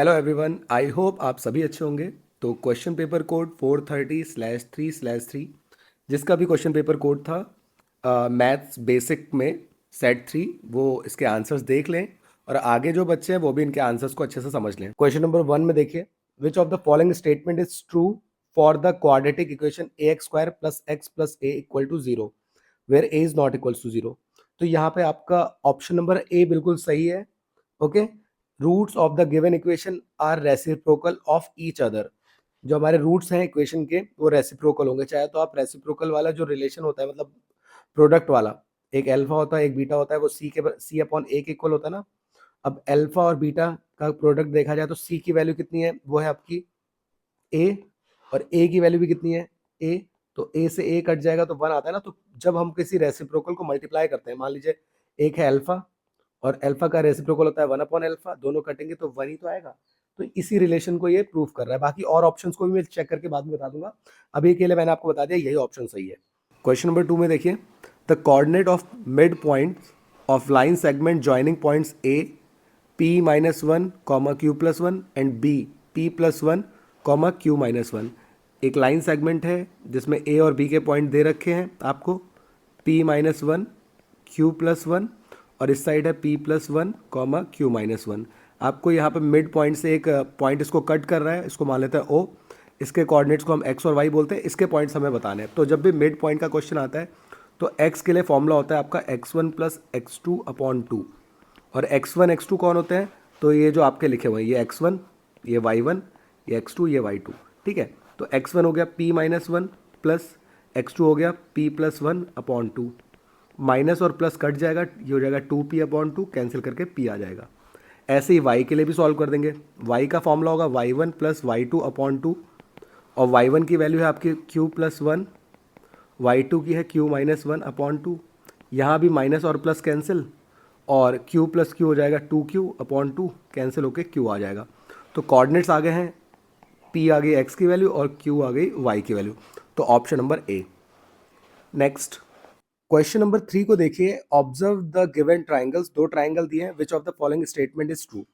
Hello everyone, आई hope आप सभी अच्छे होंगे। तो क्वेश्चन पेपर कोड 430/3/3 जिसका भी क्वेश्चन पेपर कोड था मैथ्स बेसिक में सेट 3, वो इसके आंसर्स देख लें और आगे जो बच्चे हैं वो भी इनके आंसर्स को अच्छे से समझ लें। क्वेश्चन नंबर 1 में देखिए, which of the following statement is true for the quadratic equation ax² + x + a = 0 where a is not equals to 0। तो यहाँ पे आपका ऑप्शन नंबर ए बिल्कुल सही है। Okay, roots of the given equation are reciprocal of each other. जो हमारे roots हैं इक्वेशन के वो रेसिप्रोकल होंगे। चाहे तो आप रेसिप्रोकल वाला जो रिलेशन होता है, मतलब प्रोडक्ट वाला, एक अल्फा होता है एक बीटा होता है, वो सी अपॉन ए के इक्वल होता है ना। अब अल्फा और बीटा का प्रोडक्ट देखा जाए तो सी की वैल्यू कितनी है, वो है आपकी ए, और ए की वैल्यू भी कितनी है, ए। तो ए से ए कट जाएगा तो 1 आता है ना। तो जब हम किसी रेसिप्रोकल को मल्टीप्लाई करते हैं, मान लीजिए एक है अल्फा और अल्फा का रेसिप्रोकल होता है 1/अल्फा, दोनों कटेंगे तो 1 ही तो आएगा। तो इसी रिलेशन को ये प्रूव कर रहा है। बाकी और ऑप्शंस को भी मैं चेक करके बाद में बता दूंगा, अभी के लिए मैंने आपको बता दिया यही ऑप्शन सही है। क्वेश्चन नंबर 2 में देखिए, the coordinate of mid point of line segment joining points A p-1, q+1 and b p+1, q-1। एक लाइन सेगमेंट है जिसमें ए और बी के पॉइंट दे रखे हैं आपको, p-1, q+1, और इस साइड है p+1, q-1। आपको यहाँ पे मिड पॉइंट से एक पॉइंट इसको कट कर रहा है, इसको मान लेते हैं o। इसके कोऑर्डिनेट्स को हम x और y बोलते हैं, इसके पॉइंट्स हमें बताने हैं। तो जब भी मिड पॉइंट का क्वेश्चन आता है तो x के लिए फॉर्मूला होता है आपका x1 + x2/2। और x1 x2 कौन होते हैं, तो ये जो आपके लिखे हुए हैं, ये x1, ये y1, ये x2, ये y2। ठीक है, तो x1 हो गया p-1 प्लस x2 हो गया p+1/2। माइनस और प्लस कट जाएगा, ये हो जाएगा 2p/2, कैंसिल करके p आ जाएगा। ऐसे ही y के लिए भी सॉल्व कर देंगे। y का फॉर्मूला होगा y1 + y2/2, और y1 की वैल्यू है आपकी q+1, y2 की है q-1/2। यहाँ भी माइनस और प्लस कैंसिल, और q + q हो जाएगा 2q/2, कैंसिल होके q आ जाएगा। तो कोऑर्डिनेट्स आ गए हैं, p आ गई x की वैल्यू और q आ गई y की वैल्यू। तो option number A. Next, question number 3 को देखिए, ऑब्जर्व द गिवन ट्राइंगल्स। दो ट्राइंगल दिए हैं, विच of the following statement is true.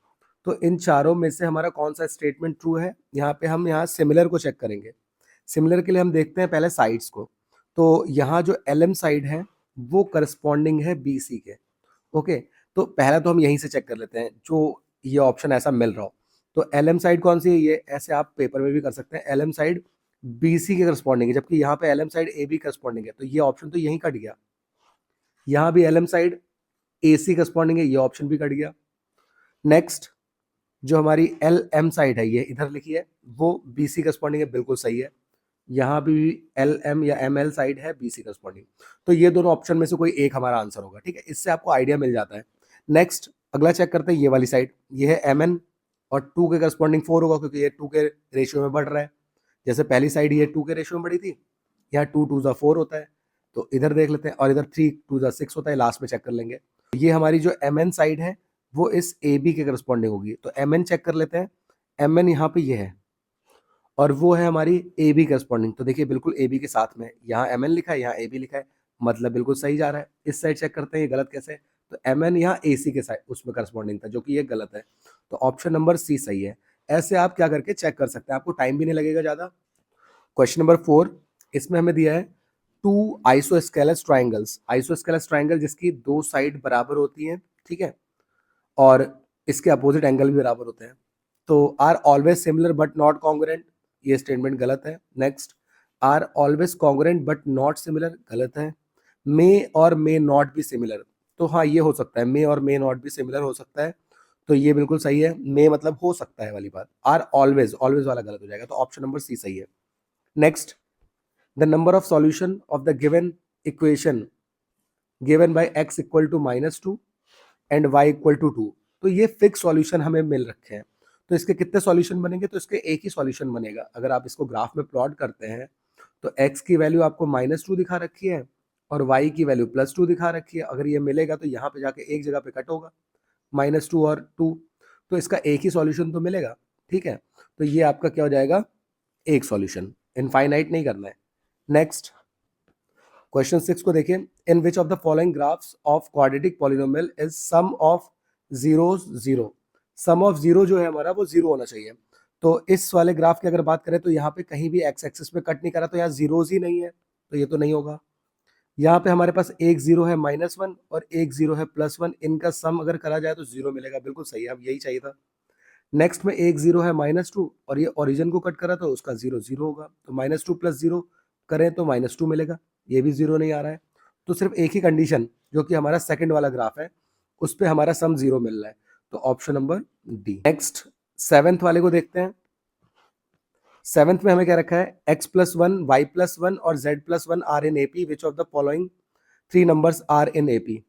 तो इन चारों में से हमारा कौन सा स्टेटमेंट ट्रू है। यहाँ पे हम यहाँ सिमिलर को चेक करेंगे। सिमिलर के लिए हम देखते हैं पहले साइड्स को। तो यहाँ जो एल एम साइड है वो करस्पॉन्डिंग है बी सी के। ओके, तो पहला तो हम यहीं से चेक कर लेते हैं, जो ये ऑप्शन ऐसा मिल रहा हो। तो एल एम साइड कौन सी है, ये ऐसे आप पेपर में भी कर सकते हैं। L M side B C के करस्पॉन्डिंग है, जबकि यहाँ पे L M side A B corresponding है, तो ये ऑप्शन तो यहीं कट गया। यहाँ भी L M side A C corresponding है, ये ऑप्शन भी कट गया। नेक्स्ट, जो हमारी एल एम साइड है ये इधर लिखी है, वो बी सी करस्पॉन्डिंग है, बिल्कुल सही है। यहाँ भी एल एम या एम एल साइड है बी सी करस्पॉन्डिंग। तो ये दोनों ऑप्शन में से कोई एक हमारा आंसर होगा। ठीक है, इससे आपको आइडिया मिल जाता है। नेक्स्ट, अगला चेक करते हैं ये वाली साइड। ये है एम एन, और 2 के करस्पॉन्डिंग 4 होगा, क्योंकि ये 2 के रेशियो में बढ़ रहा है। जैसे पहली साइड ये 2 के रेशियो में बढ़ी थी, यहाँ 2 2 4 होता है। तो इधर देख लेते हैं, और इधर 3 2 6 होता है, लास्ट में चेक कर लेंगे। ये हमारी जो एम एन साइड है वो इस ए बी के करस्पॉन्डिंग होगी। तो एम एन चेक कर लेते हैं। एम एन यहाँ पे ये है, और वो है हमारी ए बी करस्पॉन्डिंग। तो देखिए बिल्कुल ए बी के साथ में, यहाँ एम एन लिखा है, यहाँ ए बी लिखा है, मतलब बिल्कुल सही जा रहा है। इस साइड चेक करते हैं ये गलत कैसे है। तो एम एन यहाँ ए सी के साइड उसमें करस्पॉन्डिंग था, जो कि ये गलत है। तो ऑप्शन नंबर सी सही है। ऐसे आप क्या करके चेक कर सकते हैं, आपको टाइम भी नहीं लगेगा ज़्यादा। क्वेश्चन नंबर 4, इसमें हमें दिया है 2 आइसोस्केलस ट्राइंगल्स। आइसोस्केलस ट्राइंगल जिसकी 2 साइड बराबर होती हैं, ठीक है, और इसके अपोजिट एंगल भी बराबर होते हैं। तो are always similar but not congruent, ये स्टेटमेंट गलत है। Next, are always congruent but not similar, गलत है। मे और मे नॉट बी सिमिलर, तो हाँ ये हो सकता है, मे और मे नॉट बी सिमिलर हो सकता है। तो ये बिल्कुल सही है, मे मतलब हो सकता है वाली बात। आर ऑलवेज, ऑलवेज वाला गलत हो जाएगा, तो ऑप्शन नंबर सी सही है। Next, the number of solution of the given equation given by x equal to -2 and y equal to 2। तो ये फिक्स सॉल्यूशन हमें मिल रखे हैं। तो इसके कितने सॉल्यूशन बनेंगे, तो इसके एक ही सॉल्यूशन बनेगा। अगर आप इसको ग्राफ में प्लॉट करते हैं तो x की वैल्यू आपको -2 दिखा रखी है और y की वैल्यू +2 दिखा रखी है। अगर ये मिलेगा तो यहाँ पे जाके एक जगह पे कट होगा, -2 और 2, तो इसका एक ही सॉल्यूशन तो मिलेगा। ठीक है, तो ये आपका क्या हो जाएगा, एक सॉल्यूशन। इनफाइनाइट नहीं करना है। नेक्स्ट, क्वेश्चन 6 को देखिए, in which of the following graphs of quadratic polynomial is sum of zeros 0। Sum of zero जो है हमारा वो जीरो होना चाहिए। तो इस वाले ग्राफ की अगर बात करें तो यहाँ पे कहीं भी एक्स एक्सिस पे कट नहीं करा, तो यहाँ जीरोज ही नहीं है, तो ये तो नहीं होगा। यहाँ पे हमारे पास एक जीरो है -1 और एक जीरो है +1, इनका सम अगर करा जाए तो जीरो मिलेगा, बिल्कुल सही है, अब यही चाहिए था। नेक्स्ट में एक जीरो है -2 और ये ओरिजिन को कट करा तो उसका जीरो जीरो होगा, तो -2 + 0 करें तो -2 मिलेगा, ये भी जीरो नहीं आ रहा है। तो सिर्फ एक ही कंडीशन जो कि हमारा सेकंड वाला ग्राफ है उस पे हमारा सम जीरो मिल रहा है, तो option number D. Next seventh वाले को देखते हैं। सेवेंथ में हमें क्या रखा है, x+1 y+1 और z+1 are in AP, which of the following three numbers are in AP.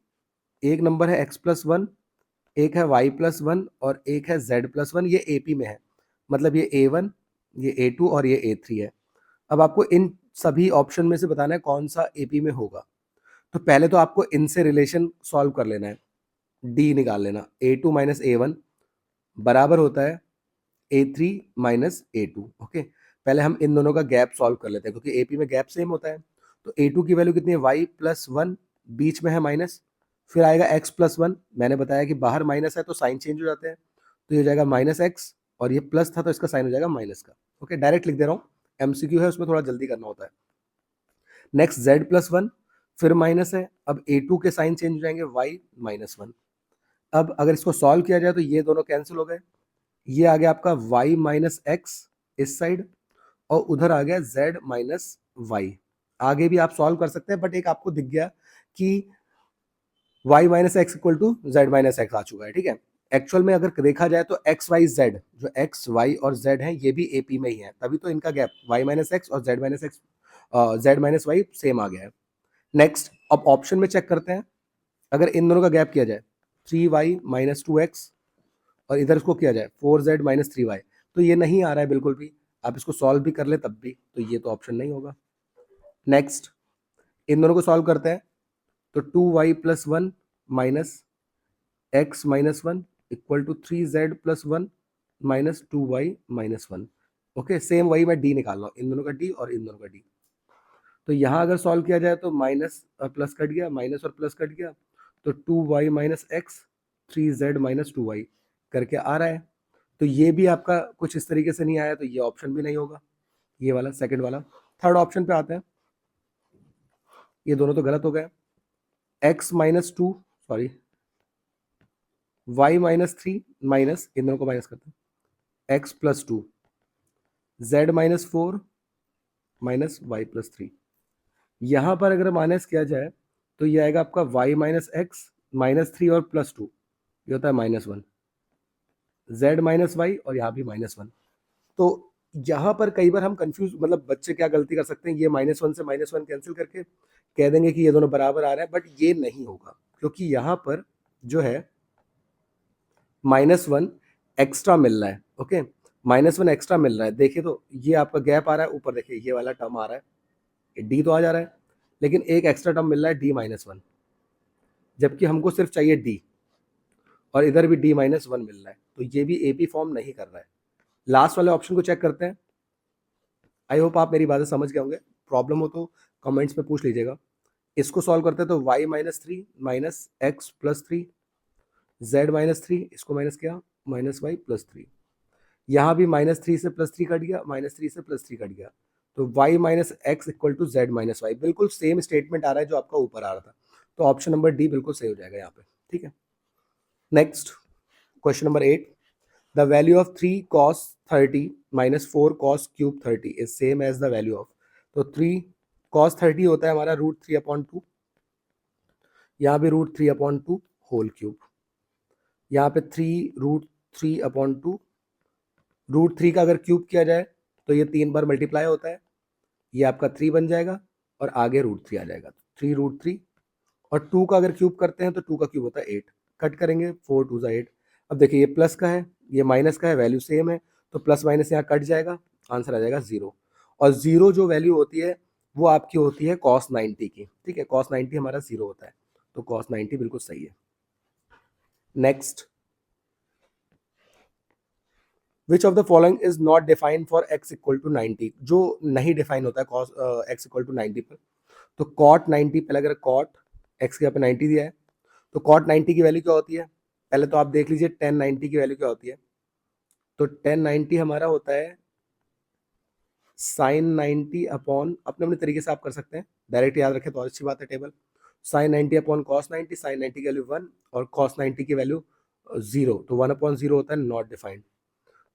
एक नंबर है x+1, एक है y+1 और एक है z+1, ये एपी में है, मतलब ये a1, ये a2 और ये a3 है। अब आपको इन सभी ऑप्शन में से बताना है कौन सा एपी में होगा। तो पहले तो आपको इनसे रिलेशन सॉल्व कर लेना है, डी निकाल लेना, a2 - a1 बराबर होता है a3 - a2। ओके, पहले हम इन दोनों का गैप सॉल्व कर लेते हैं क्योंकि एपी में गैप सेम होता है। तो a2 की वैल्यू कितनी है, y+1, बीच में है माइनस, फिर आएगा x+1, मैंने बताया कि बाहर माइनस है तो साइन चेंज हो जाते हैं, तो ये हो जाएगा -x और ये प्लस था तो इसका साइन हो जाएगा माइनस का। ओके, डायरेक्ट लिख दे रहा हूँ, एमसीक्यू है उसमें थोड़ा जल्दी करना होता है। नेक्स्ट z+1, फिर माइनस है, अब a2 के साइन चेंज हो जाएंगे, y-1। अब अगर इसको सॉल्व किया जाए तो ये दोनों कैंसिल हो गए, ये आ गया आपका y-x इस साइड और उधर आ गया z-y। आगे भी आप सॉल्व कर सकते हैं, बट एक आपको दिख गया कि y-x = z-x आ चुका है, ठीक है। एक्चुअल में अगर देखा जाए तो x y z, जो x y और z है ये भी एपी में ही है, तभी तो इनका गैप y-x और z-y सेम आ गया है। नेक्स्ट अब ऑप्शन में चेक करते हैं, अगर इन दोनों का गैप किया जाए 3y - 2x और इधर इसको किया जाए 4z - 3y, तो ये नहीं आ रहा है बिल्कुल भी, आप इसको सॉल्व भी कर ले तब भी, तो ये तो ऑप्शन नहीं होगा। नेक्स्ट इन दोनों को सॉल्व करते हैं, तो 2y + 1 - x - 1 = 3z + 1 - 2y - 1। Okay, same वही मैं डी निकाल रहा हूँ, इन दोनों का डी और इन दोनों का डी। तो यहाँ अगर सॉल्व किया जाए तो माइनस और प्लस कट गया, माइनस और प्लस कट गया, तो 2y - x 3z - 2y करके आ रहा है। तो ये भी आपका कुछ इस तरीके से नहीं आया, तो ये ऑप्शन भी नहीं होगा, ये वाला सेकंड वाला। थर्ड ऑप्शन पे आते हैं, ये दोनों तो गलत हो गए, x - 2 सॉरी y - 3 माइनस, इन दोनों को माइनस करते हैं, x + 2 z - 4 माइनस y + 3। यहाँ पर अगर माइनस किया जाए तो ये आएगा आपका y - x -3 और +2, ये होता है -1, z - y और यहाँ भी -1। तो यहाँ पर कई बार हम कंफ्यूज, मतलब बच्चे क्या गलती कर सकते हैं, ये -1 से -1 कैंसिल करके कह देंगे कि ये दोनों बराबर आ रहे हैं, बट ये नहीं होगा क्योंकि यहाँ पर जो है -1 एक्स्ट्रा मिल रहा है। ओके, -1 एक्स्ट्रा मिल रहा है, देखिए तो ये आपका गैप आ रहा है ऊपर, देखिए ये वाला टर्म आ रहा है, डी तो आ जा रहा है, लेकिन एक एक्स्ट्रा टर्म मिल रहा है d-1, जबकि हमको सिर्फ चाहिए डी, और इधर भी d-1 मिल रहा है, तो ये भी एपी फॉर्म नहीं कर रहा है। लास्ट वाले ऑप्शन को चेक करते हैं। आई होप आप मेरी बातें समझ गए होंगे, प्रॉब्लम हो तो कमेंट्स में पूछ लीजिएगा। इसको सॉल्व करते हैं तो y - 3 - x + 3 z - 3, इसको माइनस किया -y + 3, यहाँ भी -3 से +3 कट गया, -3 से +3 कट गया, तो y - x = z - y, बिल्कुल सेम स्टेटमेंट आ रहा है जो आपका ऊपर आ रहा था, तो ऑप्शन नंबर डी बिल्कुल सही हो जाएगा यहाँ पे, ठीक है। Next question number 8, the value of 3 cos 30 - 4 cos cube 30 is same as the value of, तो 3 cos 30 होता है हमारा √3/2, यहाँ भी √3/2 होल क्यूब, यहाँ पे 3√3/2, √3 का अगर क्यूब किया जाए तो ये 3 बार मल्टीप्लाई होता है, ये आपका 3 बन जाएगा और आगे √3 आ जाएगा, 3√3, और 2 का अगर क्यूब करते हैं तो 2 का क्यूब होता है 8, कट करेंगे 4 2 ज़ा 8। अब देखिए ये प्लस का है, ये माइनस का है, वैल्यू सेम है, तो प्लस माइनस यहाँ कट जाएगा, आंसर आ जाएगा 0, और 0 जो वैल्यू होती है वो आपकी होती है cos 90 की, ठीक है, cos 90 हमारा 0 होता है, तो cos 90 बिल्कुल सही है। Next, which of the following is not defined for x = 90, जो नहीं डिफाइन होता है cos x = 90 पर, तो cot 90, पहले अगर cot x के यहाँ पे 90 दिया है, तो cot 90 की वैल्यू क्या होती है, पहले तो आप देख लीजिए 1090 की वैल्यू क्या होती है। तो 1090 हमारा होता है साइन 90 अपॉन, अपने अपने तरीके से आप कर सकते हैं, डायरेक्ट याद रखें तो और अच्छी बात है table. Sine 90 upon cos 90, sine 90 की वैल्यू 1 और कॉस 90 की वैल्यू 0, तो 1 अपॉन 0 होता है नॉट डिफाइंड।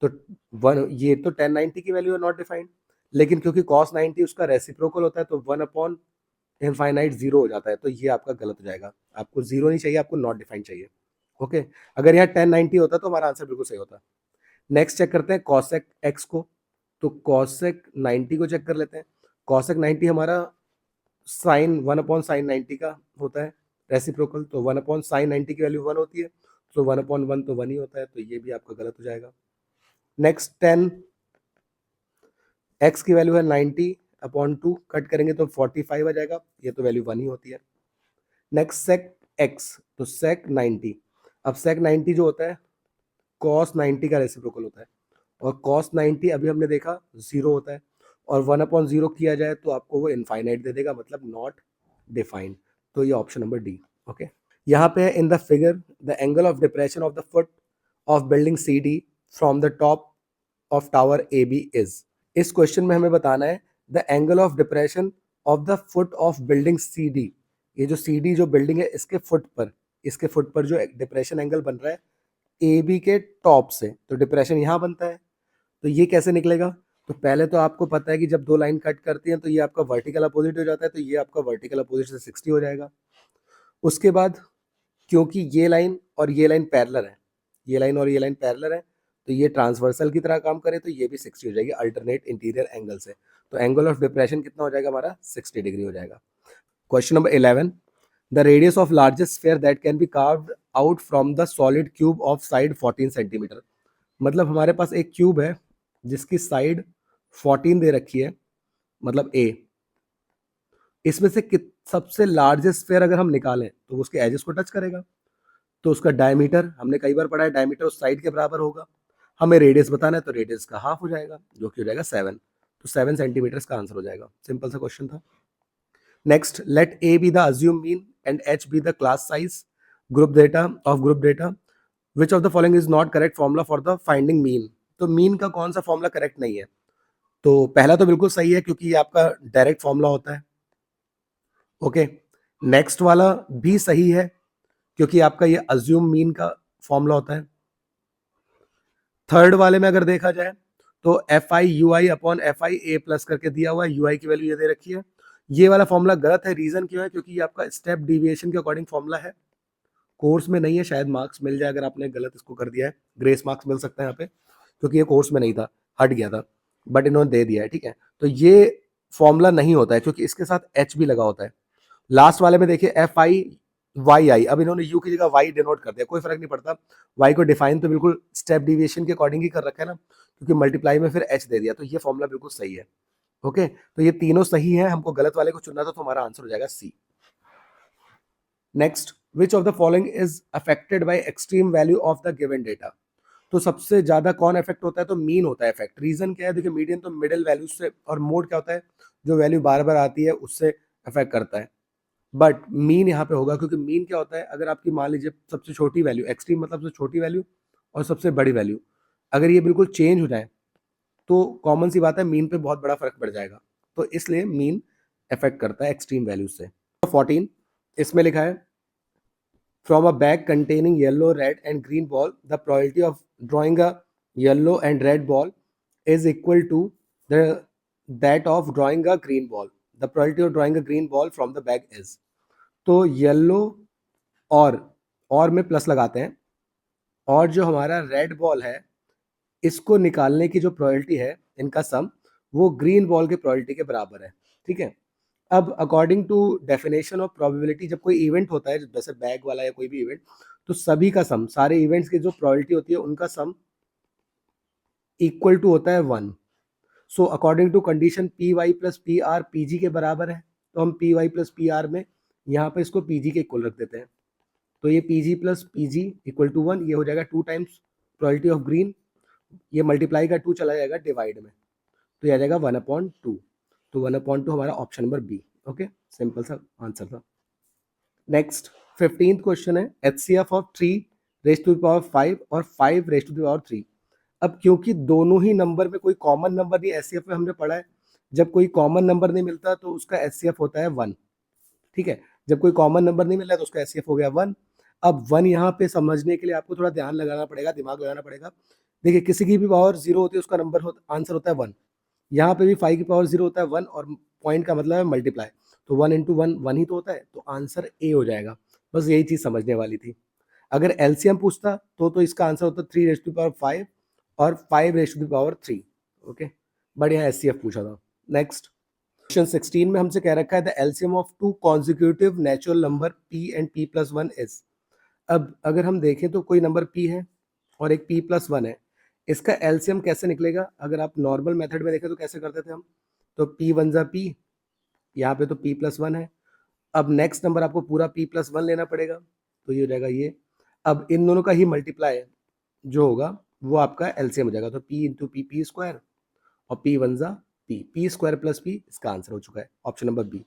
तो वन, ये तो 1090 की वैल्यू है नॉट डिफाइंड, लेकिन क्योंकि कॉस 90 उसका रेसिप्रोकल होता है तो 1 अपॉन इनफाइनाइट 0 हो जाता है, तो ये आपका गलत हो जाएगा। आपको 0 नहीं चाहिए, आपको नॉट डिफाइंड चाहिए। ओके, अगर यहाँ 1090 होता तो हमारा आंसर बिल्कुल सही होता। नेक्स्ट चेक करते हैं कॉसेक एक्स को। तो कॉसेक 90 को चेक कर लेते हैं। कॉसेक 90 हमारा साइन 1 अपॉन साइन 90 का होता है रेसिप्रोकल, तो 1 अपॉन साइन 90 की वैल्यू 1 होती है, तो 1 अपॉन 1 तो 1 ही होता है, तो ये भी आपका गलत हो जाएगा। नेक्स्ट 10 एक्स की वैल्यू है 90 अपॉन 2, कट करेंगे तो 45 आ जाएगा, ये तो वैल्यू 1 ही होती है। नेक्स्ट सेक एक्स, तो सेक 90, अब सेक 90 जो होता है कॉस 90 का रेसिप्रोकल होता है, और कॉस 90 अभी हमने देखा 0 होता है, और 1 अपॉन 0 किया जाए तो आपको वो इनफाइनाइट दे देगा, मतलब नॉट डिफाइंड। तो ये ऑप्शन नंबर डी। ओके, यहाँ पे in the figure the angle of depression of the foot of building C D from the top of tower A B is. इस क्वेश्चन में हमें बताना है the angle of depression of the foot of building C D. ये जो C D जो building है इसके फुट पर जो डिप्रेशन एंगल बन रहा है ए बी के टॉप से, तो डिप्रेशन यहाँ बनता है, तो ये कैसे निकलेगा। तो पहले तो आपको पता है कि जब दो लाइन कट करती हैं तो ये आपका वर्टिकल अपोजिट हो जाता है, तो ये आपका वर्टिकल अपोजिट से 60 हो जाएगा। उसके बाद क्योंकि ये लाइन और ये लाइन पैरेलल है, ये लाइन और ये लाइन पैरेलल है, तो ये ट्रांसवर्सल की तरह काम करे, तो ये भी 60 हो जाएगी अल्टरनेट इंटीरियर एंगल से। तो एंगल ऑफ डिप्रेशन कितना हो जाएगा हमारा 60 डिग्री हो जाएगा। Question number 11, the radius of largest sphere that can be carved out from the solid cube of side 14 centimetre. मतलब हमारे पास एक क्यूब है जिसकी साइड 14 दे रखी है, मतलब ए, इसमें से सबसे लार्जेस्ट स्फीयर अगर हम निकालें तो उसके एजेस को टच करेगा, तो उसका डायमीटर हमने कई बार पढ़ा है, डायमीटर उस साइड के बराबर होगा। हमें रेडियस बताना है तो रेडियस का हाफ हो जाएगा, जो कि हो जाएगा 7, तो 7 सेंटीमीटर का आंसर हो जाएगा। सिंपल सा क्वेश्चन था। Next, let A be the assume mean and H be the class size group data which of the following is not correct formula for the finding mean. तो mean का कौन सा formula correct नहीं है। तो पहला तो बिल्कुल सही है क्योंकि ये आपका डायरेक्ट फॉर्मूला होता है। ओके, नेक्स्ट वाला भी सही है क्योंकि आपका ये अज्यूम मीन का फॉर्मूला होता है। थर्ड वाले में अगर देखा जाए तो F I you I upon F I A plus करके दिया हुआ है, यू आई की वैल्यू ये दे रखी है, ये वाला फॉर्मूला गलत है। रीजन क्यों है, क्योंकि ये आपका स्टेप डिविएशन के अकॉर्डिंग फॉर्मूला है, कोर्स में नहीं है। शायद मार्क्स मिल जाए अगर आपने गलत इसको कर दिया है, ग्रेस मार्क्स मिल सकता है यहाँ पे, क्योंकि ये कोर्स में नहीं था, हट गया था, बट इन्होंने दे दिया है। ठीक है, तो ये फॉर्मूला नहीं होता है क्योंकि इसके साथ एच भी लगा होता है। लास्ट वाले में देखिए एफ आई वाई आई, अब इन्होंने यू की जगह वाई डिनोट कर दिया, कोई फर्क नहीं पड़ता। वाई को डिफाइन तो बिल्कुल स्टेप डिविएशन के अकॉर्डिंग ही कर रखा है ना, क्योंकि मल्टीप्लाई में फिर एच दे दिया, तो ये फॉर्मूला बिल्कुल सही है। ओके, तो ये तीनों सही है, हमको गलत वाले को चुनना था, तो हमारा आंसर हो जाएगा C. Next, which of the following is affected by extreme value of the given data. तो सबसे ज्यादा कौन इफेक्ट होता है, तो मीन होता है इफेक्ट। रीजन क्या है, देखिए मीडियन तो मिडिल वैल्यू से, और मोड क्या होता है, जो वैल्यू बार बार आती है उससे इफेक्ट करता है। बट मीन यहाँ पे होगा क्योंकि मीन क्या होता है, अगर आपकी मान लीजिए सबसे छोटी वैल्यू, एक्सट्रीम मतलब सबसे छोटी वैल्यू और सबसे बड़ी वैल्यू, अगर ये बिल्कुल चेंज हो जाए तो कॉमन सी बात है मीन पे बहुत बड़ा फर्क पड़ जाएगा, तो इसलिए मीन इफेक्ट करता है एक्सट्रीम वैल्यू से। 14, इसमें लिखा है from a bag containing yellow red and green ball the probability of drawing a yellow and red ball is equal to the that of drawing a green ball. The probability of drawing a green ball from the bag is, तो yellow और में plus लगाते हैं, और जो हमारा red ball है इसको निकालने की जो प्रोबेबिलिटी है इनका सम, वो ग्रीन बॉल के प्रोबेबिलिटी के बराबर है। ठीक है, अब according to definition of probability, जब कोई इवेंट होता है जैसे बैग वाला या कोई भी इवेंट, तो सभी का सम, सारे इवेंट्स की जो प्रोबेबिलिटी होती है उनका सम इक्वल टू होता है 1। So according to condition P Y plus P R P G के बराबर है, तो हम P Y plus P R में यहाँ पे इसको पी जी के इक्वल रख देते हैं, तो ये P G plus P G equal to 1, ये हो जाएगा 2 टाइम्स प्रोबेबिलिटी ऑफ ग्रीन, ये मल्टीप्लाई का 2 चला जाएगा डिवाइड में, तो ये आ जाएगा 1/2, तो 1/2 हमारा option number B. Okay, simple सा आंसर था। नेक्स्ट 15th क्वेश्चन है, HCF of 3 raise to the power 5 और 5 रेज टू द पावर 3। अब क्योंकि दोनों ही नंबर में कोई कॉमन नंबर नहीं, एचसीएफ में हमने पढ़ा है जब कोई कॉमन नंबर नहीं मिलता तो उसका एचसीएफ होता है 1। ठीक है, जब कोई कॉमन नंबर नहीं मिल रहा है तो उसका एचसीएफ हो गया 1। अब 1 यहाँ पे समझने के लिए आपको थोड़ा ध्यान लगाना पड़ेगा, दिमाग लगाना पड़ेगा। देखिए किसी की भी पावर 0 होती है उसका आंसर होता है 1। यहाँ पे भी 5 की पावर 0 होता है 1, और पॉइंट का मतलब है मल्टीप्लाई, तो 1 इंटू 1 1 ही तो होता है, तो आंसर ए हो जाएगा। बस यही चीज़ समझने वाली थी। अगर एलसीएम पूछता तो इसका आंसर होता 3 रेज टू पावर 5 और 5 raise to power 3। Okay, but यहाँ एचसीएफ पूछा था। नेक्स्ट क्वेश्चन 16 में हमसे कह रखा है the LCM of two consecutive natural number p and p plus 1 is. अब अगर हम देखें तो कोई नंबर p है और एक p प्लस 1 है, इसका एलसीएम कैसे निकलेगा? अगर आप नॉर्मल मेथड में देखें तो कैसे करते थे हम, तो p वन जा p, यहाँ पे तो p प्लस 1 है। अब नेक्स्ट नंबर आपको पूरा p प्लस 1 लेना पड़ेगा, तो ये हो जाएगा ये। अब इन दोनों का ही मल्टीप्लाई जो होगा वो आपका एलसीएम हो जाएगा, तो p into P P square और p वन जा पी स्क्वायर प्लस p, इसका आंसर हो चुका है ऑप्शन नंबर बी।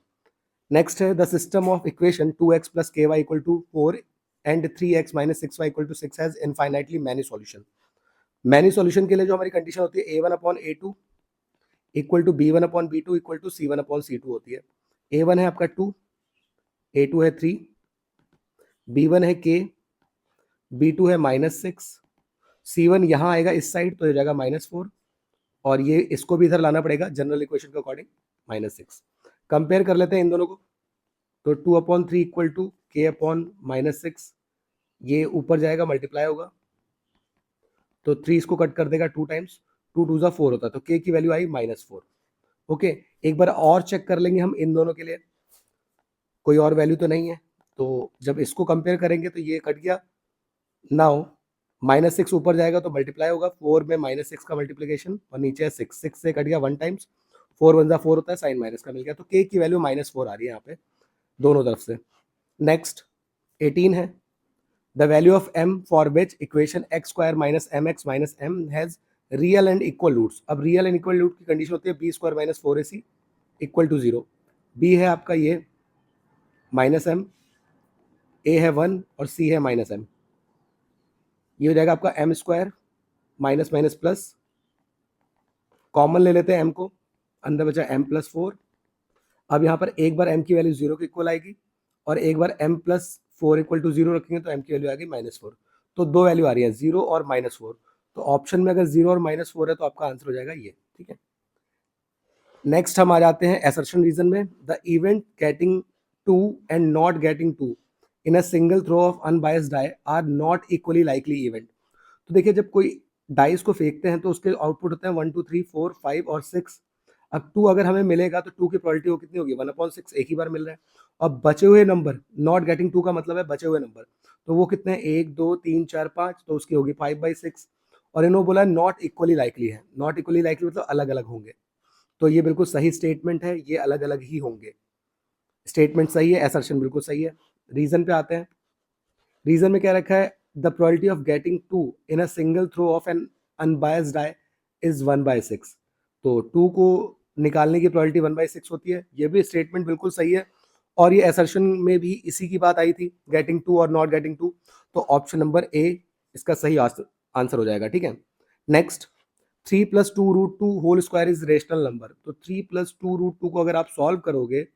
नेक्स्ट है the system of equation 2x plus ky equal to 4 and 3x minus 6y equal to 6 has infinitely many solution. Many solution के लिए जो हमारी कंडीशन होती है a1 upon a2 equal to b1 upon b2 equal to c1 upon c2 होती है। a1 है आपका 2, a2 है 3, b1 है k, b2 है -6, c1 यहाँ आएगा इस साइड तो हो जाएगा -4, और ये इसको भी इधर लाना पड़ेगा जनरल इक्वेशन के अकॉर्डिंग -6। कंपेयर कर लेते हैं इन दोनों को, तो 2/3 इक्वल टू k अपॉन -6, ये ऊपर जाएगा मल्टीप्लाई होगा, तो 3 इसको कट कर देगा 2 टाइम्स, 2 2 जा 4 होता है, तो k की वैल्यू आई -4। ओके, एक बार और चेक कर लेंगे हम इन दोनों के लिए, कोई और वैल्यू तो नहीं है, तो जब इसको कंपेयर करेंगे तो ये कट गया। नाउ -6 ऊपर जाएगा तो मल्टीप्लाई होगा, 4 में -6 का मल्टीप्लीकेशन, और नीचे है 6, 6 से कट गया 1 टाइम्स, 4 1 जा 4 होता है, साइन माइनस का मिल गया, तो k की वैल्यू -4 आ रही है यहाँ पे दोनों तरफ से। नेक्स्ट 18 है the value of m for which equation x square minus mx minus m has real and equal roots. अब रियल एंड इक्वल रूट की कंडीशन होती है b square minus 4ac equal to 0। b है आपका ये -m, a है 1 और c है -m, ये हो जाएगा आपका m square minus minus plus, common ले लेते हैं m को, अंदर बचा m प्लस 4। अब यहाँ पर एक बार m की वैल्यू 0 के इक्वल आएगी और एक बार m प्लस 4 इक्वल टू 0 रखेंगे तो m की वैल्यू आएगी -4। तो दो वैल्यू आ रही है 0 और -4, तो ऑप्शन में अगर 0 और -4 है तो आपका आंसर हो जाएगा ये। ठीक है, नेक्स्ट हम आ जाते हैं असर्शन रीजन में। The event getting 2 and not getting 2 in a single throw of unbiased die are not equally likely event. तो देखिए जब कोई डाइस को फेंकते हैं तो उसके आउटपुट होते हैं 1 2 3 4 5 और 6। अब 2 अगर हमें मिलेगा तो 2 की प्रोबेबिलिटी वो कितनी होगी, 1/6, एक ही बार मिल रहा है। अब बचे हुए नंबर, नॉट गेटिंग 2 का मतलब है बचे हुए नंबर, तो वो कितने हैं, 1 2 3 4 5, तो उसकी होगी 5/6। और इन्होंने बोला नॉट इक्वली लाइकली है, नॉट इक्वली लाइकली मतलब अलग अलग होंगे, तो ये बिल्कुल सही स्टेटमेंट है, ये अलग अलग ही होंगे। स्टेटमेंट सही है, असर्शन बिल्कुल सही है। रीजन पे आते हैं, रीजन में क्या रखा है, the probability of getting 2 in a single throw of an unbiased die is 1/6। तो 2 को निकालने की प्रोबेबिलिटी 1/6 होती है, ये भी स्टेटमेंट बिल्कुल सही है, और ये असर्शन में भी इसी की बात आई थी, गेटिंग 2 और नॉट गेटिंग 2, तो ऑप्शन नंबर ए इसका सही आंसर हो जाएगा। ठीक है, next 3 + 2√2 whole square is rational number. तो 3 + 2√2 को अगर आप सॉल्व करोगे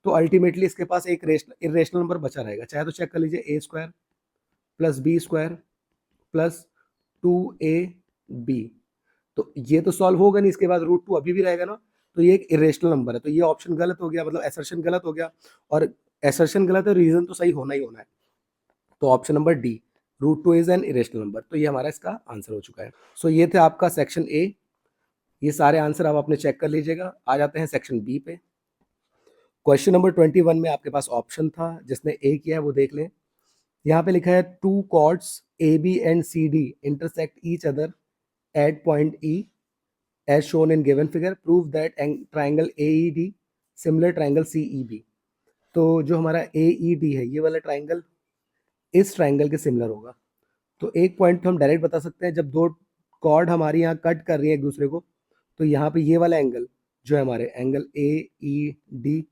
तो अल्टीमेटली इसके पास एक इरेशनल नंबर बचा रहेगा, चाहे तो चेक कर लीजिए, a square plus b square plus 2ab। तो ये तो सॉल्व होगा नहीं, इसके बाद √2 अभी भी रहेगा ना, तो ये एक इरेशनल नंबर है, तो ये ऑप्शन गलत हो गया, मतलब एसर्शन गलत हो गया, और एसर्शन गलत है, रीजन तो सही होना ही होना है, तो option number D √2 is an irrational number, तो ये हमारा इसका आंसर हो चुका है। सो ये थे आपका सेक्शन ए, ये सारे आंसर आप अपने चेक कर लीजिएगा। आ जाते हैं सेक्शन बी पे। क्वेश्चन नंबर 21 में आपके पास ऑप्शन था, जिसने ए किया है वो देख लें। यहाँ पे लिखा है 2 chords AB and CD intersect each other at point E as shown in given figure. Prove that triangle AED similar triangle CEB। तो जो हमारा AED है ये वाला ट्राइंगल इस ट्राइंगल के सिमिलर होगा। तो एक पॉइंट तो हम डायरेक्ट बता सकते हैं, जब दो कॉर्ड हमारी यहाँ कट कर रही है एक दूसरे को, तो यहाँ पे ये वाला एंगल जो है हमारे एंगल AED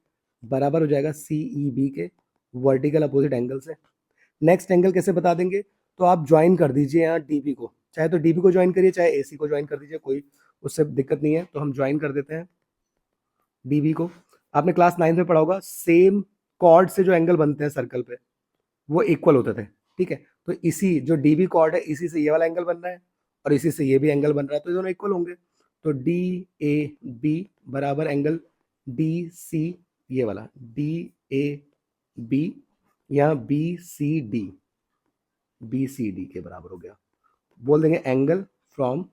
बराबर हो जाएगा CEB के वर्टिकल अपोजिट एंगल से। नेक्स्ट एंगल कैसे बता देंगे, तो आप ज्वाइन कर दीजिए यहाँ डीबी को, चाहे तो डीबी को ज्वाइन करिए चाहे एसी को ज्वाइन कर दीजिए, कोई उससे दिक्कत नहीं है। तो हम ज्वाइन कर देते हैं डीबी को। आपने क्लास 9 में पढ़ा होगा, सेम कॉर्ड से जो एंगल बनते हैं सर्कल पे वो इक्वल होते थे, ठीक है। तो इसी जो डीबी कॉर्ड है इसी से ये वाला एंगल बन रहा है और इसी से ये भी एंगल बन रहा है, तो ये दोनों इक्वल होंगे। तो डी ए बी बराबर एंगल डी सी, ये वाला डी ए बी या बी सी डी के बराबर हो गया। बोल देंगे angle from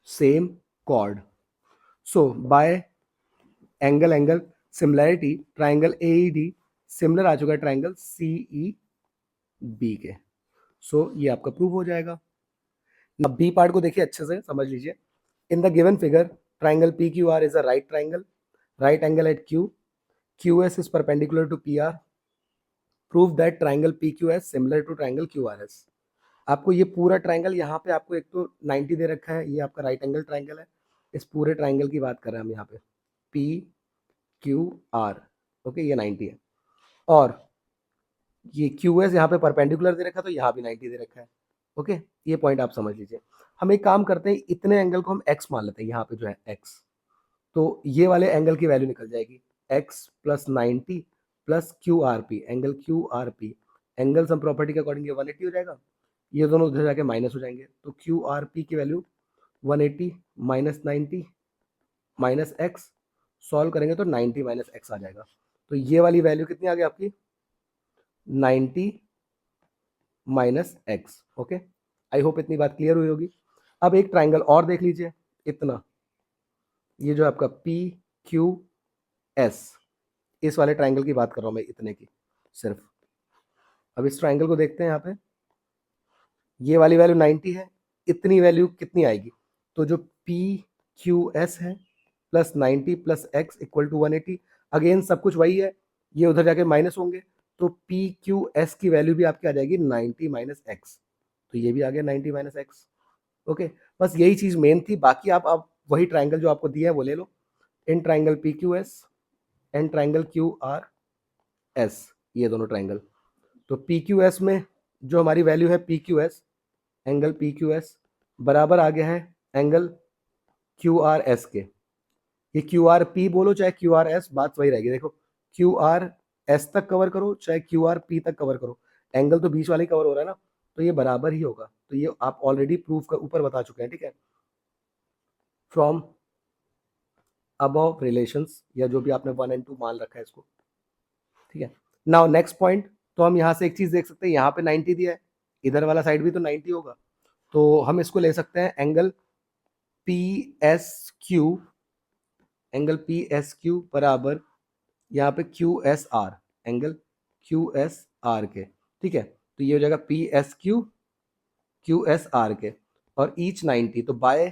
same chord. So by angle angle similarity triangle A E D similar आ चुका है ट्राइंगल सीई बी के। सो ये आपका प्रूव हो जाएगा। अब बी पार्ट को देखिए अच्छे से समझ लीजिए। In the given figure triangle P Q R is a right triangle, right angle at Q, Q S is perpendicular to P R, prove that triangle P Q S similar to triangle Q R S. आपको ये पूरा triangle यहाँ पे आपको एक तो 90 दे रखा है, ये आपका राइट एंगल ट्राइंगल है। इस पूरे ट्राइंगल की बात कर रहे हैं हम यहाँ पे, पी क्यू आर, ओके, ये 90 है। और ये क्यू एस यहाँ पे परपेंडिकुलर दे रखा है तो यहाँ भी 90 दे रखा है, ओके। ये पॉइंट आप समझ लीजिए। हम एक काम करते हैं, इतने एंगल को हम एक्स मान लेते हैं, यहाँ पे जो है एक्स, तो ये वाले एंगल की वैल्यू निकल जाएगी x plus 90 plus Q R P, angle Q R P, angle sum property के अकॉर्डिंग ये 180 हो जाएगा, ये दोनों उधर जाके माइनस हो जाएंगे। तो क्यू आर पी की value 180 minus 90 minus x, solve करेंगे तो 90 माइनस एक्स आ जाएगा। तो ये वाली वैल्यू कितनी आ गई आपकी 90 minus x, okay. I hope इतनी बात क्लियर हुई होगी। अब एक ट्राइंगल और देख लीजिए, इतना, ये जो आपका पी क्यू एस, इस वाले ट्राइंगल की बात कर रहा हूँ मैं, इतने की सिर्फ। अब इस ट्राइंगल को देखते हैं, यहाँ पे ये वाली वैल्यू 90 है, इतनी वैल्यू कितनी आएगी, तो जो पी क्यू एस है plus 90 plus X equal to 180, again सब कुछ वही है, ये उधर जाके माइनस होंगे, तो पी क्यू एस की वैल्यू भी आपकी आ जाएगी 90 माइनस एक्स, तो ये भी आ गया 90 माइनस एक्स, ओके। बस यही चीज़ मेन थी, बाकी आप वही ट्राइंगल जो आपको दिया है वो ले लो, in triangle P Q S and triangle Q R S, ये दोनों ट्राइंगल। तो पी क्यू एस में जो हमारी वैल्यू है P Q S, angle P Q S बराबर आ गया है एंगल क्यू आर एस के। ये क्यू आर पी बोलो चाहे क्यू आर एस, बात वही रहेगी। देखो क्यू आर एस तक कवर करो चाहे क्यू आर पी तक कवर करो, एंगल तो बीच वाला ही कवर हो रहा है ना, तो ये बराबर ही होगा। तो ये आप ऑलरेडी प्रूफ कर ऊपर बता चुके हैं, ठीक है, फ्रॉम अबव रिलेशंस, या जो भी आपने 1 और 2 मान रखा है इसको, ठीक है। नाउ नेक्स्ट पॉइंट, तो हम यहाँ से एक चीज देख सकते हैं, यहाँ पे 90 दिया है, इधर वाला साइड भी तो 90 होगा, तो हम इसको ले सकते हैं angle P S Q, angle P S Q बराबर यहाँ पे Q S R, angle Q S R के, ठीक है। तो ये हो जाएगा P S Q Q S R के और ईच 90, तो बाय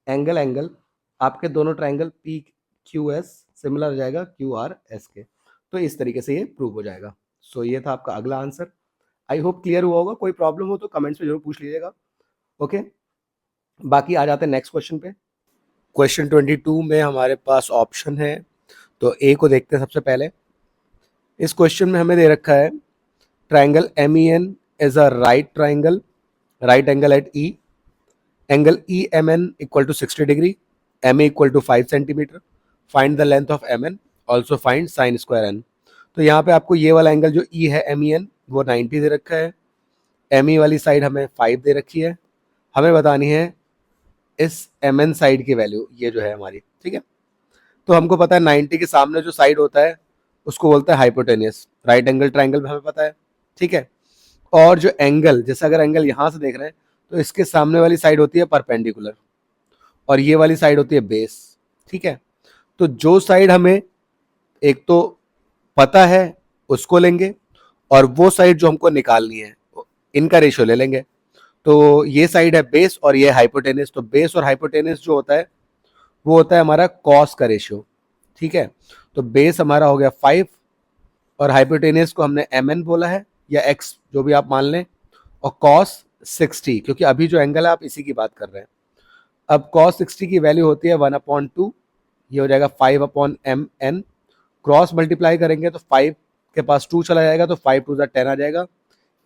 एंगल एंगल आपके दोनों triangle P Q S similar हो जाएगा क्यू आर एस के। तो इस तरीके से ये प्रूव हो जाएगा। सो ये था आपका अगला आंसर। आई होप क्लियर हुआ होगा, कोई प्रॉब्लम हो तो कमेंट्स में जरूर पूछ लीजिएगा, ओके। बाकी आ जाते हैं नेक्स्ट क्वेश्चन पे। क्वेश्चन 22 में हमारे पास ऑप्शन है, तो ए को देखते हैं सबसे पहले। इस क्वेश्चन में हमें दे रखा है triangle M E N is a right triangle, right angle at E, angle E M N equal to 60 degree, M A equal to 5 centimetre, find the length of M N, also find sine square N. तो यहाँ पे आपको ये वाला angle जो ई है M E N वो 90 दे रखा है, एम ई वाली साइड हमें 5 दे रखी है, हमें बतानी है इस एम एन साइड की वैल्यू, ये जो है हमारी, ठीक है। तो हमको पता है 90 के सामने जो साइड होता है उसको बोलते हैं हाइपोटेनियस, राइट एंगल ट्राइंगल में हमें पता है, ठीक है। और जो एंगल, जैसे अगर एंगल यहाँ से देख रहे हैं तो इसके सामने वाली साइड होती है परपेंडिकुलर और ये वाली साइड होती है बेस, ठीक है। तो जो साइड हमें एक तो पता है उसको लेंगे और वो साइड जो हमको निकालनी है इनका रेशियो ले लेंगे। तो ये साइड है बेस और ये हाइपोटेनियस, तो बेस और हाइपोटेनियस जो होता है वो होता है हमारा कॉस का रेशियो, ठीक है। तो बेस हमारा हो गया 5 और हाइपोटेनियस को हमने एम एन बोला है या एक्स जो भी आप मान लें, और कॉस 60, क्योंकि अभी जो एंगल है आप इसी की बात कर रहे हैं। अब कॉस 60 की वैल्यू होती है 1/2, ये हो जाएगा 5/mn, क्रॉस मल्टीप्लाई करेंगे तो 5 के पास 2 चला जाएगा तो 5 2 10 आ जाएगा,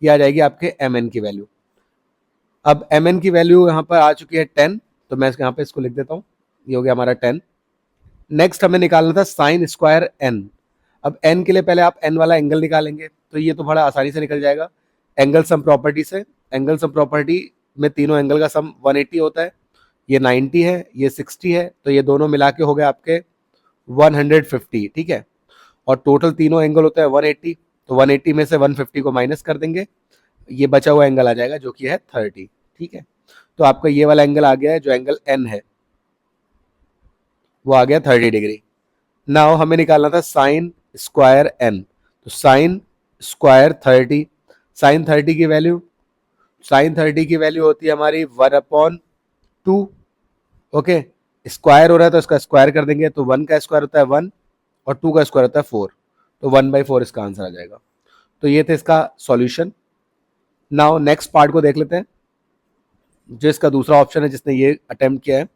ये आ जाएगी आपके एम एन की वैल्यू। अब एम एन की वैल्यू यहाँ पर आ चुकी है 10, तो मैं यहाँ पे इसको लिख देता हूँ, ये हो गया हमारा 10। नेक्स्ट हमें निकालना था साइन स्क्वायर एन। अब एन के लिए पहले आप एन वाला एंगल निकालेंगे, तो ये तो बड़ा आसानी से निकल जाएगा एंगल सम प्रॉपर्टी से। एंगल सम प्रॉपर्टी में तीनों एंगल का सम 180 होता है, ये 90 है, ये 60 है, तो ये दोनों मिला के हो गए आपके 150, ठीक है। और टोटल तीनों एंगल होता है 180, तो 180 में से 150 को माइनस कर देंगे, ये बचा हुआ एंगल आ जाएगा जो कि है 30, ठीक है। तो आपका ये वाला एंगल आ गया है, जो एंगल एन है वो आ गया 30 डिग्री। नाउ हमें निकालना था साइन स्क्वायर एन, तो साइन स्क्वायर 30, साइन 30 की वैल्यू, साइन 30 की वैल्यू होती है हमारी 1/2। ओके, स्क्वायर हो रहा है तो इसका स्क्वायर कर देंगे, तो 1 का स्क्वायर होता है 1 और 2 का स्क्वायर होता है 4, तो 1/4 इसका आंसर आ जाएगा। तो ये थे इसका सॉल्यूशन। नाउ नेक्स्ट पार्ट को देख लेते हैं, जो इसका दूसरा ऑप्शन है जिसने ये अटेम्प्ट किया है,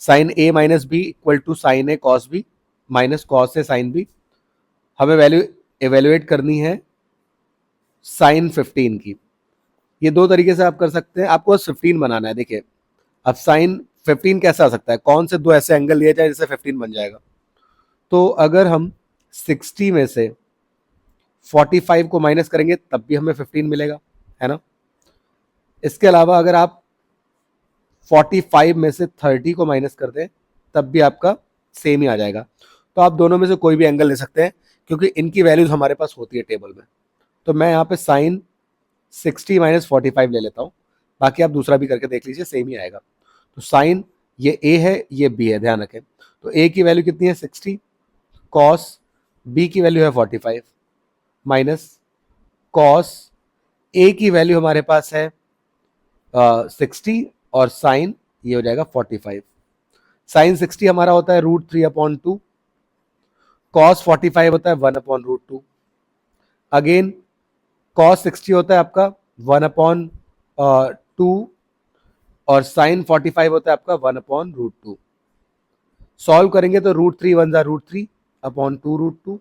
sine A minus B equal to sine A cos B minus cos A sine B. हमें वैल्यू एवेल्युएट करनी है साइन 15 की। ये दो तरीके से आप कर सकते हैं, आपको 15 बनाना है। देखिए अब साइन 15 कैसे आ सकता है, कौन से दो ऐसे एंगल लिए जाए जिससे 15 बन जाएगा। तो अगर हम 60 में से 45 को माइनस करेंगे तब भी हमें 15 मिलेगा, है ना। इसके अलावा अगर आप 45 में से 30 को माइनस कर दें तब भी आपका सेम ही आ जाएगा। तो आप दोनों में से कोई भी एंगल ले सकते हैं, क्योंकि इनकी वैल्यूज हमारे पास होती है टेबल में। तो मैं यहाँ पे साइन 60 माइनस 45 ले लेता हूँ, बाकी आप दूसरा भी करके देख लीजिए, सेम ही आएगा। तो साइन ये ए है, ये बी है, ध्यान रखें। तो ए की वैल्यू कितनी है 60, कॉस बी की वैल्यू है 45 माइनस कॉस ए की वैल्यू हमारे पास है 60 और साइन ये हो जाएगा 45। साइन 60 हमारा होता है √3/2, कॉस 45 होता है 1/√2। अगेन कॉस 60 होता है आपका 1/2 और साइन 45 होता है आपका 1/√2। सॉल्व करेंगे तो √3 1 जा √3/2√2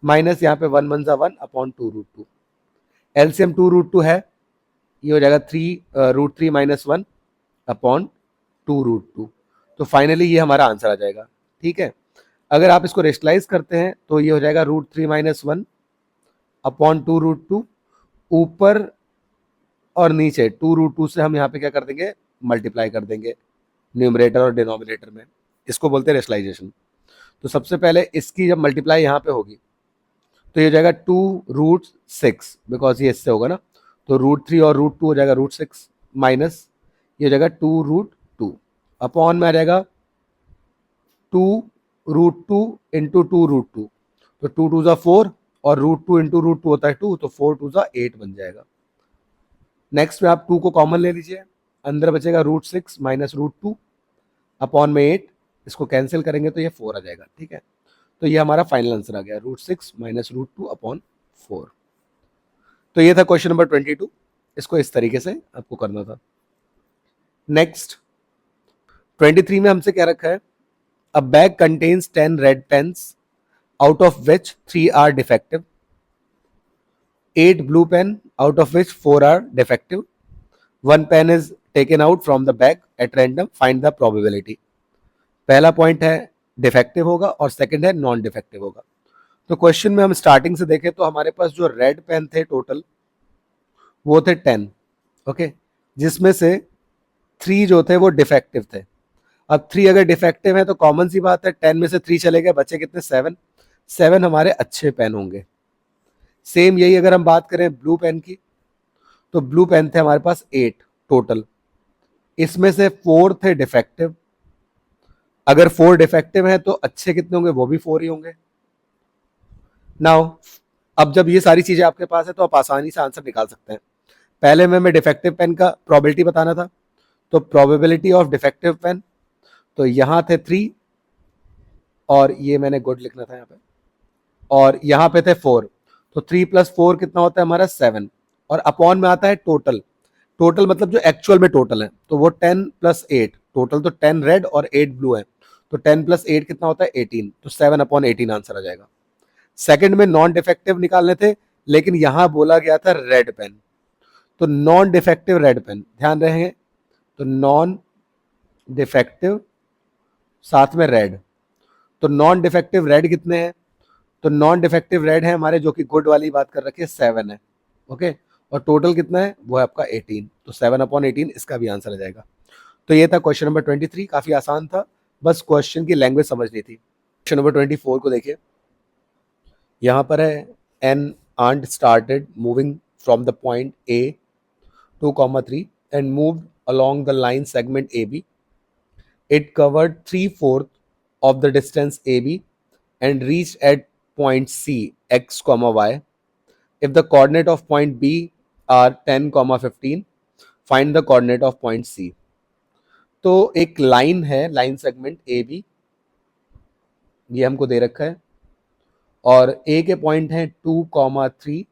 माइनस यहाँ पे 1 1 जा 1/2√2। एलसीएम 2√2 है, ये हो जाएगा √3 माइनस 1/2√2। तो फाइनली ये हमारा आंसर आ जाएगा, ठीक है। अगर आप इसको रेशनलाइज करते हैं तो ये हो जाएगा √3 माइनस 1/2√2। ऊपर और नीचे 2√2 से हम यहाँ पे क्या कर देंगे, मल्टीप्लाई कर देंगे न्यूमरेटर और डिनोमिनेटर में, इसको बोलते हैं रेशनलाइजेशन। तो सबसे पहले इसकी जब मल्टीप्लाई यहाँ पे होगी तो ये हो जाएगा 2√6, बिकॉज ये इससे होगा ना, तो √3 और √2 हो जाएगा √6 माइनस ये हो जाएगा 2√2 अपॉन में आ जाएगा 2√2 इंटू 2√2, तो 2 2 जा 4 और √2 इंटू √2 होता है 2, तो 4 2 जा 8 बन जाएगा। नेक्स्ट में आप 2 को कॉमन ले लीजिए, अंदर बचेगा √6 माइनस √2 अपॉन में 8, इसको कैंसिल करेंगे तो ये 4 आ जाएगा, ठीक है। तो ये हमारा फाइनल आंसर आ गया √6 माइनस √2 अपॉन 4। तो ये था क्वेश्चन नंबर 22, इसको इस तरीके से आपको करना था। नेक्स्ट 23 में हमसे क्या रखा है, a bag contains 10 red pens out of which 3 are defective, 8 blue pen out of which 4 are defective, 1 pen is taken out from the bag at random, find the probability। पहला पॉइंट है defective होगा और second है non defective होगा। तो question में हम starting से देखें तो हमारे पास जो रेड पेन थे टोटल वो थे 10, ओके, जिसमें से 3 जो थे वो डिफेक्टिव थे। अब 3 अगर डिफेक्टिव है तो कॉमन सी बात है 10 में से 3 चले गए, बचे कितने 7 हमारे अच्छे पेन होंगे। सेम यही अगर हम बात करें ब्लू पेन की, तो ब्लू पेन थे हमारे पास 8 टोटल, इसमें से 4 थे डिफेक्टिव। अगर 4 डिफेक्टिव है तो अच्छे कितने होंगे, वो भी 4 ही होंगे। नाउ अब जब ये सारी चीजें आपके पास है तो आप आसानी से आंसर निकाल सकते हैं। पहले में डिफेक्टिव पेन का प्रोबेबिलिटी बताना था, तो प्रोबेबिलिटी ऑफ डिफेक्टिव पेन, तो यहां थे 3 और ये मैंने गुड लिखना था यहाँ पे, और यहाँ पे थे 4, तो 3 + 4 कितना होता है हमारा 7, और अपॉन में आता है टोटल। टोटल मतलब जो एक्चुअल में टोटल है, तो वो 10 + 8 टोटल, तो 10 रेड और 8 ब्लू है, तो 10 + 8 कितना होता है 18, तो 7/18 आंसर आ जाएगा। सेकंड में नॉन डिफेक्टिव निकालने थे, लेकिन यहां बोला गया था रेड पेन, तो नॉन डिफेक्टिव रेड पेन, ध्यान रहेंगे, तो नॉन डिफेक्टिव साथ में रेड, तो नॉन डिफेक्टिव रेड कितने हैं, तो नॉन डिफेक्टिव रेड है हमारे, जो कि गुड वाली बात कर रखी है 7 है, ओके, और टोटल कितना है वो है आपका 18, तो 7/18 इसका भी आंसर आ जाएगा। तो ये था क्वेश्चन नंबर 23, काफी आसान था, बस क्वेश्चन की लैंग्वेज समझनी थी। क्वेश्चन नंबर 24 को देखिए, यहाँ पर है an ant started moving from the point A 2, 3 and moved along the line segment AB. It covered 3/4 of the distance AB and reached at point C x, y. If the coordinate of point B are 10, 15, find the coordinate of point C. तो एक line है, line segment A B, ये हमको दे रखा है, और ए के point है 2, 3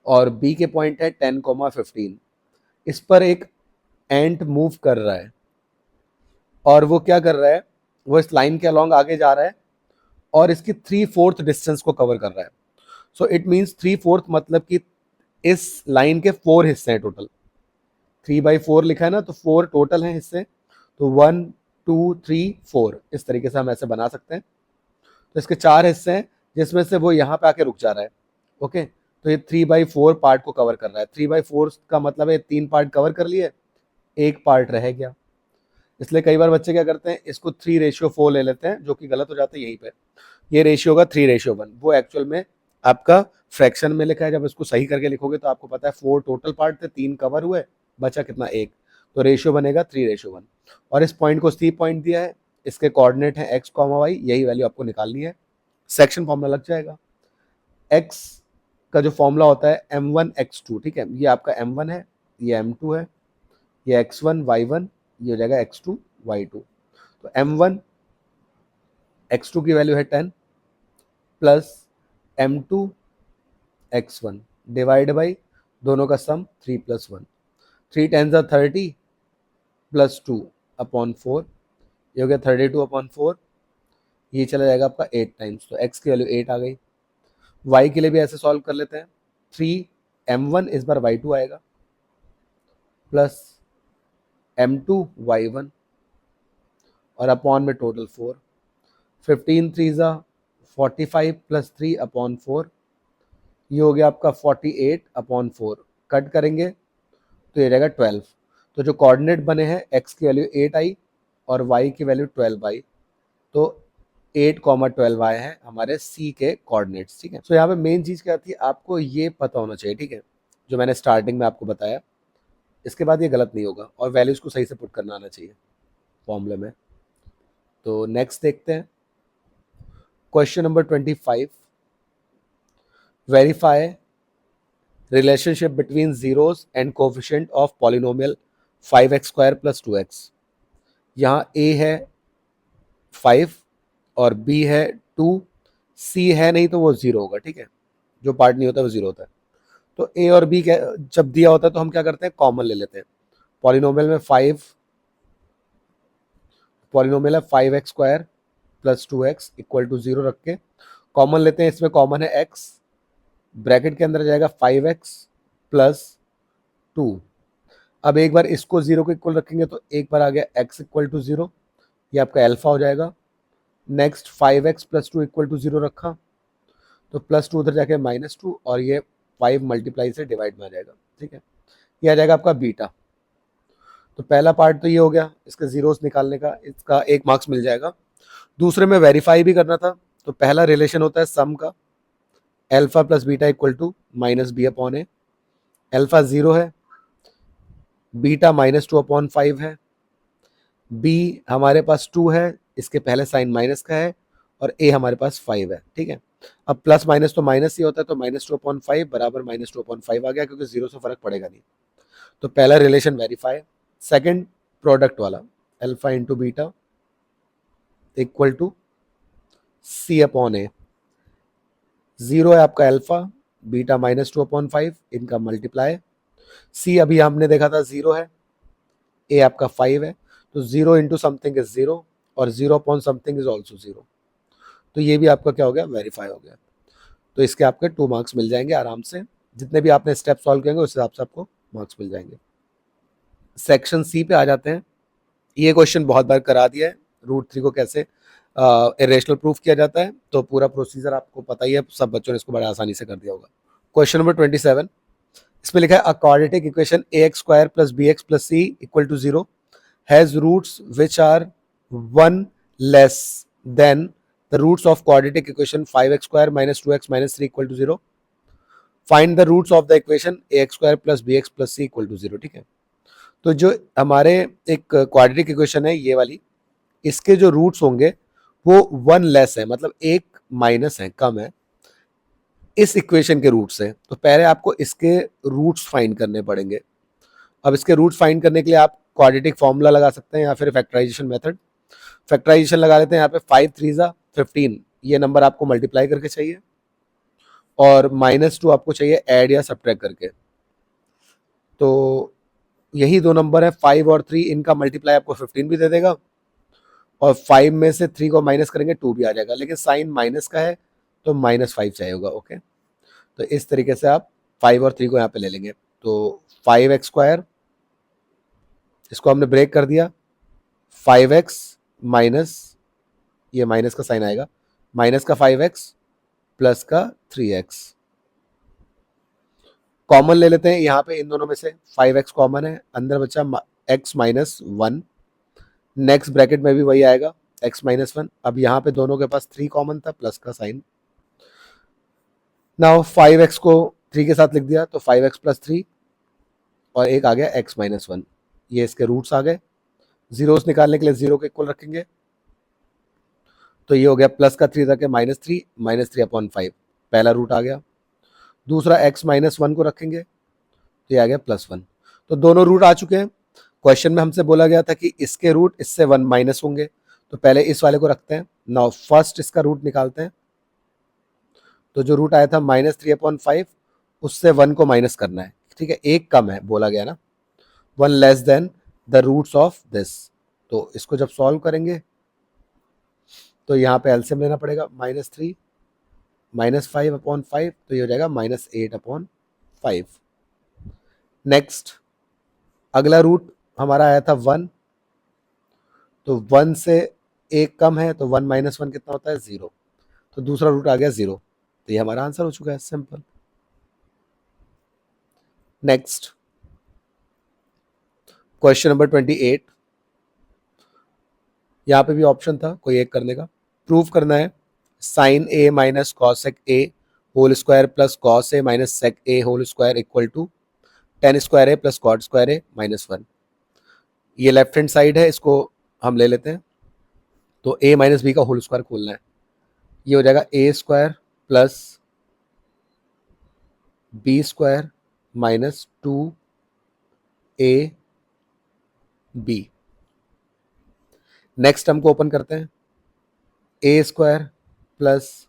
और बी के पॉइंट है 10, 15। इस पर एक एंट मूव कर रहा है, और वो क्या कर रहा है, वो इस लाइन के अलॉन्ग आगे जा रहा है और इसकी 3/4 डिस्टेंस को कवर कर रहा है। सो इट मीन्स 3/4 मतलब कि इस लाइन के 4 हिस्से हैं टोटल, 3/4 लिखा है ना, तो 4 टोटल हैं हिस्से, तो 1, 2, 3, 4 इस तरीके से हम ऐसे बना सकते हैं। तो इसके 4 हिस्से हैं, जिसमें से वो यहाँ पे आके रुक जा रहा है, ओके, तो ये 3/4 पार्ट को कवर कर रहा है। 3/4 का मतलब है 3 पार्ट कवर कर लिए, एक पार्ट रह गया। इसलिए कई बार बच्चे क्या करते हैं, इसको 3:4 ले लेते हैं, जो कि गलत हो जाता है यहीं पे। ये रेशियो होगा 3:1, वो एक्चुअल में आपका फ्रैक्शन में लिखा है, जब इसको सही करके लिखोगे तो आपको पता है 4 टोटल पार्ट थे, 3 कवर हुए, बचा कितना, 1, तो रेशियो बनेगा 3:1। और इस पॉइंट को सी पॉइंट दिया है, इसके कोऑर्डिनेट है x, y, यही वैल्यू आपको निकालनी है, सेक्शन फॉर्मूला लग जाएगा। x का जो फॉर्मूला होता है m1 x2, ठीक है, ये आपका m1 है, ये m2 है, ये x1 y1, ये हो जाएगा x2 y2। तो m1 x2 की वैल्यू है 10 plus m2 x1 divide by दोनों का सम 3 + 1, 3 × 30 प्लस 2/4, ये हो गया 32/4, ये चला जाएगा आपका 8 टाइम्स, तो x की वैल्यू 8 आ गई। y के लिए भी ऐसे सॉल्व कर लेते हैं, 3m1 इस बार y2 आएगा प्लस m2 y1 और अपॉन में टोटल 4, 15 3 45 प्लस 3/4, ये हो गया आपका 48/4, कट करेंगे तो ये रहेगा 12। तो जो कोऑर्डिनेट बने हैं, x की वैल्यू 8 आई और y की वैल्यू 12 आई, तो 8, 12 आए हैं हमारे c के कोऑर्डिनेट्स, ठीक है। तो यहाँ पे मेन चीज़ क्या थी, आपको ये पता होना चाहिए, ठीक है, जो मैंने स्टार्टिंग में आपको बताया, इसके बाद ये गलत नहीं होगा, और वैल्यूज़ को सही से पुट करना आना चाहिए फॉर्मूले में। तो नेक्स्ट देखते हैं question number 25, verify relationship between zeros and coefficient of polynomial 5x² + 2x। यहाँ a है 5 और b है 2, c है नहीं तो वो 0 होगा, ठीक है, जो पार्ट नहीं होता वो 0 होता है। तो a और b जब दिया होता है तो हम क्या करते हैं, कॉमन ले लेते हैं। पॉलिनोमियल में 5x² + 2x = 0 रख के कॉमन लेते हैं, इसमें कॉमन है x, ब्रैकेट के अंदर जाएगा 5x + 2। अब एक बार इसको 0 के इक्वल रखेंगे तो एक बार आ गया x = 0, ये आपका अल्फा हो जाएगा। नेक्स्ट 5x + 2 = 0 रखा, तो +2 उधर जाके -2 और ये 5 मल्टीप्लाई से डिवाइड में आ जाएगा, ठीक है, ये आ जाएगा आपका बीटा। तो पहला पार्ट तो ये हो गया, इसके जीरोस निकालने का, इसका 1 मार्क्स मिल जाएगा। दूसरे में वेरीफाई भी करना था, तो पहला रिलेशन होता है सम का, अल्फा + बीटा = -b/a। अल्फा 0 है, बीटा -2/5 है, b हमारे पास 2 है, इसके पहले साइन माइनस का है, और a हमारे पास 5 है, ठीक है। अब प्लस माइनस तो माइनस ही होता है, तो -2/5 बराबर -2/5 आ गया, क्योंकि 0 से फर्क पड़ेगा नहीं। तो पहला रिलेशन वेरीफाई। सेकंड प्रोडक्ट वाला, अल्फा इंटू बीटा = c/a। 0 है आपका अल्फा, बीटा -2/5, इनका मल्टीप्लाई। c अभी हमने देखा था 0 है, a आपका 5 है, तो 0 इंटू समथिंग इज 0 और 0/समथिंग इज ऑल्सो 0। तो ये भी आपका क्या हो गया, वेरीफाई हो गया। तो इसके आपके 2 मार्क्स मिल जाएंगे आराम से, जितने भी आपने स्टेप सॉल्व करेंगे उस हिसाब से आपको मार्क्स मिल जाएंगे। सेक्शन सी पे आ जाते हैं। ये क्वेश्चन बहुत बार करा दिया है, √3 को कैसे इरेशनल प्रूफ किया जाता है, तो पूरा प्रोसीजर आपको पता ही है, सब बच्चों ने इसको बड़ा आसानी से कर दिया होगा। क्वेश्चन नंबर 27, इसमें लिखा है a quadratic equation ax² + bx + c = 0 has roots which are 1 less than the roots of quadratic equation 5x² - 2x - 3 = 0. Find the roots of the equation ax² + bx + c = 0. ठीक है, तो जो हमारे एक क्वाड्रेटिक इक्वेशन है ये वाली, इसके जो रूट्स होंगे वो 1 लेस है, मतलब एक माइनस है, कम है इस इक्वेशन के रूट से। तो पहले आपको इसके रूट्स फाइंड करने पड़ेंगे। अब इसके रूट्स फाइंड करने के लिए आप क्वाड्रेटिक फॉर्मूला लगा सकते हैं या फिर फैक्टराइजेशन मेथड। फैक्टराइजेशन लगा लेते हैं, यहाँ पे 5 3 ज़ा 15, ये नंबर आपको मल्टीप्लाई करके चाहिए, और -2 आपको चाहिए ऐड या सब्ट्रैक्ट करके। तो यही दो नंबर है 5 और 3, इनका मल्टीप्लाई आपको 15 भी दे देगा, और 5 में से 3 को माइनस करेंगे 2 भी आ जाएगा, लेकिन साइन माइनस का है तो -5 चाहिए होगा। ओके, तो इस तरीके से आप 5 और 3 को यहाँ पे ले लेंगे। तो 5x², इसको हमने ब्रेक कर दिया, 5x माइनस, ये माइनस का साइन आएगा, माइनस का 5x प्लस का 3x, कॉमन ले लेते हैं यहाँ पे इन दोनों में से, 5x कॉमन है, अंदर बचा x - 1, नेक्स्ट ब्रैकेट में भी वही आएगा x - 1। अब यहाँ पे दोनों के पास 3 कॉमन था, प्लस का साइन। नाउ 5x को 3 के साथ लिख दिया, तो 5x + 3, और एक आ गया x - 1, ये इसके रूट्स आ गए। जीरोस निकालने के लिए 0 के इक्वल रखेंगे, तो ये हो गया प्लस का 3 रखे -3, -3/5, पहला रूट आ गया। दूसरा x - 1 को रखेंगे, तो ये आ गया +1। तो दोनों रूट आ चुके हैं। क्वेश्चन में हमसे बोला गया था कि इसके रूट इससे 1 माइनस होंगे, तो पहले इस वाले को रखते हैं। नाउ फर्स्ट इसका रूट निकालते हैं, तो जो रूट आया था -3/5, उससे 1 को माइनस करना है। ठीक है, एक कम है बोला गया ना, 1 less than the roots of this. तो इसको जब सॉल्व करेंगे तो यहाँ पे एलसीएम लेना पड़ेगा, -3 -5/5, तो ये हो जाएगा -8/5। नेक्स्ट अगला रूट हमारा आया था 1, तो 1 से एक कम है, तो 1 - 1 कितना होता है 0, तो दूसरा रूट आ गया 0, तो ये हमारा आंसर हो चुका है, सिंपल। नेक्स्ट क्वेश्चन नंबर 28, यहाँ पे भी ऑप्शन था कोई एक करने का। प्रूव करना है sin a - cosec a whole square plus cos a - sec a whole square equal to tan square a plus cot square a -1। ये लेफ्ट हैंड साइड है, इसको हम ले लेते हैं, तो a - b का होल स्क्वायर खोलना है, ये हो जाएगा a² plus b² -2ab। Next हमको ओपन करते हैं, a² plus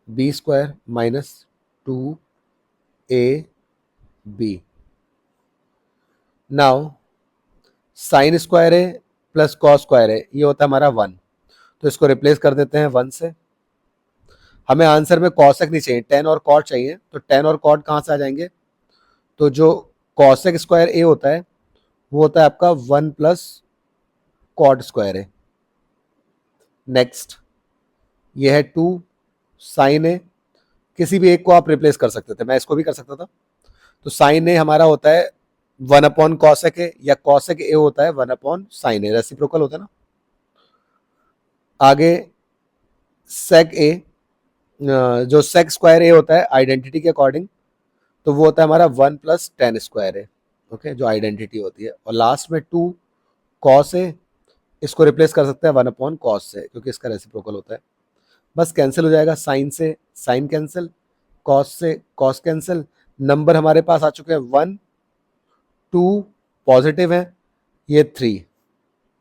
b² -2ab। Now sine square है प्लस कॉस स्क्वायर है, ये होता है हमारा 1, तो इसको रिप्लेस कर देते हैं 1 से। हमें आंसर में कॉसेक नहीं चाहिए, टेन और कॉट चाहिए, तो टेन और कॉट कहाँ से आ जाएंगे, तो जो कॉसेक स्क्वायर ए होता है वो होता है आपका 1 प्लस कॉट स्क्वायर है। नेक्स्ट ये है 2 साइन ए, किसी भी एक को आप रिप्लेस कर सकते थे, मैं इसको भी कर सकता था, तो साइन ए हमारा होता है 1/कॉसेक ए, या कॉसेक ए होता है 1/साइन ए, रेसिप्रोकल होता है ना। आगे सेक ए, जो सेक स्क्वायर ए होता है आइडेंटिटी के अकॉर्डिंग, तो वो होता है हमारा 1 प्लस टेन स्क्वायर है, ओके, जो आइडेंटिटी होती है। और लास्ट में 2 कॉस ए, इसको रिप्लेस कर सकते हैं 1/कॉस से, क्योंकि इसका रेसिप्रोकल होता है। बस कैंसिल हो जाएगा, साइन से साइन कैंसिल, कॉस से कॉस कैंसिल। नंबर हमारे पास आ चुके हैं 1 2 पॉजिटिव है, ये 3,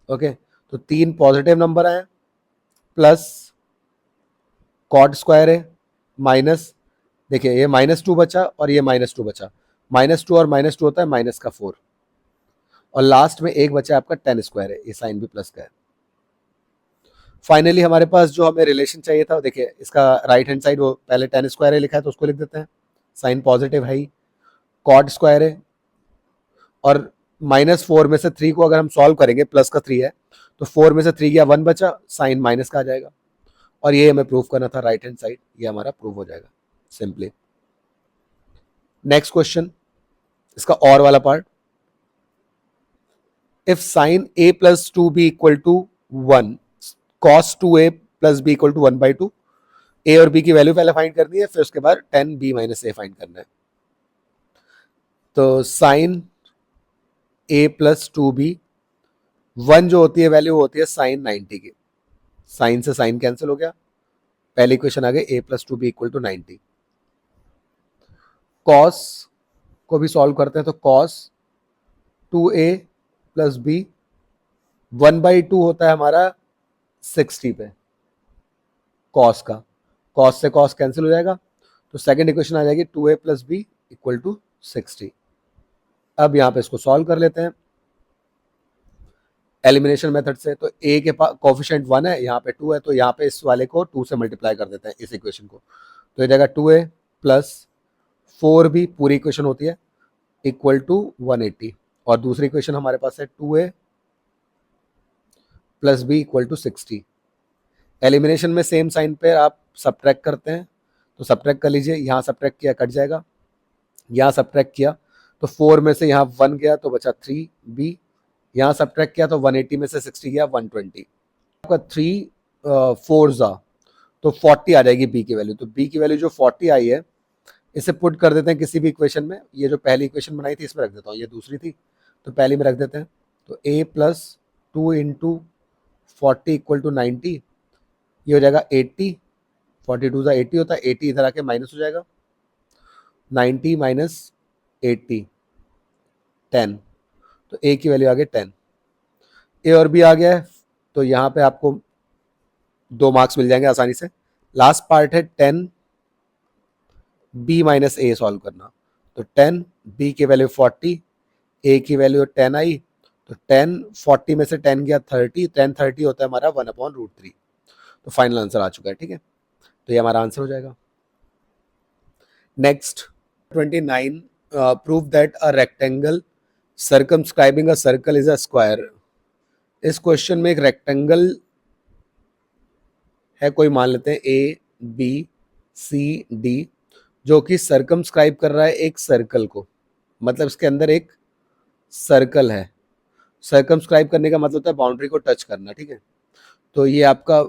ओके, तो 3 पॉजिटिव नंबर आए, प्लस कॉट स्क्वायर है, माइनस, देखिए ये -2 बचा और ये -2 बचा, -2 और -2 होता है -4, और लास्ट में एक बचा आपका टेन स्क्वायर है, ये साइन भी प्लस का है। फाइनली हमारे पास जो हमें रिलेशन चाहिए था, देखिए इसका राइट हैंड साइड वो पहले टेन स्क्वायर है लिखा है, तो उसको लिख देते हैं, साइन पॉजिटिव है ही, कॉट स्क्वायर है, और -4 में से 3 को अगर हम सॉल्व करेंगे, प्लस का 3 है तो 4 में से 3 गया 1 बचा, साइन माइनस का आ जाएगा। और ये हमें प्रूव करना था राइट हैंड साइड, ये हमारा प्रूव हो जाएगा सिंपली। नेक्स्ट क्वेश्चन, इसका और वाला part, if sine a plus 2b equal to 1 cos 2a plus b equal to 1/2, a और b की वैल्यू पहले फाइंड करनी है, फिर उसके बाद tan b minus a find करना है। तो साइन a प्लस 2b, 1 जो होती है वैल्यू होती है साइन 90 की, साइन से साइन कैंसिल हो गया, पहली इक्वेशन आ गई a plus 2b equal to 90। Cos को भी सॉल्व करते हैं, तो कॉस 2a प्लस b 1/2 होता है हमारा 60 पे, कॉस का, कॉस से कॉस कैंसिल हो जाएगा, तो सेकंड इक्वेशन आ जाएगी 2a plus B equal to 60। अब यहाँ पे इसको सॉल्व कर लेते हैं एलिमिनेशन मेथड से। तो a के पास कोफिशिएंट 1 है, यहाँ पे 2 है, तो यहाँ पे इस वाले को 2 से मल्टीप्लाई कर देते हैं इस इक्वेशन को, तो ये जाएगा 2a प्लस 4b, पूरी इक्वेशन होती है, इक्वल टू 180। और दूसरी इक्वेशन हमारे पास है 2a plus B equal to 60। Elimination में सेम साइन पे आप सब्ट्रैक्ट करते हैं, तो सब्ट्रैक्ट कर लीजिए, यहाँ सब्ट्रैक्ट किया कट जाएगा, यहाँ सब्ट्रैक्ट किया तो 4 में से यहाँ 1 गया तो बचा 3b, यहाँ सब्ट्रैक्ट किया तो 180 में से 60 गया 120, आपका 3 4 जा तो 40 आ जाएगी b की वैल्यू। तो b की वैल्यू जो 40 आई है, इसे पुट कर देते हैं किसी भी इक्वेशन में, ये जो पहली इक्वेशन बनाई थी इसमें रख देता हूँ, ये दूसरी थी तो पहली में रख देते हैं, तो a plus 2 into 40 equal to 90, ये हो जाएगा 80, 42 जा 80 होता है, 80 इधर आके माइनस हो जाएगा, 90 माइनस 80 10, तो a की वैल्यू आ गई 10। a और b आ गया है, तो यहाँ पे आपको 2 मार्क्स मिल जाएंगे आसानी से। लास्ट पार्ट है 10 b माइनस a सॉल्व करना, तो 10 b की वैल्यू 40, a की वैल्यू 10 आई, तो 10 40 में से 10 गया 30, 10 30 होता है हमारा 1/√3, तो फाइनल आंसर आ चुका है। ठीक है, तो ये हमारा आंसर हो जाएगा। Next 29, prove that a rectangle circumscribing a circle is a square. इस क्वेश्चन में एक रेक्टेंगल है, कोई मान लेते हैं ए बी सी डी, जो कि सर्कमस्क्राइब कर रहा है एक सर्कल को, मतलब इसके अंदर एक सर्कल है। सर्कमस्क्राइब करने का मतलब होता है बाउंड्री को टच करना। ठीक है, तो ये आपका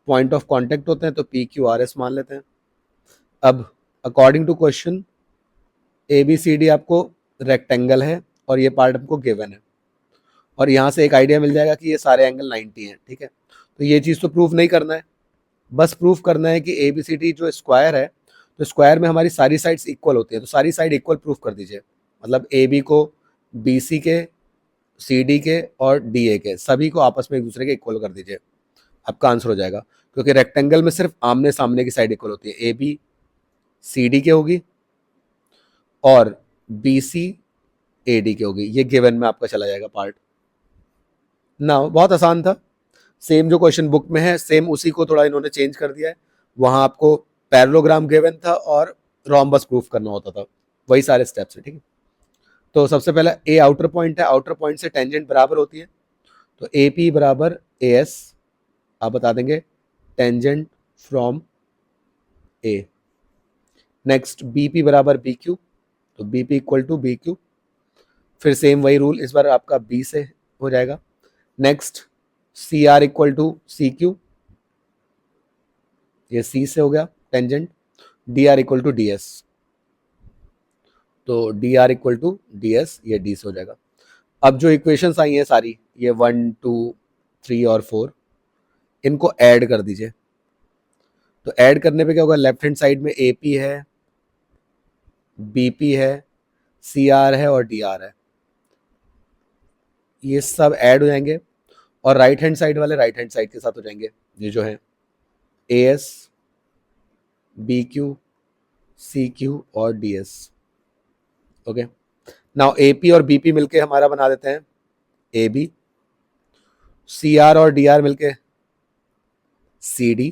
पॉइंट ऑफ कांटेक्ट होते हैं, तो पी क्यू आर एस मान लेते हैं। अब according to question A B C D आपको रेक्टेंगल है और ये पार्ट हमको गिवन है, और यहाँ से एक आइडिया मिल जाएगा कि ये सारे एंगल 90 हैं। ठीक है, तो ये चीज़ तो प्रूफ नहीं करना है, बस प्रूफ करना है कि ए बी सी डी जो स्क्वायर है, तो स्क्वायर में हमारी सारी साइड्स इक्वल होती है, तो सारी साइड इक्वल प्रूफ कर दीजिए, मतलब ए बी को बी सी के, सी डी के और डी ए के सभी को आपस में एक दूसरे के इक्वल कर दीजिए, आपका आंसर हो जाएगा। क्योंकि रेक्टेंगल में सिर्फ आमने सामने की साइड इक्वल होती है, ए बी सी डी के होगी और बी सी ए डी के होगी, ये गिवन में आपका चला जाएगा पार्ट ना। बहुत आसान था, सेम जो क्वेश्चन बुक में है सेम उसी को थोड़ा इन्होंने चेंज कर दिया है, वहां आपको पैरेललोग्राम गिवन था और रोम्बस प्रूफ करना होता था, वही सारे स्टेप्स है। ठीक है, तो सबसे पहला ए आउटर पॉइंट है, आउटर पॉइंट से टेंजेंट बराबर होती है, तो ए पी बराबर ए एस, आप बता देंगे tangent from A. Next B P बराबर बी क्यू, तो B P equal to B Q, फिर सेम वही रूल, इस बार आपका बी से हो जाएगा। Next C R equal to C Q, ये सी से हो गया tangent, D R equal to D S, तो D R equal to D S, ये डी से हो जाएगा। अब जो इक्वेशंस आई हैं सारी, ये 1 2 3 और 4, इनको ऐड कर दीजिए। तो ऐड करने पे क्या होगा, लेफ्ट हैंड साइड में ए पी है, बी पी है, सी आर है और डी आर है, ये सब ऐड हो जाएंगे और राइट हैंड साइड वाले राइट हैंड साइड के साथ हो जाएंगे, ये जो है A S B Q C Q और D S. Okay, now A P और बी पी मिलके हमारा बना देते हैं ए बी, सी आर और डी आर मिलके सी डी,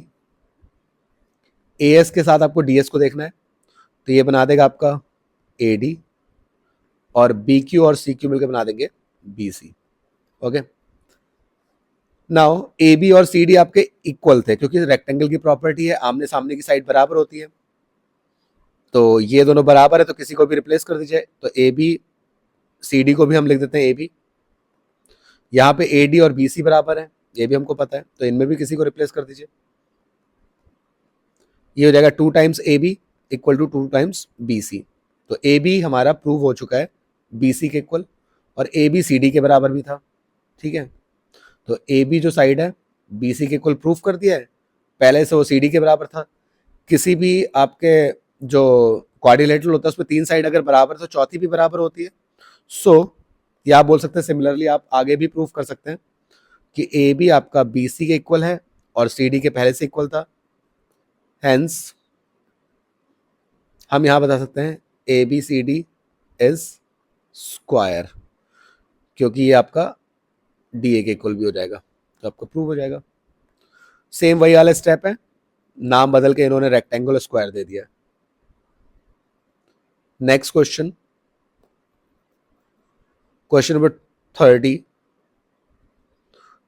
ए एस के साथ आपको डी एस को देखना है, तो ये बना देगा आपका ए डी, और बी क्यू और सी क्यू मिलकर बना देंगे B C. Okay, now A B और सी डी आपके इक्वल थे, क्योंकि रेक्टेंगल की प्रॉपर्टी है आमने सामने की साइड बराबर होती है, तो ये दोनों बराबर है तो किसी को भी रिप्लेस कर दीजिए। तो ए बी सी डी को भी हम लिख देते हैं ए बी। यहाँ पे ए डी और बी सी बराबर है, ये भी हमको पता है, तो इनमें भी किसी को रिप्लेस कर दीजिए। ये हो जाएगा 2 times A B equal to 2 times B C. तो ए बी हमारा प्रूव हो चुका है बी सी के इक्वल, और ए बी सी डी के बराबर भी था। ठीक है, तो ए बी जो साइड है बी सी के इक्वल प्रूफ कर दिया है, पहले से वो सी डी के बराबर था। किसी भी आपके जो क्वाड्रिलेटरल होता है उसमें 3 साइड अगर बराबर तो चौथी भी बराबर होती है। सो या आप बोल सकते हैं सिमिलरली आप आगे भी प्रूफ कर सकते हैं कि ए बी आपका बी सी के इक्वल है और सी डी के पहले से इक्वल था। हेंस हम यहां बता सकते हैं A B C D is square, क्योंकि ये आपका डी ए के इक्वल भी हो जाएगा, तो आपका प्रूव हो जाएगा। सेम वही वाला स्टेप है, नाम बदल के इन्होंने रेक्टेंगल स्क्वायर दे दिया। Next question, question number 30।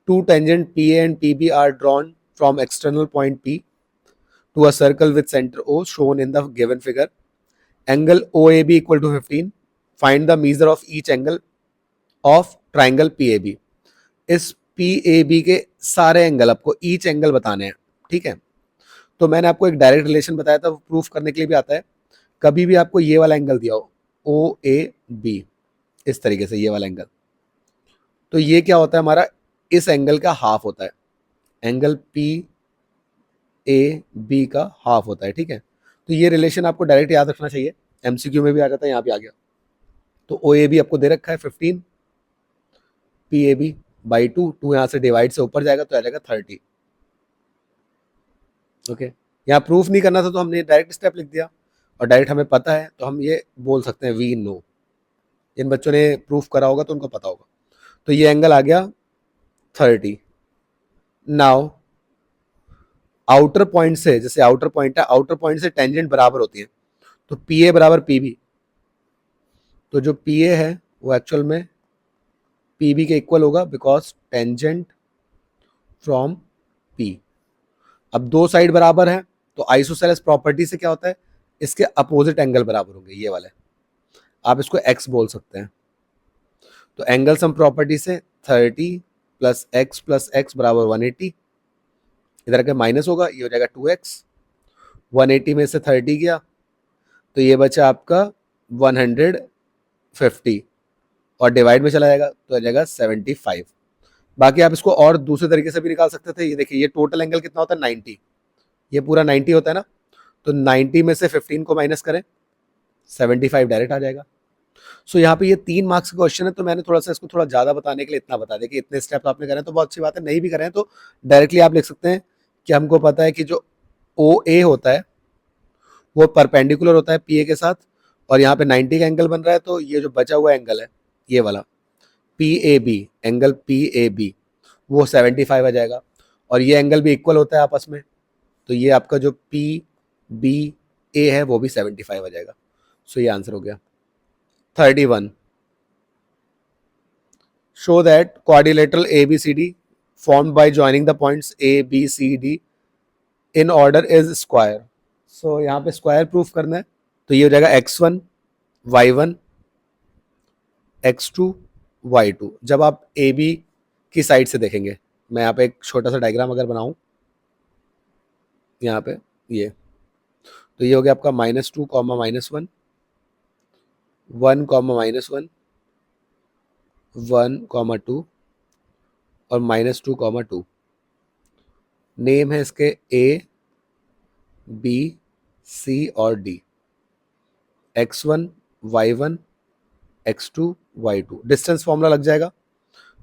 Two tangent PA and PB are drawn from external point P to a circle with center O shown in the given figure. Angle OAB equal to 15. Find the measure of each angle of triangle PAB. इस PAB के सारे angle आपको each angle बताने हैं। ठीक है, तो मैंने आपको एक डायरेक्ट रिलेशन बताया था, वो प्रूफ करने के लिए भी आता है। कभी भी आपको ये वाला एंगल दिया हो OAB, इस तरीके से ये वाला एंगल, तो ये क्या होता है हमारा, इस एंगल का हाफ होता है, एंगल पी ए बी का हाफ होता है। ठीक है, तो ये रिलेशन आपको डायरेक्ट याद रखना चाहिए, एमसीक्यू में भी आ जाता है, यहाँ पे आ गया। तो ओ ए बी आपको दे रखा है 15, पी ए बी बाई 2 यहाँ से डिवाइड से ऊपर जाएगा तो आ जाएगा 30। ओके, यहाँ प्रूफ नहीं करना था तो हमने डायरेक्ट स्टेप लिख दिया, और डायरेक्ट हमें पता है तो हम ये बोल सकते हैं वी नो। इन बच्चों ने प्रूफ करा होगा तो उनको पता होगा। तो ये एंगल आ गया 30। नाउ आउटर पॉइंट से, जैसे आउटर पॉइंट है, आउटर पॉइंट से टेंजेंट बराबर होती है, तो पी ए बराबर पी बी, तो जो पी ए है वो एक्चुअल में पी बी के इक्वल होगा, बिकॉज टेंजेंट फ्रॉम पी। अब दो साइड बराबर है तो आइसोसेलेस प्रॉपर्टी से क्या होता है, इसके अपोजिट एंगल बराबर होंगे, ये वाले, आप इसको एक्स बोल सकते हैं। तो एंगल सम प्रॉपर्टी से 30 प्लस एक्स बराबर 180, इधर का माइनस होगा, ये हो जाएगा 2x। 180 में से 30 गया तो ये बचा आपका 150, और डिवाइड में चला जाएगा तो आ जाएगा 75। बाकी आप इसको और दूसरे तरीके से भी निकाल सकते थे। ये देखिए, ये टोटल एंगल कितना होता है 90, ये पूरा 90 होता है ना, तो 90 में से 15 को माइनस करें, 75 डायरेक्ट आ जाएगा। सो यहाँ पे ये 3 मार्क्स का क्वेश्चन है, तो मैंने थोड़ा सा इसको थोड़ा ज़्यादा बताने के लिए इतना बता दिया कि इतने स्टेप आपने करें तो बहुत अच्छी बात है, नहीं भी करें तो डायरेक्टली आप लिख सकते हैं कि हमको पता है कि जो ओ ए होता है वो परपेंडिकुलर होता है पी ए के साथ, और यहाँ पे 90 का एंगल बन रहा है, तो ये जो बचा हुआ एंगल है ये वाला P A B, angle P A B वो 75 आ जाएगा, और ये एंगल भी इक्वल होता है आपस में, तो ये आपका जो पी बी ए है वो भी 75 आ जाएगा। सो ये आंसर हो गया। 31, show that quadrilateral ABCD formed by joining the points A, B, C, D in order is square. So यहाँ पे स्क्वायर प्रूफ करना है, तो ये हो जाएगा x1, y1, x2, y2। जब आप AB की साइड से देखेंगे, मैं यहाँ पे एक छोटा सा डायग्राम अगर बनाऊं, यहाँ पे ये, तो ये हो गया आपका -2, -1, 1, -1, 1, 2 और -2, 2। नेम है इसके A, B, C और D, x1, y1, x2, y2। Distance formula लग जाएगा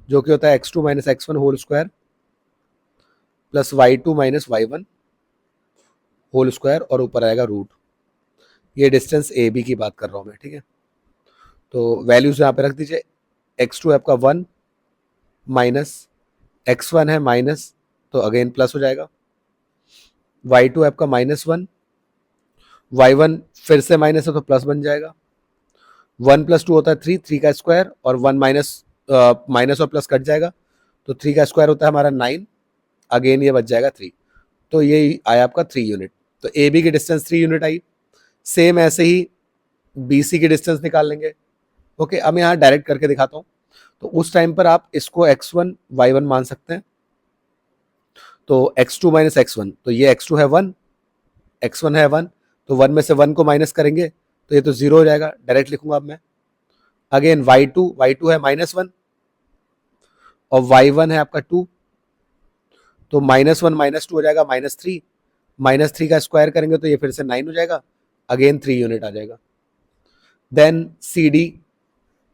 जो कि होता है x2 - x1 whole square plus y2 - y1 whole square, और ऊपर आएगा रूट। ये डिस्टेंस ए बी की बात कर रहा हूँ मैं, ठीक है। तो वैल्यूज यहाँ पे रख दीजिए, x2 है आपका 1 माइनस x1 है माइनस, तो अगेन प्लस हो जाएगा। y2 है आपका -1, y1 फिर से माइनस है तो प्लस बन जाएगा। 1+2 होता है 3, 3 का स्क्वायर, और 1 माइनस और प्लस कट जाएगा, तो 3 का स्क्वायर होता है हमारा 9, अगेन ये बच जाएगा 3। तो ये आया आपका 3 यूनिट। तो ए बी की डिस्टेंस 3 यूनिट आई। सेम ऐसे ही बी सी की डिस्टेंस निकाल लेंगे। ओके, अब मैं यहाँ डायरेक्ट करके दिखाता हूँ। तो उस टाइम पर आप इसको x1 y1 मान सकते हैं। तो x2 माइनस एक्स, तो ये x2 है 1, x1 है 1, तो 1 में से 1 को माइनस करेंगे तो ये तो 0 हो जाएगा, डायरेक्ट लिखूंगा अब मैं। अगेन y2 है -1 और y1 है आपका 2, तो -1 -2 हो जाएगा -3, -3 का स्क्वायर करेंगे तो ये फिर से 9 हो जाएगा, अगेन 3 यूनिट आ जाएगा। देन सी डी,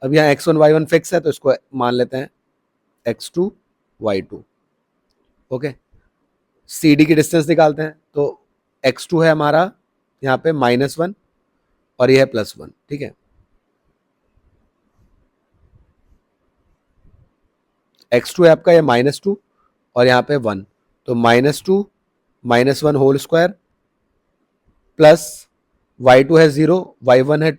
अब यहाँ x1 y1 फिक्स है तो इसको मान लेते हैं x2 y2। Okay, C D की डिस्टेंस निकालते हैं, तो x2 है हमारा यहाँ पे -1 और ये है +1, ठीक है। x2 है आपका ये -2 और यहाँ पे 1, तो -2 -1 होल स्क्वायर प्लस y2 है 0, y1 है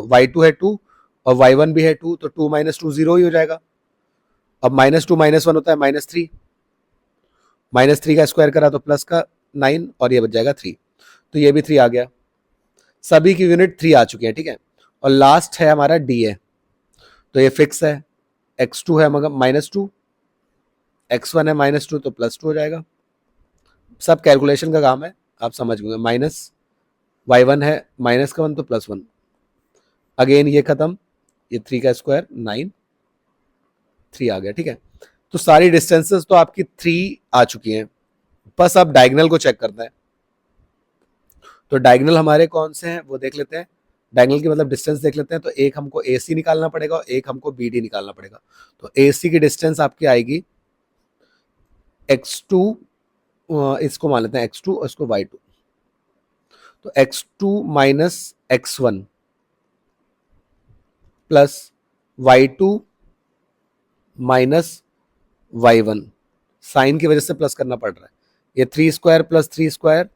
y2 है 2 और y1 भी है 2, तो 2 - 2 0 ही हो जाएगा। अब -2 -1 होता है -3, -3 का स्क्वायर करा तो प्लस का 9 और ये बच जाएगा 3, तो ये भी 3 आ गया। सभी की यूनिट 3 आ चुकी है, ठीक है। और लास्ट है हमारा डी ए, तो ये फिक्स है, x2 है मगर -2, x1 है -2 तो +2 हो जाएगा। सब कैलकुलेशन का काम है, आप समझ गए। माइनस y1 है -1 तो +1, अगेन ये खत्म, ये 3 का स्क्वायर 9, 3 आ गया, ठीक है। तो सारी डिस्टेंसेस तो आपकी 3 आ चुकी हैं, बस अब डायगोनल को चेक करना है। तो डायगोनल हमारे कौन से हैं वो देख लेते हैं। डायगोनल की मतलब डिस्टेंस देख लेते हैं। तो एक हमको ए सी निकालना पड़ेगा और एक हमको बी डी निकालना पड़ेगा। तो ए सी की डिस्टेंस आपकी आएगी x2, इसको मान लेते हैं x2 और इसको y2, तो x2 minus x1 plus y2 minus y1, sign की वजह से प्लस करना पड़ रहा है। ये 3 स्क्वायर प्लस 3 स्क्वायर,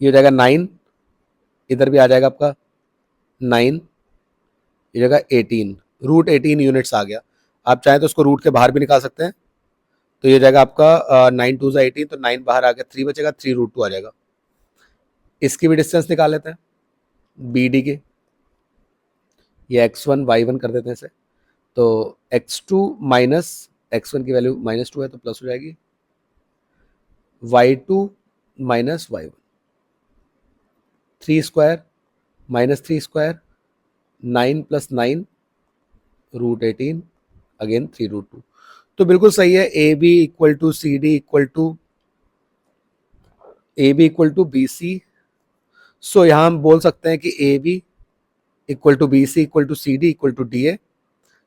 ये हो जाएगा 9, इधर भी आ जाएगा आपका 9, ये जगह 18, रूट 18 यूनिट्स आ गया। आप चाहें तो उसको रूट के बाहर भी निकाल सकते हैं। तो ये जाएगा आपका 9 2 18, तो 9 बाहर आ गया, 3 बचेगा, 3√2 आ जाएगा। इसकी भी डिस्टेंस निकाल लेते हैं बी डी की, ये x1 y1 कर देते हैं इसे। तो x2 माइनस x1 की वैल्यू -2 है तो प्लस हो जाएगी, y2 minus y1, 3 square -3 square, 9 + 9 √18, again 3√2। तो बिल्कुल सही है, A B equal to C D equal to A B equal to B C. So यहाँ हम बोल सकते हैं कि A B equal to B C equal to C D equal to D A.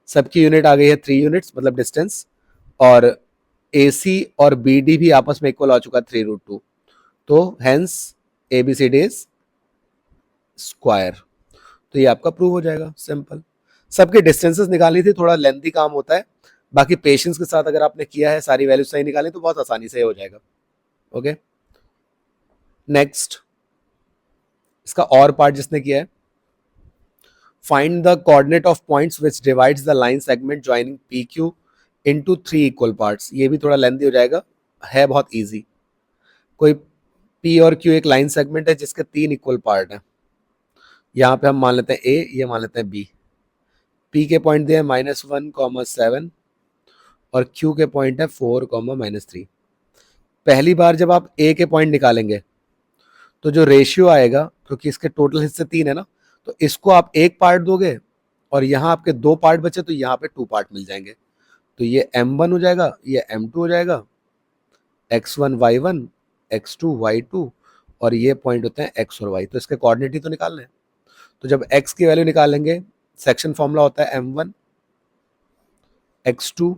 सबकी यूनिट आ गई है 3 यूनिट्स, मतलब डिस्टेंस, और ए सी और बी डी भी आपस में इक्वल आ चुका है 3√2। तो hence A B C D is square. तो ये आपका प्रूव हो जाएगा, सिंपल। सबके डिस्टेंसेस निकालनी थी, थोड़ा लेंथी काम होता है, बाकी पेशेंस के साथ अगर आपने किया है, सारी वैल्यू सही निकाली तो बहुत आसानी से हो जाएगा। ओके, नेक्स्ट इसका और पार्ट जिसने किया है, find the coordinate of points which divides the line segment joining P Q into 3 equal parts. ये भी थोड़ा लेंथी हो जाएगा, है बहुत इजी। कोई पी और क्यू एक लाइन सेगमेंट है जिसके 3 इक्वल पार्ट हैं। यहाँ पे हम मान लेते हैं ए, ये मान लेते हैं बी। पी के पॉइंट दिए -1, 7 और क्यू के पॉइंट है 4, -3। पहली बार जब आप ए के पॉइंट निकालेंगे तो जो रेशियो आएगा, क्योंकि इसके टोटल हिस्से 3 है ना, तो इसको आप एक पार्ट दोगे और यहाँ आपके 2 पार्ट बचे तो यहाँ पे 2 पार्ट मिल जाएंगे। तो ये m1 हो जाएगा, ये m2 हो जाएगा, x1 y1, x2 y2, और ये पॉइंट होते हैं x और y। तो इसके कोऑर्डिनेट ही तो निकालने हैं। तो जब x की वैल्यू निकालेंगे, सेक्शन फॉर्मूला होता है m1 x2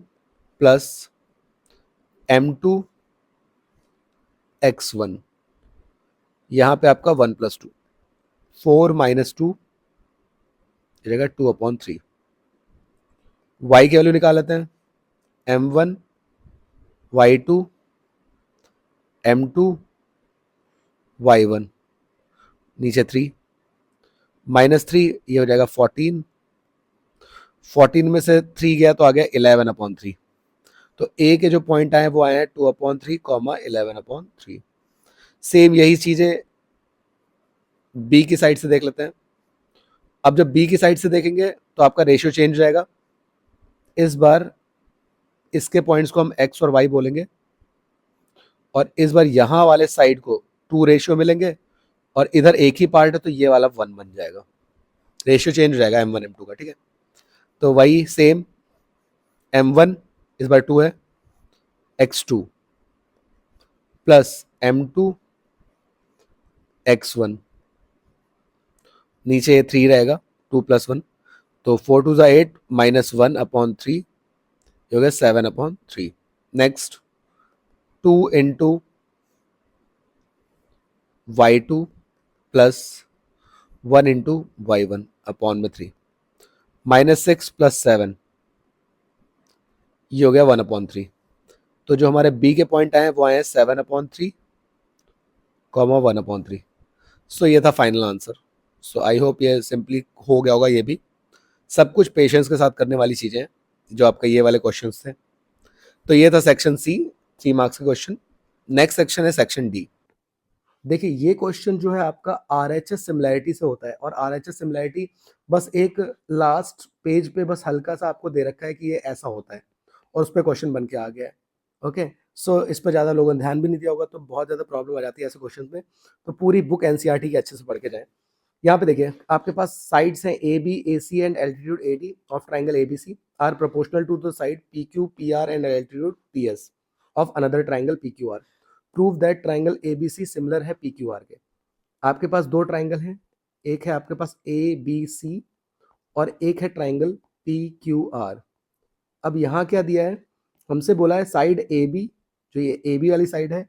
plus m2 x1, यहाँ पे आपका 1 + 2, 4 - 2 रहेगा 2/3। y की वैल्यू निकाल लेते हैं, m1 y2 m2 y1, नीचे 3, -3 ये हो जाएगा 14, 14 में से 3 गया तो आ गया 11/3। तो ए के जो पॉइंट आए वो आए हैं 2/3 कॉमा 11/3। सेम यही चीजें बी की साइड से देख लेते हैं। अब जब बी की साइड से देखेंगे तो आपका रेशियो चेंज हो जाएगा। इस बार इसके पॉइंट्स को हम एक्स और वाई बोलेंगे और इस बार यहां वाले साइड को 2 रेशियो मिलेंगे और इधर एक ही पार्ट है तो ये वाला 1 बन जाएगा। रेशियो चेंज हो जाएगा M1 M2 का, ठीक है। तो वही सेम M1 इस बार 2 है, X2 प्लस M2 X1, नीचे 3 रहेगा, 2 + 1 तो 4 2 ज़ा 8 -1/3 ये हो गया 7/3। Next 2 into y2 plus 1 into y1/3 -6 + 7 ये हो गया 1/3। तो जो हमारे b के पॉइंट आए हैं वो आए हैं 7/3 कॉमा 1/3। सो ये था final answer. So I hope ये सिंपली हो गया होगा। ये भी सब कुछ पेशेंस के साथ करने वाली चीजें हैं जो आपका ये वाले क्वेश्चंस थे। तो ये था सेक्शन सी, 3 मार्क्स का क्वेश्चन। नेक्स्ट सेक्शन है सेक्शन डी। देखिए ये क्वेश्चन जो है आपका आरएचएस सिमिलैरिटी से होता है और आरएचएस सिमिलैरिटी बस एक लास्ट पेज पे बस हल्का सा आपको दे रखा है कि ये ऐसा होता है और उस पर क्वेश्चन बन के आ गया है। ओके, सो इस पर ज़्यादा लोगों ने ध्यान भी नहीं दिया होगा तो बहुत ज़्यादा प्रॉब्लम आ जाती है ऐसे क्वेश्चन में। तो पूरी बुक एनसीईआरटी की अच्छे से पढ़ के जाएं। यहाँ पे देखिए आपके पास साइड्स हैं A B A C and altitude A D of triangle A B C are proportional to the side P Q P R and altitude P S of another triangle P Q R. Prove that triangle A B C similar है P Q R के। आपके पास दो triangle हैं, एक है आपके पास ए B सी और एक है ट्राइंगल पी क्यू आर। अब यहाँ क्या दिया है, हमसे बोला है साइड ए बी, जो ये ए बी वाली साइड है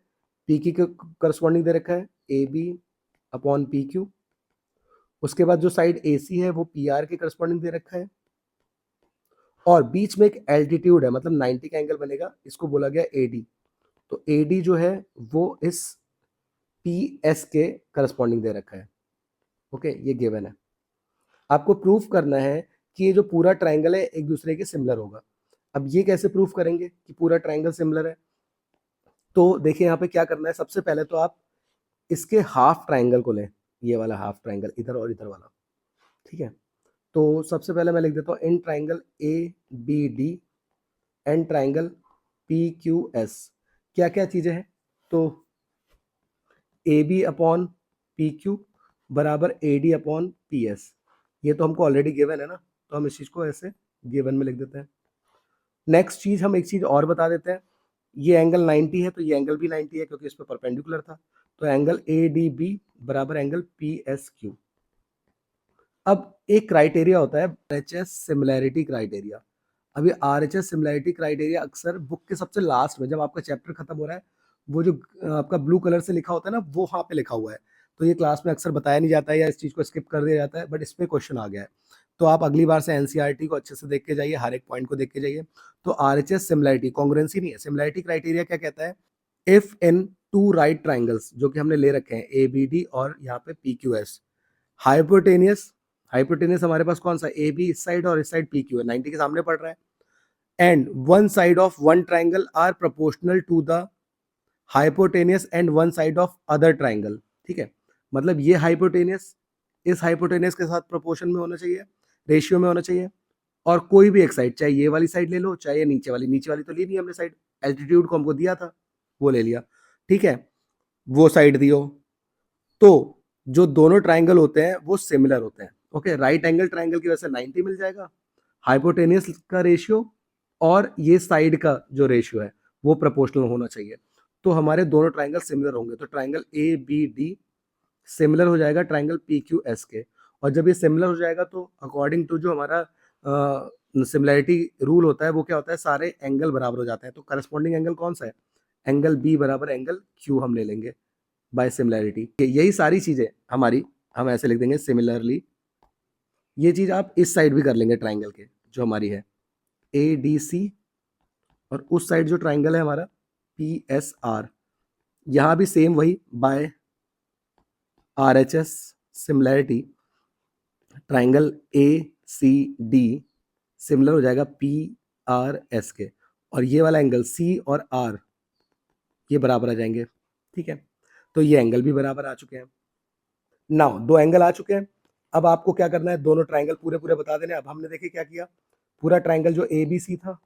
पी की करस्पॉन्डिंग दे रखा है A B upon P Q. उसके बाद जो साइड ए सी है वो पी आर के करस्पॉन्डिंग दे रखा है और बीच में एक एल्टीट्यूड है मतलब 90 का एंगल बनेगा, इसको बोला गया ए डी। तो ए डी जो है वो इस पी एस के करस्पॉन्डिंग दे रखा है। ओके, ये गिवन है। आपको प्रूफ करना है कि ये जो पूरा ट्राइंगल है एक दूसरे के सिमिलर होगा। अब ये कैसे प्रूफ करेंगे कि पूरा ट्राइंगल सिमिलर है? तो देखिए यहाँ पे क्या करना है, सबसे पहले तो आप इसके हाफ ट्राइंगल को लें, ये वाला हाफ ट्राइंगल इधर और इधर वाला, ठीक है। तो सबसे पहले मैं लिख देता हूँ in triangle A B D and triangle P Q S क्या क्या चीज़ें हैं, तो A B upon P Q बराबर A D upon P S. ये तो हमको ऑलरेडी गिवन है ना, तो हम इस चीज़ को ऐसे गिवन में लिख देते हैं। नेक्स्ट चीज़ हम एक चीज़ और बता देते हैं, ये एंगल 90 है तो ये एंगल भी 90 है क्योंकि इस पर परपेंडिकुलर था। तो एंगल ए डी बी बराबर एंगल पी एस क्यू। अब एक क्राइटेरिया होता है RHS सिमिलैरिटी क्राइटेरिया। अभी RHS सिमिलैरिटी क्राइटेरिया अक्सर बुक के सबसे लास्ट में जब आपका चैप्टर खत्म हो रहा है वो जो आपका ब्लू कलर से लिखा होता है ना वो वहाँ पे लिखा हुआ है। तो ये क्लास में अक्सर बताया नहीं जाता है या इस चीज़ को स्किप कर दिया जाता है, बट इस पे क्वेश्चन आ गया है। तो आप अगली बार से एनसीईआरटी को अच्छे से देख के जाइए, हर एक पॉइंट को देख के जाइए। तो RHS सिमिलैरिटी कॉन्ग्रुएंसी नहीं है, सिमिलैरिटी क्राइटेरिया क्या कहता है, if in two right triangles जो कि हमने ले रखे हैं ए बी डी और यहाँ पे P Q S, hypotenuse, hypotenuse हमारे पास कौन सा ए बी इस साइड और इस साइड पी क्यू है, 90 के सामने पड़ रहा है, and one side of one triangle are proportional to the hypotenuse and one side of other triangle. ठीक है, मतलब ये हाइपोटेनियस इस हाइपोटेनियस के साथ प्रोपोर्शन में होना चाहिए, रेशियो में होना चाहिए। और कोई भी एक साइड, चाहे ये वाली साइड ले लो चाहे नीचे वाली, नीचे वाली तो ली नहीं हमने साइड, एल्टीट्यूड को हमको दिया था वो ले लिया, ठीक है, वो साइड दी हो। तो जो दोनों ट्राइंगल होते हैं वो सिमिलर होते हैं। ओके, राइट एंगल ट्राइंगल की वजह से 90 मिल जाएगा, हाइपोटेनियस का रेशियो और ये साइड का जो रेशियो है वो प्रोपोर्शनल होना चाहिए। तो हमारे दोनों ट्राइंगल सिमिलर होंगे, तो triangle A B D similar हो जाएगा ट्राइंगल पी क्यू एस के। और जब ये सिमिलर हो जाएगा तो अकॉर्डिंग टू जो हमारा सिमिलैरिटी रूल होता है वो क्या होता है, सारे एंगल बराबर हो जाते हैं। तो करस्पॉन्डिंग एंगल कौन सा है, एंगल बी बराबर एंगल क्यू हम ले लेंगे बाय सिमिलैरिटी। यही सारी चीजें हमारी, हम ऐसे लिख देंगे सिमिलरली। ये चीज आप इस साइड भी कर लेंगे ट्राइंगल के, जो हमारी है ए डी सी, और उस साइड जो ट्राइंगल है हमारा पी एस आर, यहाँ भी सेम वही by RHS similarity triangle A C D similar हो जाएगा पी आर एस के, और ये वाला एंगल सी और आर ये बराबर आ जाएंगे, ठीक है। तो ये एंगल भी बराबर आ चुके हैं। नाउ दो एंगल आ चुके हैं, अब आपको क्या करना है, दोनों ट्राइंगल पूरे पूरे बता देने। अब हमने देखिए क्या किया, पूरा ट्राइंगल जो ए बी सी था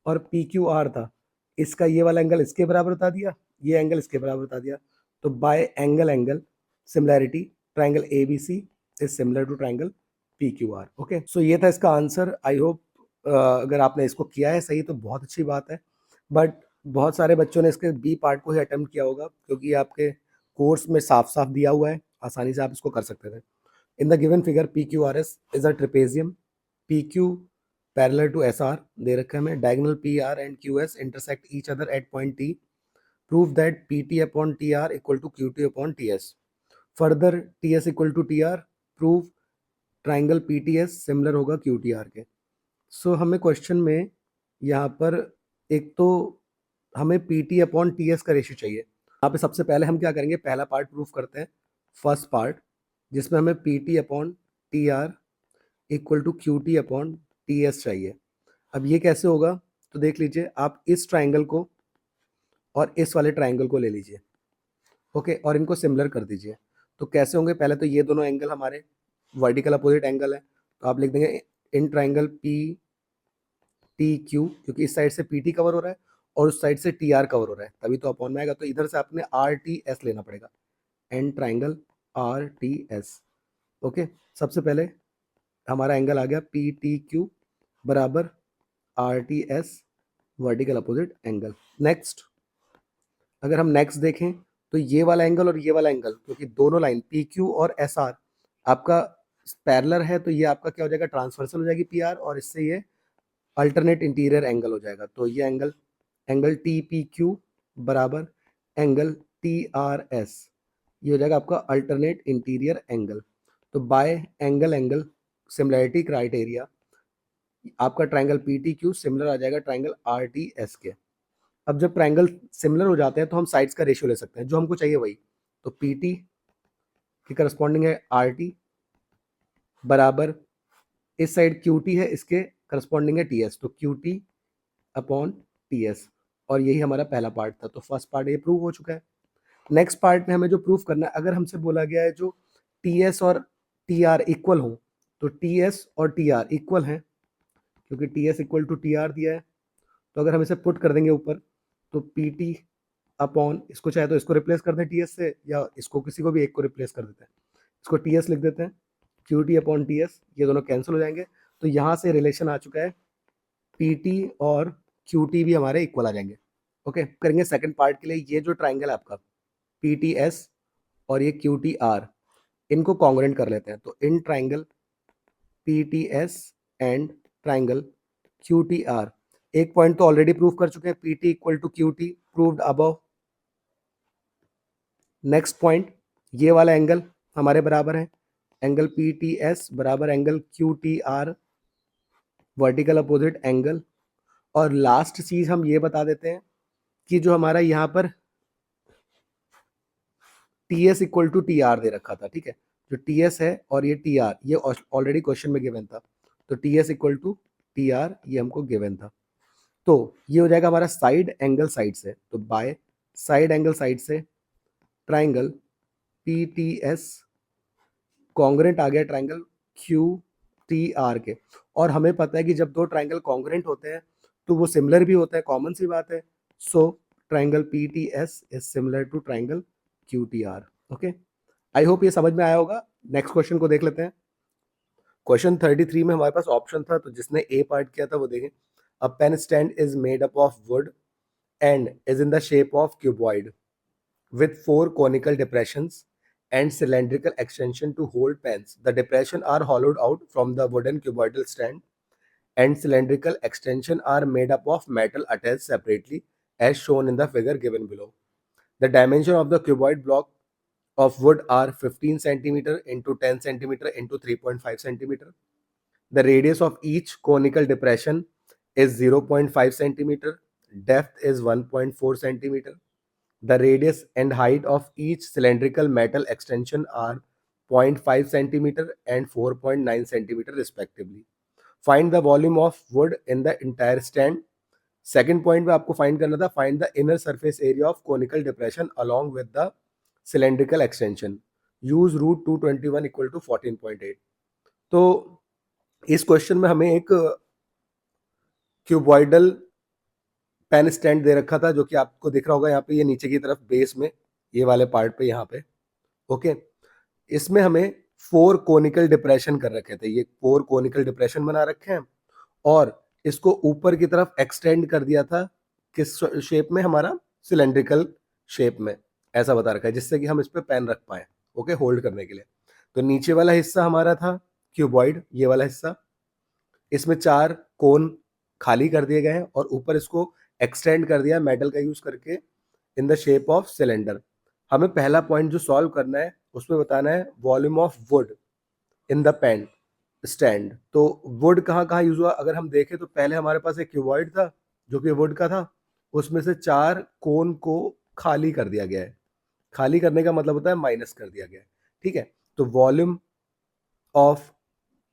और पी क्यू आर था, इसका ये वाला एंगल इसके बराबर बता दिया, ये एंगल इसके बराबर बता दिया। तो by angle angle similarity triangle A B C is similar to triangle P Q R. Okay, so ये था इसका आंसर। आई होप अगर आपने इसको किया है सही तो बहुत अच्छी बात है, बट बहुत सारे बच्चों ने इसके बी पार्ट को ही अटेम्प्ट किया होगा, क्योंकि ये आपके कोर्स में साफ साफ दिया हुआ है, आसानी से आप इसको कर सकते थे। In the given figure, PQRS is a trapezium. PQ parallel to SR दे रखा है हमें. Diagonal PR and QS intersect each other at point T. Prove that PT upon TR equal to QT upon TS. Further, TS equal to TR. Prove triangle PTS similar होगा QTR के. So हमें question में यहाँ पर एक तो हमें PT upon TS का रेशियो चाहिए। यहाँ पे सबसे पहले हम क्या करेंगे, पहला पार्ट प्रूफ करते हैं, फर्स्ट पार्ट, जिसमें हमें PT upon TR equal to QT upon TS चाहिए। अब ये कैसे होगा, तो देख लीजिए, आप इस ट्राइंगल को और इस वाले ट्राइंगल को ले लीजिए, ओके, और इनको सिमिलर कर दीजिए। तो कैसे होंगे, पहले तो ये दोनों एंगल हमारे वर्टिकल अपोजिट एंगल है, तो आप लिख देंगे इन ट्राइंगल PTQ, क्योंकि इस साइड से PT कवर हो रहा है और उस साइड से TR कवर हो रहा है, तभी तो अपॉन में आएगा। तो इधर से आपने RTS लेना पड़ेगा, एन ट्राइंगल RTS। ओके, सबसे पहले हमारा एंगल आ गया PTQ बराबर RTS vertical opposite angle. Next, अगर हम नेक्स्ट देखें तो ये वाला एंगल और ये वाला एंगल, क्योंकि दोनों लाइन PQ और SR आपका पैरेलल है, तो ये आपका क्या हो जाएगा, ट्रांसवर्सल हो जाएगी PR, और इससे ये अल्टरनेट इंटीरियर एंगल हो जाएगा। तो ये एंगल एंगल TPQ बराबर एंगल TRS, ये हो जाएगा आपका अल्टरनेट इंटीरियर एंगल। तो by angle angle similarity criteria आपका ट्राइंगल PTQ सिमिलर आ जाएगा ट्राइंगल RTS के। अब जब ट्राइंगल सिमिलर हो जाते हैं तो हम साइड्स का रेशियो ले सकते हैं, जो हमको चाहिए वही। तो PT की करस्पॉन्डिंग है RT बराबर, इस साइड QT है, इसके करस्पॉन्डिंग है TS, तो QT अपॉन TS, और यही हमारा पहला पार्ट था। तो फर्स्ट पार्ट ये प्रूव हो चुका है। नेक्स्ट पार्ट में हमें जो प्रूफ करना है, अगर हमसे बोला गया है जो TS और TR इक्वल हो, तो TS और TR इक्वल हैं, क्योंकि TS इक्वल टू TR दिया है, तो अगर हम इसे पुट कर देंगे ऊपर, तो PT अपॉन, इसको चाहे तो इसको रिप्लेस कर दें TS से, या इसको किसी को भी एक को रिप्लेस कर देते हैं, इसको TS लिख देते हैं, QT अपॉन TS, ये दोनों कैंसिल हो जाएंगे। तो यहाँ से रिलेशन आ चुका है, PT और QT भी हमारे इक्वल आ जाएंगे। ओके, करेंगे सेकंड पार्ट के लिए, ये जो ट्राइंगल है आपका PTS और ये QTR, इनको कॉन्ग्रुएंट कर लेते हैं। तो in triangle PTS and triangle QTR, एक पॉइंट तो ऑलरेडी प्रूव कर चुके हैं, PT equal to QT proved above. Next point, ये वाला एंगल हमारे बराबर है एंगल PTS बराबर angle QTR vertical opposite angle. और लास्ट चीज हम ये बता देते हैं कि जो हमारा यहाँ पर TS इक्वल टू TR दे रखा था, ठीक है, जो TS है और ये TR, ये ऑलरेडी क्वेश्चन में गिवन था, तो TS इक्वल टू TR ये हमको गिवन था। तो ये हो जाएगा हमारा साइड एंगल साइड से, तो बाय साइड एंगल साइड से ट्राइंगल PTS कॉन्ग्रुएंट आ गया ट्राइंगल QTR के। और हमें पता है कि जब दो ट्राइंगल कॉन्ग्रुएंट होते हैं तो वो सिमिलर भी होते हैं, कॉमन सी बात है। So triangle PTS is similar to triangle QTR। Okay, I hope ये समझ में आया होगा। नेक्स्ट क्वेश्चन को देख लेते हैं। क्वेश्चन 33 में हमारे पास ऑप्शन था, तो जिसने ए पार्ट किया था वो देखें। A pen stand is made up of wood and is in the shape of cuboid with four conical depressions and cylindrical extension to hold pens. The depression are hollowed out from the wooden cuboidal stand and cylindrical extension are made up of metal attached separately as shown in the figure given below. The dimension of the cuboid block of wood are 15 centimeter into 10 centimeter into 3.5 centimeter. The radius of each conical depression is 0.5 centimeter. Depth is 1.4 centimeter. The radius and height of each cylindrical metal extension are 0.5 centimetre and 4.9 centimetre respectively. Find the volume of wood in the entire stand. Second point में आपको find करना था, find the inner surface area of conical depression along with the cylindrical extension, use root 221 equal to 14.8। तो इस question में हमें एक cuboidal pen stand दे रखा था, जो कि आपको दिख रहा होगा यहाँ पे, ये नीचे की तरफ बेस में, ये वाले पार्ट पे यहाँ पे। ओके, इसमें हमें 4 कोनिकल डिप्रेशन कर रखे थे, ये 4 कोनिकल डिप्रेशन बना रखे हैं और इसको ऊपर की तरफ एक्सटेंड कर दिया था, किस शेप में, हमारा सिलेंड्रिकल शेप में ऐसा बता रखा है, जिससे कि हम इस पे पेन रख पाए। ओके, होल्ड करने के लिए। तो नीचे वाला हिस्सा हमारा था क्यूबॉइड, ये वाला हिस्सा, इसमें 4 कोन खाली कर दिए गए हैं और ऊपर इसको एक्सटेंड कर दिया मेटल का यूज करके इन द शेप ऑफ सिलेंडर। हमें पहला पॉइंट जो सॉल्व करना है उसमें बताना है volume of wood in the pen stand. तो वुड कहाँ कहाँ यूज हुआ, अगर हम देखें तो पहले हमारे पास एक क्यूबॉइड था जो कि वुड का था, उसमें से 4 कोन को खाली कर दिया गया है। खाली करने का मतलब होता है माइनस कर दिया गया है। ठीक है, तो वॉल्यूम ऑफ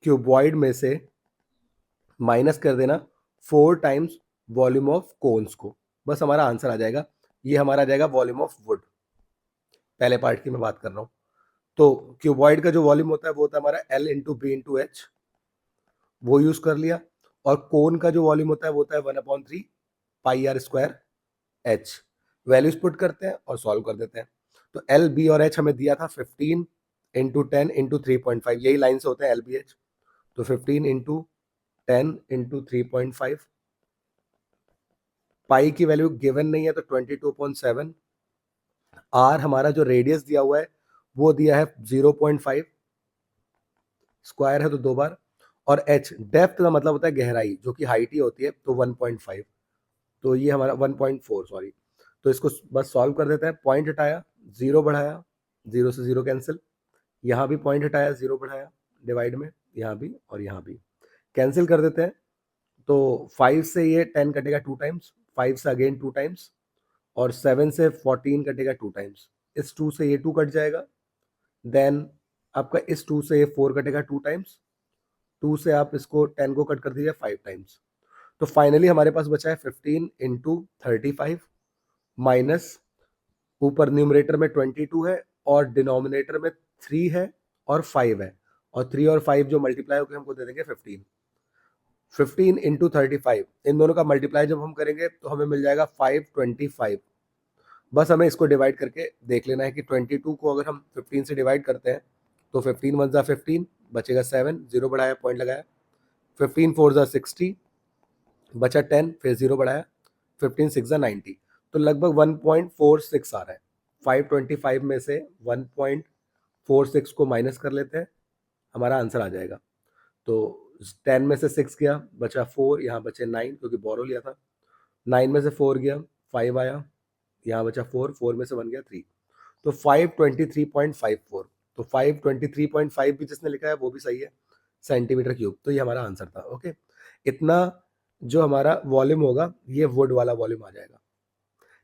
क्यूबॉइड में से माइनस कर देना 4 टाइम्स वॉल्यूम ऑफ कोन्स को, बस हमारा आंसर आ जाएगा। ये हमारा आ जाएगा वॉल्यूम ऑफ वुड। पहले पार्ट की मैं बात कर रहा हूँ। तो क्यूबॉइड का जो वॉल्यूम होता है वो होता है हमारा L into B into H, वो यूज कर लिया। और कोन का जो वॉल्यूम होता है वो होता है 1/3 pi are square h. Values put करते हैं और सॉल्व कर देते हैं। तो एल बी और एच हमें दिया था 15 इंटू 10 इंटू 3.5, यही लाइन से होते हैं एल बी एच। तो 15 इंटू 10 इंटू 3.5, पाई की वैल्यू गिवन नहीं है तो 22.7। आर हमारा जो रेडियस दिया हुआ है वो दिया है 0.5, स्क्वायर है तो 2 बार। और एच डेप्थ का मतलब होता है गहराई, जो कि हाइट ही होती है, तो 1.5, तो ये हमारा 1.4 सॉरी। तो इसको बस सॉल्व कर देते हैं। पॉइंट हटाया, 0 बढ़ाया, 0 से 0 कैंसिल, यहाँ भी पॉइंट हटाया, 0 बढ़ाया, डिवाइड में यहाँ भी और यहाँ भी कैंसिल कर देते हैं। तो 5 से ये 10 कटेगा 2 टाइम्स, 5 से अगेन 2 टाइम्स, और 7 से 14 कटेगा 2 टाइम्स। इस 2 से ये 2 कट जाएगा, देन आपका इस 2 से ये 4 कटेगा 2 टाइम्स, 2 से आप इसको 10 को कट कर दीजिए 5 टाइम्स। तो फाइनली हमारे पास बचा है 15 इंटू 35 माइनस, ऊपर न्यूमरेटर में 22 है और डिनोमिनेटर में 3 है और 5 है, और 3 और 5 जो मल्टीप्लाई होकर हमको दे देंगे 15। 15 इंटू 35, इन दोनों का मल्टीप्लाई जब हम करेंगे तो हमें मिल जाएगा 525। बस हमें इसको डिवाइड करके देख लेना है कि 22 को अगर हम 15 से डिवाइड करते हैं तो 15 1 ज़ा 15, बचेगा 7, 0 बढ़ाया, पॉइंट लगाया, 15 4 ज़ा 60, बचा 10, फिर 0 बढ़ाया, 15 6 ज़ा 90, तो लगभग 1.46 आ रहा है। 525 में से 1.46 को माइनस कर लेते हैं, हमारा आंसर आ जाएगा। तो 10 में से 6 गया, बचा 4, यहाँ बचे 9 क्योंकि बोरो लिया था, 9 में से 4 गया, 5 आया, यहाँ बचा 4, 4 में से 1 गया 3, तो 523.54। तो 523.5 भी जिसने लिखा है वो भी सही है, सेंटीमीटर क्यूब। तो ये हमारा आंसर था। ओके, इतना जो हमारा वॉल्यूम होगा ये वुड वाला वॉल्यूम आ जाएगा।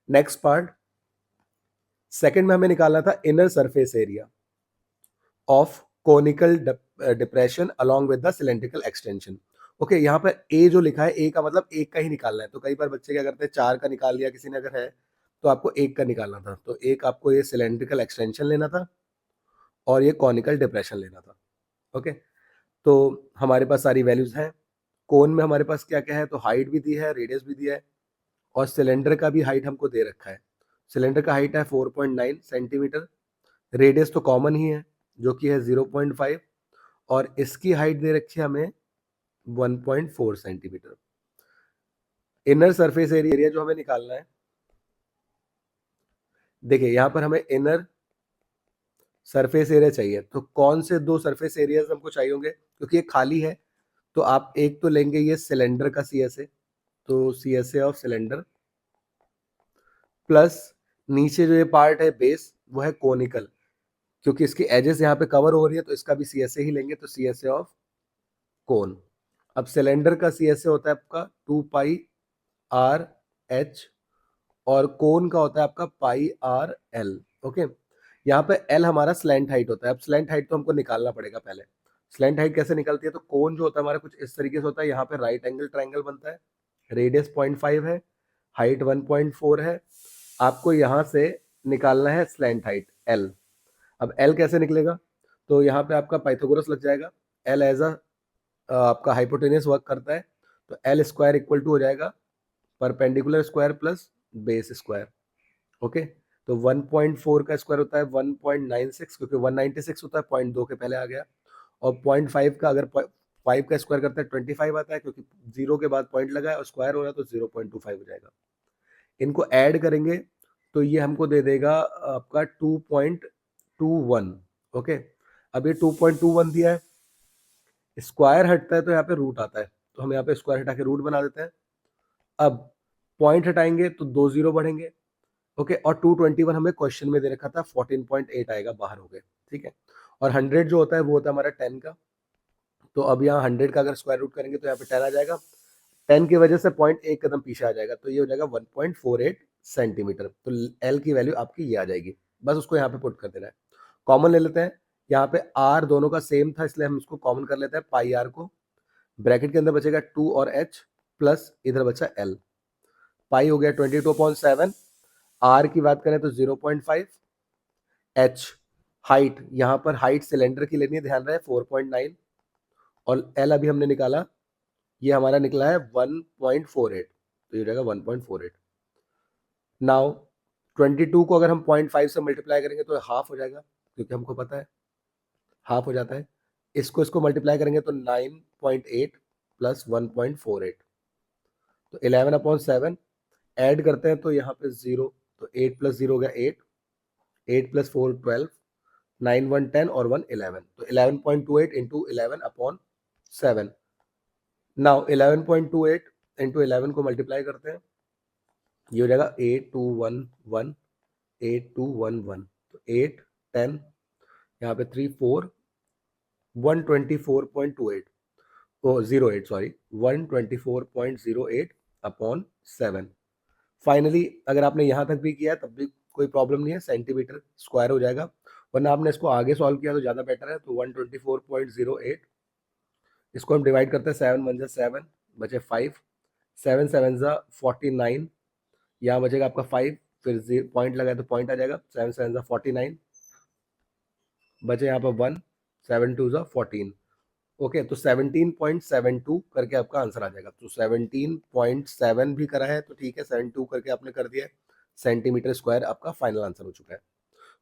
नेक्स्ट पार्ट, सेकंड में हमें निकालना था inner surface area of conical depression along with the cylindrical extension. Okay, यहाँ पर ए जो लिखा है, ए का मतलब एक का ही निकालना है। तो कई बार बच्चे क्या करते हैं, 4 का निकाल लिया किसी ने अगर है, तो आपको एक का निकालना था। तो एक आपको ये सिलेंड्रिकल एक्सटेंशन लेना था और ये कॉनिकल डिप्रेशन लेना था। ओके, तो हमारे पास सारी वैल्यूज हैं। कोन में हमारे पास क्या क्या है, तो हाइट भी दी है, रेडियस भी दिया है, और सिलेंडर का भी हाइट हमको दे रखा है। सिलेंडर का हाइट है 4.9 सेंटीमीटर, रेडियस तो कॉमन ही है जो कि है 0.5, और इसकी हाइट दे रखी है हमें 1.4 सेंटीमीटर। इनर सरफेस एरिया जो हमें निकालना है, देखिए यहाँ पर हमें इनर सरफेस एरिया चाहिए, तो कौन से 2 सरफेस एरियाज हमको चाहिए होंगे, क्योंकि ये खाली है। तो आप एक तो लेंगे ये सिलेंडर का CSA, तो CSA ऑफ सिलेंडर, प्लस नीचे जो ये पार्ट है बेस वो है कोनिकल, क्योंकि इसकी एजेस यहाँ पे कवर हो रही है तो इसका भी CSA ही लेंगे, तो CSA ऑफ कोन। अब सिलेंडर का CSA होता है आपका 2 पाई R H, और कोन का होता है आपका पाई R L। ओके, यहाँ पे एल हमारा स्लैंट हाइट होता है। अब स्लैंट हाइट तो हमको निकालना पड़ेगा पहले। स्लैंट हाइट कैसे निकलती है? तो कोन जो होता है हमारा कुछ इस तरीके से होता है, यहाँ पे राइट एंगल ट्राइंगल बनता है, रेडियस 0.5 है, हाइट 1.4 है, आपको यहाँ से निकालना है स्लैंट हाइट एल। अब एल कैसे निकलेगा? तो यहाँ पे आपका पाइथागोरस लग जाएगा। एल एज अ आपका हाइपोटेनियस वर्क करता है, तो एल स्क्वायर इक्वल टू हो जाएगा perpendicular square plus base square. Okay, तो 1.4 का स्क्वायर होता है 1.96, क्योंकि 196 होता है 0.2 के पहले आ गया, और 0.5 का अगर 5 का स्क्वायर करता है 25 आता है, क्योंकि जीरो के बाद पॉइंट लगा है और स्क्वायर हो रहा है तो 0.25 हो जाएगा। इनको ऐड करेंगे तो ये हमको दे देगा आपका 2.21। ओके, अब ये 2.21 दिया है, स्क्वायर हटता है तो यहाँ पे रूट आता है, तो हम यहाँ पे स्क्वायर हटा के रूट बना देते हैं। अब पॉइंट हटाएंगे तो 2 जीरो बढ़ेंगे। ओके, और 221 हमें क्वेश्चन में दे रखा था, 14.8 आएगा, बाहर हो गए। ठीक है, और 100 जो होता है वो होता है हमारा 10 का, तो अब यहाँ 100 का अगर स्क्वायर रूट करेंगे तो यहाँ पे 10 आ जाएगा, 10 की वजह से पॉइंट एक कदम पीछे आ जाएगा, तो ये हो जाएगा 1.48 सेंटीमीटर। तो एल की वैल्यू आपकी ये आ जाएगी, बस उसको यहाँ पे पुट कर देना है। कॉमन ले लेते हैं, यहाँ पे आर दोनों का सेम था इसलिए हम इसको कॉमन कर लेते हैं, पाई आर को। ब्रैकेट के अंदर बचेगा 2 और एच प्लस इधर बचा एल। पाई हो गया 22.7, आर की बात करें तो 0.5, एच हाइट, यहाँ पर हाइट सिलेंडर की लेनी है, ध्यान रहे 4.9, और एल अभी हमने निकाला, ये हमारा निकला है 1.48, तो ये रहेगा 1.48। नाउ 22 को अगर हम 0.5 से मल्टीप्लाई करेंगे तो हाफ हो जाएगा, क्योंकि हमको पता है हाफ हो जाता है। इसको मल्टीप्लाई करेंगे तो 9.8 प्लस 1.48, तो 11/7। ऐड करते हैं तो यहाँ पे 0, तो 8 प्लस 0 हो गया 8, 8 प्लस 4 12, 9 1 10 और 1 11, तो 11.28 इंटू 11/7। नाउ 11.28 इंटू 11 को मल्टीप्लाई करते हैं, ये हो जाएगा 8211, 8211, तो 8 10, यहाँ पे 3 4, 124.28, ओ 08 सॉरी, 124.08 अपॉन 7। फाइनली अगर आपने यहाँ तक भी किया तब भी कोई प्रॉब्लम नहीं है, सेंटीमीटर स्क्वायर हो जाएगा, वरना आपने इसको आगे सॉल्व किया तो ज़्यादा बेटर है। तो 124.08, इसको हम डिवाइड करते हैं, 7 1 7, बचे 5, 7 7 49, यहाँ बचेगा आपका 5, फिर पॉइंट लगाए तो पॉइंट आ जाएगा, 7 7 49, बचे यहाँ पर 1, 7 2 14। ओके, तो 17.72 करके आपका आंसर आ जाएगा। तो 17.7 भी करा है तो ठीक है, 72 करके आपने कर दिया है, सेंटीमीटर स्क्वायर आपका फाइनल आंसर हो चुका है।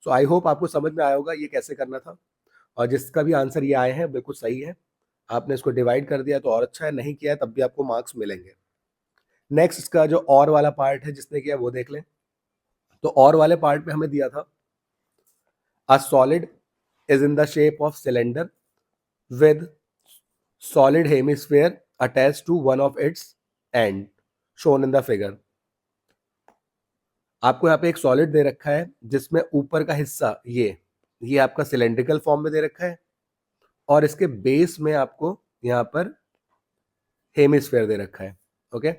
सो आई होप आपको समझ में आया होगा ये कैसे करना था, और जिसका भी आंसर ये आए हैं बिल्कुल सही है। आपने इसको डिवाइड कर दिया तो और अच्छा है, नहीं किया है तब भी आपको मार्क्स मिलेंगे। नेक्स्ट इसका जो और वाला पार्ट है जिसने किया वो देख लें। तो और वाले पार्ट में हमें दिया था, a solid is in the shape of cylinder with solid hemisphere attached to one of its end shown in the figure। आपको यहाँ पे एक सॉलिड दे रखा है जिसमें ऊपर का हिस्सा ये आपका सिलेंड्रिकल फॉर्म में दे रखा है, और इसके बेस में आपको यहाँ पर हेमिस्फेयर दे रखा है। Okay,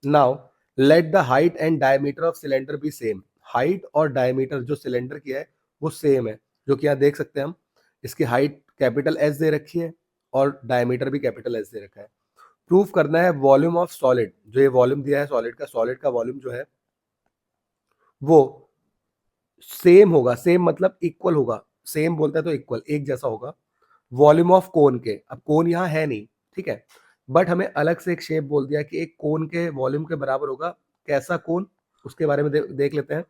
now let the height and diameter of cylinder B same. Height और डायमीटर जो सिलेंडर की है वो सेम है, जो कि यहाँ देख सकते हैं हम, इसकी हाइट कैपिटल एस दे रखी है और डायमीटर भी कैपिटल एस दे रखा है। प्रूफ करना है वॉल्यूम ऑफ सॉलिड, जो ये वॉल्यूम दिया है सॉलिड का, सॉलिड का वॉल्यूम जो है वो सेम होगा, सेम मतलब इक्वल होगा, सेम बोलता है तो इक्वल, एक जैसा होगा वॉल्यूम ऑफ कोन के। अब कोन यहाँ है नहीं, ठीक है, बट हमें अलग से एक शेप बोल दिया कि एक कोन के वॉल्यूम के बराबर होगा। कैसा कोन, उसके बारे में देख लेते हैं।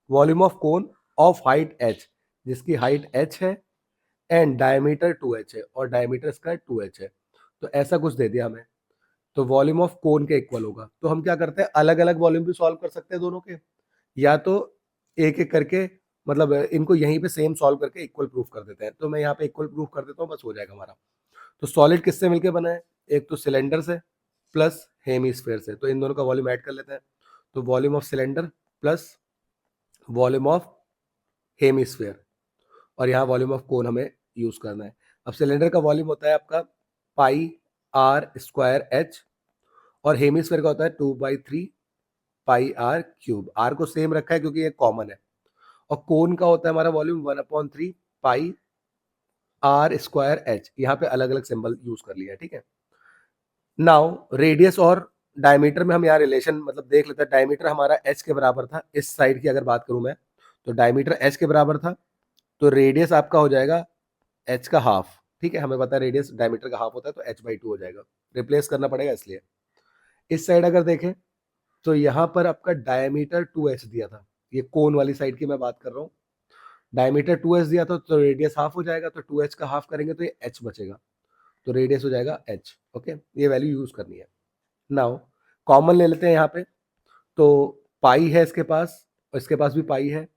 Volume of cone of height h, जिसकी हाइट h है एंड डायमीटर 2h है, और डायमीटर इसका 2h है, तो ऐसा कुछ दे दिया हमें। तो वॉल्यूम ऑफ कोन के इक्वल होगा, तो हम क्या करते हैं, अलग अलग वॉल्यूम भी सॉल्व कर सकते हैं दोनों के, या तो एक एक करके, मतलब इनको यहीं पे सेम सॉल्व करके इक्वल प्रूफ कर देते हैं। तो मैं यहाँ पे इक्वल प्रूफ कर देता हूँ, बस हो जाएगा हमारा। तो सॉलिड किससे मिलके बना है, एक तो सिलेंडर से प्लस हेमीस्फेयर से, तो इन दोनों का वॉल्यूम ऐड कर लेते हैं। तो volume of cylinder plus volume of hemisphere, और यहाँ वॉल्यूम ऑफ कोन हमें यूज करना है। अब सिलेंडर का वॉल्यूम होता है आपका पाई आर स्क्वायर एच, और हेमीस्फेयर का होता है 2/3 पाई आर क्यूब। आर को सेम रखा है क्योंकि ये कॉमन है, और कोन का होता है हमारा volume 1/3 pi are square H. यहाँ पे अलग अलग सिंबल यूज कर लिया है, ठीक है। नाउ रेडियस और डायमीटर में हम यहाँ रिलेशन मतलब देख लेते हैं। डायमीटर हमारा एच के बराबर था, इस साइड की अगर बात करूं मैं तो डायमीटर एच के बराबर था, तो रेडियस आपका हो जाएगा एच का हाफ, ठीक है। हमें पता है रेडियस डायमीटर का हाफ होता है, तो h/2 हो जाएगा, रिप्लेस करना पड़ेगा इसलिए। इस साइड अगर देखें तो यहाँ पर आपका डायमीटर 2h दिया था, ये कोन वाली साइड की मैं बात कर रहा हूँ। डायमीटर 2h दिया था तो रेडियस हाफ हो जाएगा, तो 2h का हाफ करेंगे तो ये h बचेगा, तो रेडियस हो जाएगा h। ओके, ये वैल्यू यूज करनी है। नाउ कॉमन ले लेते हैं यहाँ पे, तो पाई है इसके पास और इसके पास भी पाई है,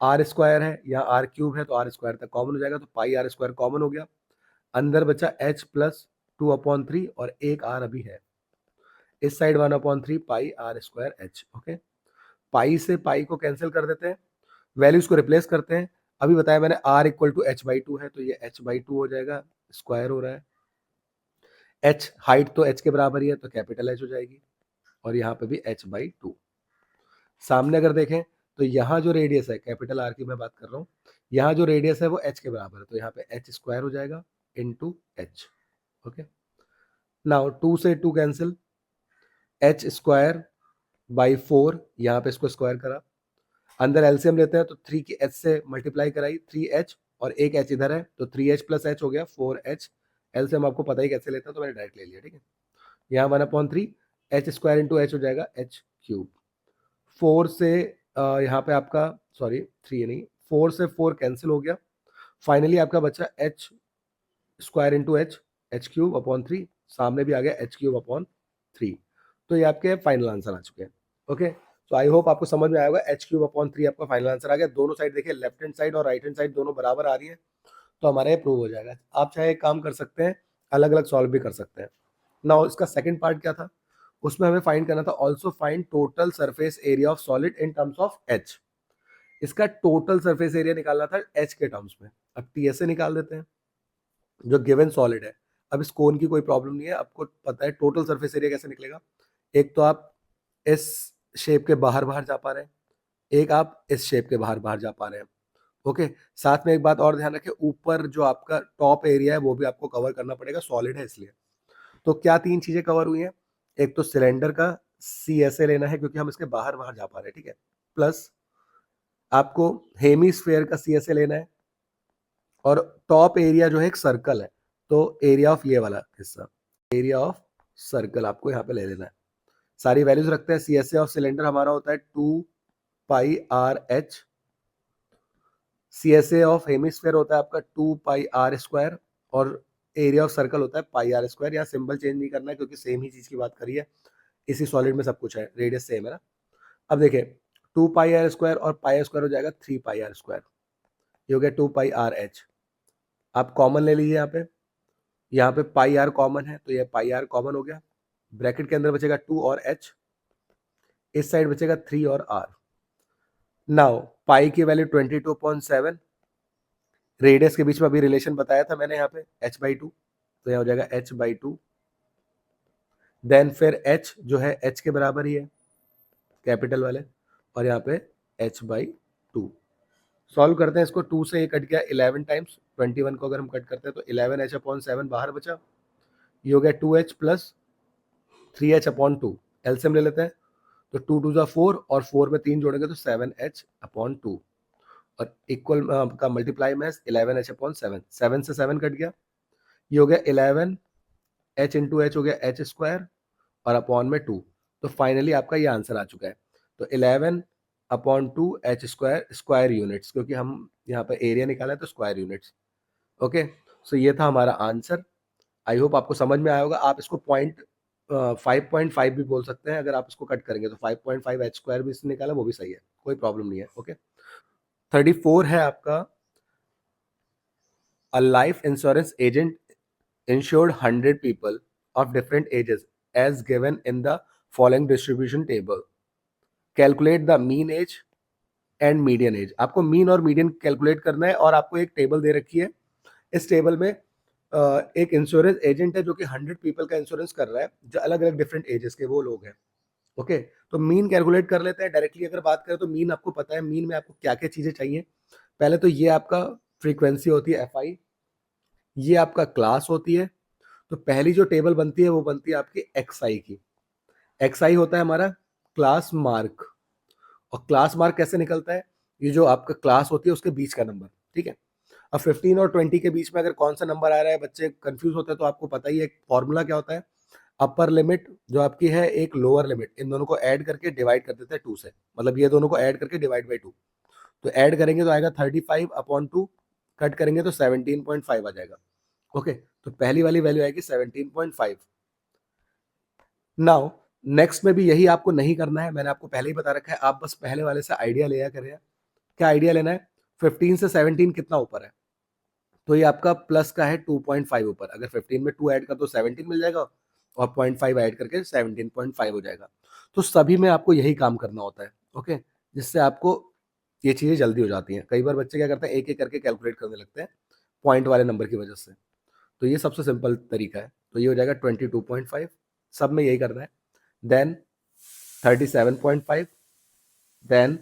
आर स्क्वायर है, यहाँ आर क्यूब है तो आर स्क्वायर तक कॉमन हो जाएगा, तो पाई आर स्क्वायर कॉमन हो गया। अंदर बचा h प्लस 2/3 और एक आर अभी है। इस side 1/3 pi are square h. Okay, pi से पाई को कैंसिल कर देते हैं, वैल्यूज को रिप्लेस करते हैं। अभी बताया मैंने r इक्वल टू h/2 है, तो ये h/2 हो जाएगा, स्क्वायर हो रहा है। h हाइट तो h के बराबर ही है, तो कैपिटल H हो जाएगी, और यहाँ पे भी h/2। सामने अगर देखें तो यहाँ जो रेडियस है, कैपिटल R की मैं बात कर रहा हूँ, यहाँ जो रेडियस है वो h के बराबर है, तो यहाँ पे h स्क्वायर हो जाएगा इंटू h। ओके, नाउ 2 से 2 कैंसिल, h स्क्वायर बाई 4, यहाँ पे इसको स्क्वायर करा, अंदर एलसीएम लेते हैं तो 3 की h से मल्टीप्लाई कराई, 3h और एक h इधर है, तो 3h प्लस h हो गया 4h। एलसीएम आपको पता ही कैसे लेते हैं, तो मैंने डायरेक्ट ले लिया, ठीक है। यहाँ 1/3 h स्क्वायर इंटू h हो जाएगा h क्यूब। 4 से यहाँ पे आपका सॉरी 3 नहीं, 4 से 4 कैंसिल हो गया, फाइनली आपका बचा h square into h cube upon 3, सामने भी आ गया h क्यूब अपॉन 3। तो ये आपके फाइनल आंसर आ चुके हैं। ओके, तो आई होप आपको समझ में आया होगा, h क्यूब अपॉन 3 आपका फाइनल आंसर आ गया। दोनों साइड देखिए, लेफ्ट हैंड साइड और राइट हैंड साइड दोनों बराबर आ रही है, तो हमारा ये प्रूव हो जाएगा। आप चाहे एक काम कर सकते हैं, अलग अलग सॉल्व भी कर सकते हैं। नाउ इसका सेकंड पार्ट क्या था, उसमें हमें फाइंड करना था also find total surface area of solid in terms of h। इसका टोटल सरफेस एरिया निकालना था h के टर्म्स में। अब टीएसए निकाल देते हैं जो गिवन सॉलिड है। अब इस कोन की कोई प्रॉब्लम नहीं है, आपको पता है टोटल सरफेस एरिया कैसे निकलेगा। एक तो आप इस शेप के बाहर बाहर जा पा रहे हैं, एक आप इस शेप के बाहर बाहर जा पा रहे हैं। ओके, साथ में एक बात और ध्यान रखें, ऊपर जो आपका टॉप एरिया है वो भी आपको कवर करना पड़ेगा, सॉलिड है इसलिए। तो क्या तीन चीजें कवर हुई हैं, एक तो सिलेंडर का CSA लेना है क्योंकि हम इसके बाहर बाहर जा पा रहे हैं, ठीक है। प्लस आपको हेमीस्फेयर का CSA लेना है, और टॉप एरिया जो है एक सर्कल है, तो एरिया ऑफ ये वाला हिस्सा, एरिया ऑफ सर्कल आपको यहाँ पे ले लेना है। सारी वैल्यूज रखते हैं। CSA ऑफ सिलेंडर हमारा होता है 2πRh, CSA ऑफ हेमिस्फेयर होता है आपका 2πr², और एरिया ऑफ सर्कल होता है πr²। यहाँ सिंबल चेंज नहीं करना है क्योंकि सेम ही चीज की बात करी है, इसी सॉलिड में सब कुछ है, रेडियस सेम है ना। अब देखिए 2πr² और πr² हो जाएगा 3πr², ये हो गया 2πRh। आप कॉमन ले लीजिए, यहाँ पे पाई आर कॉमन है, तो ये पाई आर कॉमन हो गया। ब्रैकेट के अंदर बचेगा 2 और h, इस साइड बचेगा 3 और r। नाउ पाई की वैल्यू 22.7, रेडियस के बीच में अभी रिलेशन बताया था मैंने यहाँ पे h/2, तो यहाँ हो जाएगा h/2। देन फिर h जो है h के बराबर ही है, कैपिटल वाले, और यहाँ पे h/2। सॉल्व करते हैं इसको, 2 से ये कट गया 11 टाइम्स, 21 को अगर हम कट करते हैं तो 11h/7 बाहर बचा, ये हो गया 2h प्लस 3h/2। एलसीएम ले लेते हैं, तो 2 2 जा 4 और 4 में 3 जोड़ेंगे तो 7h/2, और इक्वल का मल्टीप्लाई में 11h/7, 7 से 7 कट गया, ये हो गया 11h इंटू h हो गया h² और अपॉन में 2, तो फाइनली आपका ये आंसर आ चुका है। तो 11/2 h² स्क्वायर यूनिट्स, क्योंकि हम यहाँ पे एरिया निकाला है तो स्क्वायर यूनिट्स। ओके, सो ये था हमारा आंसर। आई होप आपको समझ में आया होगा। आप इसको 5.5 भी बोल सकते हैं, अगर आप इसको कट करेंगे तो 5.5 h² भी इसने निकाला, वो भी सही है, कोई प्रॉब्लम नहीं है। ओके, 34 है आपका, a life insurance agent insured 100 people of different ages as given in the following distribution table. Calculate the mean age and median age। आपको मीन और मीडियन कैलकुलेट करना है, और आपको एक टेबल दे रखी है। इस टेबल में एक इंश्योरेंस एजेंट है जो कि 100 पीपल का इंश्योरेंस कर रहा है, जो अलग अलग डिफरेंट एजेस के वो लोग हैं। ओके, तो मीन कैलकुलेट कर लेते हैं डायरेक्टली। अगर बात करें तो मीन आपको पता है, मीन में आपको क्या क्या चीज़ें चाहिए। पहले तो ये आपका फ्रीक्वेंसी होती है एफ आई, ये आपका क्लास होती है। तो पहली जो टेबल बनती है वो बनती है आपकी एक्स आई की। एक्स आई होता है हमारा क्लास मार्क। और क्लास मार्क कैसे निकलता है, ये जो आपका क्लास होती है उसके बीच का नंबर, ठीक है। अब 15 और 20 के बीच में अगर कौन सा नंबर आ रहा है, बच्चे कंफ्यूज होते हैं, तो आपको पता ही है फॉर्मूला क्या होता है। अपर लिमिट जो आपकी है, एक लोअर लिमिट, इन दोनों को ऐड करके डिवाइड कर देते हैं 2 से, मतलब ये दोनों को ऐड करके डिवाइड बाई 2। तो ऐड करेंगे तो आएगा 35/2, कट करेंगे तो 17.5 आ जाएगा। ओके, तो पहली वाली वैल्यू आएगी 17.5। नाउ नेक्स्ट में भी यही आपको नहीं करना है, मैंने आपको पहले ही बता रखा है, आप बस पहले वाले से आइडिया लिया करें। क्या आइडिया लेना है, 15 से 17 कितना ऊपर है, तो ये आपका प्लस का है 2.5 ऊपर। अगर 15 में 2 ऐड कर तो 17 मिल जाएगा, और 0.5 ऐड करके 17.5 हो जाएगा। तो सभी में आपको यही काम करना होता है, ओके, जिससे आपको ये चीज़ें जल्दी हो जाती हैं। कई बार बच्चे क्या करते हैं, एक एक करके कैलकुलेट करने लगते हैं पॉइंट वाले नंबर की वजह से। तो ये सबसे सिंपल तरीका है। तो ये हो जाएगा 22.5, सब में यही करना है। देन 37.5, देन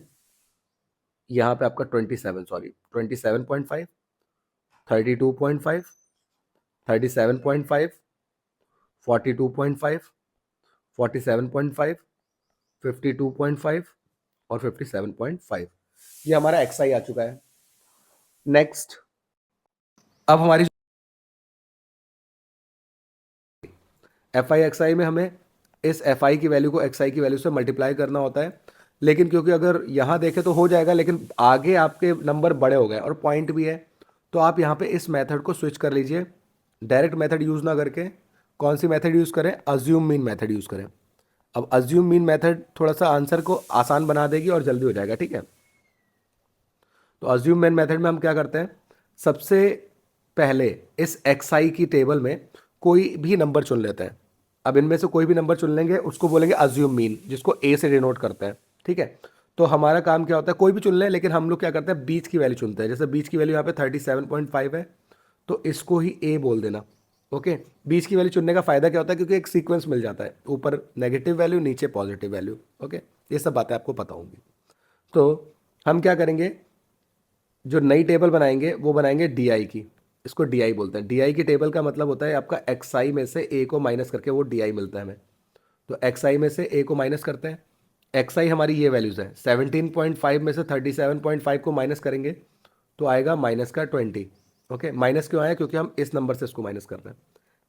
यहाँ पे आपका 27.5, 32.5, 37.5, 42.5, 47.5, 52.5 और 57.5, ये हमारा एक्सआई आ चुका है। नेक्स्ट, अब हमारी एफ आई एक्स आई में हमें इस एफ आई की वैल्यू को एक्स आई की वैल्यू से मल्टीप्लाई करना होता है। लेकिन क्योंकि अगर यहाँ देखें तो हो जाएगा, लेकिन आगे आपके नंबर बड़े हो गए और पॉइंट भी है, तो आप यहाँ पे इस मेथड को स्विच कर लीजिए। डायरेक्ट मेथड यूज़ ना करके कौन सी मेथड यूज़ करें, अज्यूम मीन मेथड यूज़ करें। अब अज्यूम मीन मेथड थोड़ा सा आंसर को आसान बना देगी और जल्दी हो जाएगा, ठीक है। तो अज्यूम मीन मेथड में हम क्या करते हैं, सबसे पहले इस एक्स आई की टेबल में कोई भी नंबर चुन लेते हैं। अब इनमें से कोई भी नंबर चुन लेंगे, उसको बोलेंगे अज्यूम मीन, जिसको ए से डिनोट करते हैं, ठीक है। तो हमारा काम क्या होता है, कोई भी चुन लें, लेकिन हम लोग क्या करते हैं, बीच की वैल्यू चुनते हैं। जैसे बीच की वैल्यू यहाँ पे 37.5 है, तो इसको ही ए बोल देना। ओके, बीच की वैल्यू चुनने का फायदा क्या होता है, क्योंकि एक सीक्वेंस मिल जाता है, ऊपर नेगेटिव वैल्यू, नीचे पॉजिटिव वैल्यू। ओके, ये सब बातें आपको पता होंगी। तो हम क्या करेंगे, जो नई टेबल बनाएंगे वो बनाएंगे डी आई की। इसको डी आई बोलते हैं। डी आई की टेबल का मतलब होता है आपका एक्स आई में से ए को माइनस करके वो डी आई मिलता है हमें। तो एक्स आई में से ए को माइनस करते हैं। एक्स आई हमारी ये वैल्यूज़ है, 17.5 में से 37.5 को माइनस करेंगे तो आएगा माइनस का 20। ओके, माइनस क्यों आया, क्योंकि हम इस नंबर से इसको माइनस कर रहे हैं।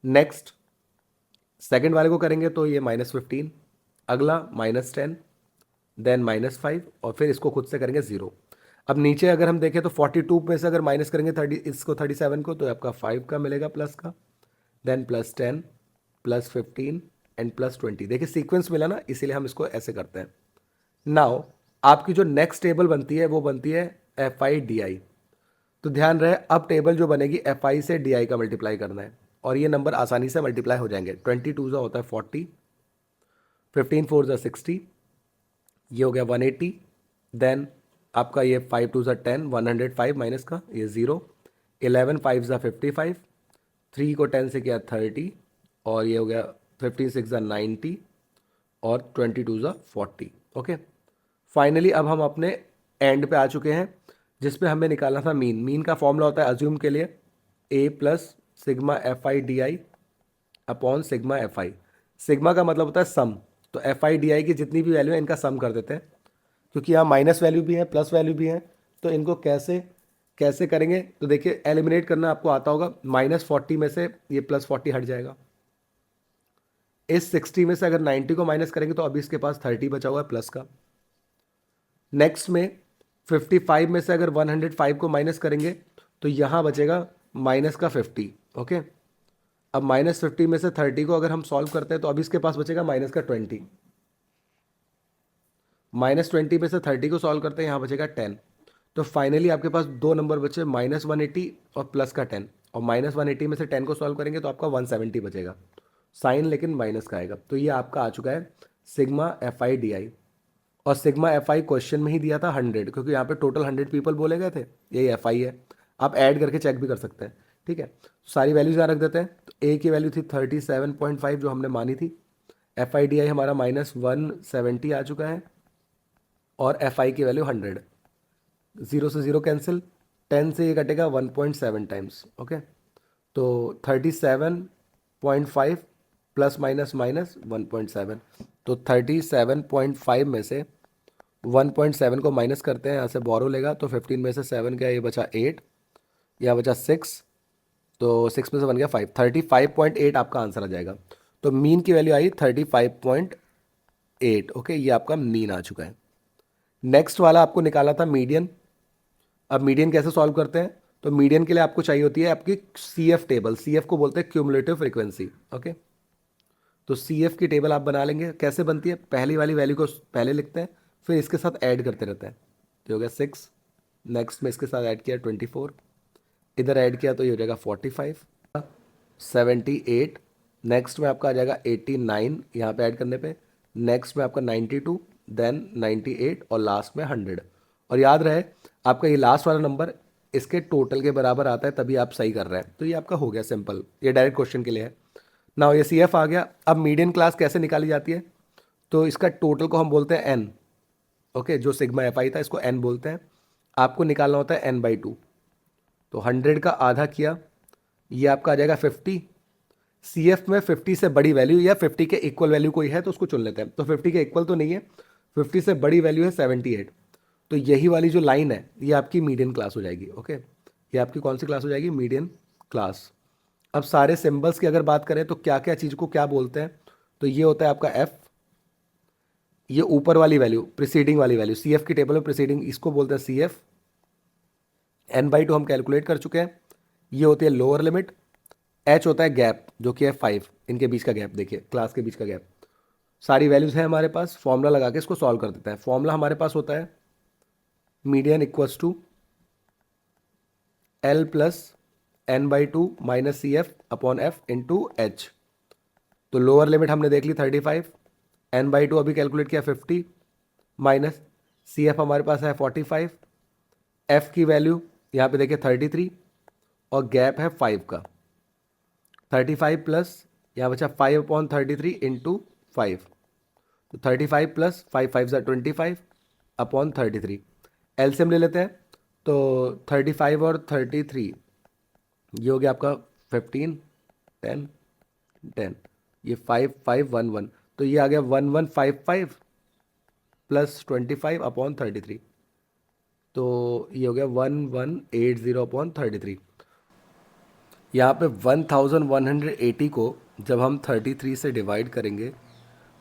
नेक्स्ट, सेकेंड वाले को करेंगे तो ये -15, अगला -10, देन -5, और फिर इसको खुद से करेंगे 0। अब नीचे अगर हम देखें तो 42 में से अगर माइनस करेंगे 30 इसको 37 को, तो आपका 5 का मिलेगा प्लस का, देन +10, +15 एंड +20। देखिए सीक्वेंस मिला ना, इसीलिए हम इसको ऐसे करते हैं। नाउ आपकी जो नेक्स्ट टेबल बनती है वो बनती है एफ आई डी आई। तो ध्यान रहे, अब टेबल जो बनेगी एफ आई से डी आई का मल्टीप्लाई करना है, और ये नंबर आसानी से मल्टीप्लाई हो जाएंगे। 22 ज़ा होता है 40, 15 4 ज़ा 60, ये हो गया 180, देन आपका ये 5 2 ज़ा 10, 105 माइनस का ये 0, 11 5 ज़ा 55, 3 को 10 से किया 30, और ये हो गया 15 6 ज़ा 90, और 22 ज़ा 40। ओके, फाइनली अब हम अपने एंड पे आ चुके हैं, जिसपे हमें निकालना था मीन। मीन का फॉर्मूला होता है अज्यूम के लिए a plus sigma f i d i upon sigma f i. Sigma का मतलब होता है सम, तो एफ आई डी आई की जितनी भी वैल्यू है इनका सम कर देते हैं। क्योंकि यहाँ माइनस वैल्यू भी है, प्लस वैल्यू भी है, तो इनको कैसे कैसे करेंगे, तो देखिए एलिमिनेट करना आपको आता होगा। -40 में से ये +40 हट जाएगा। इस 60 में से अगर 90 को माइनस करेंगे तो अभी इसके पास 30 बचा हुआ है प्लस का। नेक्स्ट में 55 में से अगर 105 को माइनस करेंगे तो यहाँ बचेगा माइनस का 50। ओके, अब -50 में से 30 को अगर हम सॉल्व करते हैं तो अभी इसके पास बचेगा माइनस का 20। -20 में से 30 को सॉल्व करते हैं, यहाँ बचेगा 10। तो फाइनली आपके पास दो नंबर बचे, -180 और प्लस का 10। और -180 में से 10 को सॉल्व करेंगे तो आपका 170 बचेगा, साइन लेकिन माइनस का आएगा। तो ये आपका आ चुका है सिग्मा एफ आई डी आई। और सिग्मा एफ आई क्वेश्चन में ही दिया था 100, क्योंकि यहाँ पे टोटल 100 पीपल बोले गए थे, यही एफ आई है। आप ऐड करके चेक भी कर सकते हैं, ठीक है। सारी वैल्यूज यहाँ रख देते हैं। तो ए की वैल्यू थी 37.5 जो हमने मानी थी, FIDI हमारा -170 आ चुका है और FI की वैल्यू 100। 0 से 0 कैंसिल, 10 से ये कटेगा 1.7 टाइम्स। ओके, तो 37.5 प्लस माइनस माइनस 1.7, तो 37.5 में से 1.7 को माइनस करते हैं, यहाँ से बोरो लेगा तो 15 में से 7 गया, ये बचा 8, यहाँ बचा 6, तो 6 में से 1 गया 5, 35.8 आपका आंसर आ जाएगा। तो मीन की वैल्यू आई 35.8। ओके, ये आपका मीन आ चुका है। नेक्स्ट वाला आपको निकाला था मीडियन। अब मीडियन कैसे सॉल्व करते हैं? तो मीडियन के लिए आपको चाहिए होती है आपकी CF टेबल। CF को बोलते हैं क्यूमुलेटिव फ्रीक्वेंसी। ओके, तो CF की टेबल आप बना लेंगे। कैसे बनती है? पहली वाली वैल्यू को पहले लिखते हैं, फिर इसके साथ ऐड करते रहते हैं। तो हो गया 6, नेक्स्ट में इसके साथ ऐड किया 24, इधर ऐड किया तो ये हो जाएगा 45, 78, नेक्स्ट में आपका आ जाएगा 89 यहाँ पे ऐड करने पे, नेक्स्ट में आपका 92, देन 98 और लास्ट में 100। और याद रहे आपका ये लास्ट वाला नंबर इसके टोटल के बराबर आता है, तभी आप सही कर रहे हैं। तो ये आपका हो गया सिंपल, ये डायरेक्ट क्वेश्चन के लिए है ना। ये CF आ गया। अब मीडियन क्लास कैसे निकाली जाती है? तो इसका टोटल को हम बोलते हैं n। ओके, जो सिग्मा FI था इसको n बोलते हैं। आपको निकालना होता है n/2। तो 100 का आधा किया, ये आपका आ जाएगा 50। CF में 50 से बड़ी वैल्यू या 50 के इक्वल वैल्यू कोई है तो उसको चुन लेते हैं। तो 50 के इक्वल तो नहीं है, 50 से बड़ी वैल्यू है 78। तो यही वाली जो लाइन है ये आपकी मीडियन क्लास हो जाएगी। ओके, ये आपकी कौन सी क्लास हो जाएगी? Median class. अब सारे सिंबल्स की अगर बात करें तो क्या क्या चीज़ को क्या बोलते हैं? तो ये होता है आपका F, ये ऊपर वाली वैल्यू प्रीसीडिंग वाली वैल्यू CF की टेबल में प्रीसीडिंग, इसको बोलते हैं CF। n/2 हम कैलकुलेट कर चुके हैं। ये होती है लोअर लिमिट। H होता है गैप, जो कि है 5, इनके बीच का गैप, देखिए क्लास के बीच का गैप। सारी वैल्यूज है हमारे पास, फॉर्मूला लगा के इसको सॉल्व कर देते हैं। फॉर्मूला हमारे पास होता है median equals to L plus n/2 minus CF upon F into H। तो लोअर लिमिट हमने देख ली 35, n/2 अभी कैलकुलेट किया 50, माइनस CF हमारे पास है 45, F की वैल्यू यहाँ पे देखिए 33 और गैप है 5 का। 35 प्लस यहाँ बचा 5/33 इंटू 5, तो 35 प्लस 5 5 ज़ा 25 अपॉन 33। एलसीएम ले लेते हैं, तो 35 और 33 ये हो गया आपका 15, 10, 10, ये 5 5 1 1, तो ये आ गया 1155 प्लस 25 अपॉन 33, तो ये हो गया 1180 अपॉन 33। यहाँ पे 1180 को जब हम 33 से डिवाइड करेंगे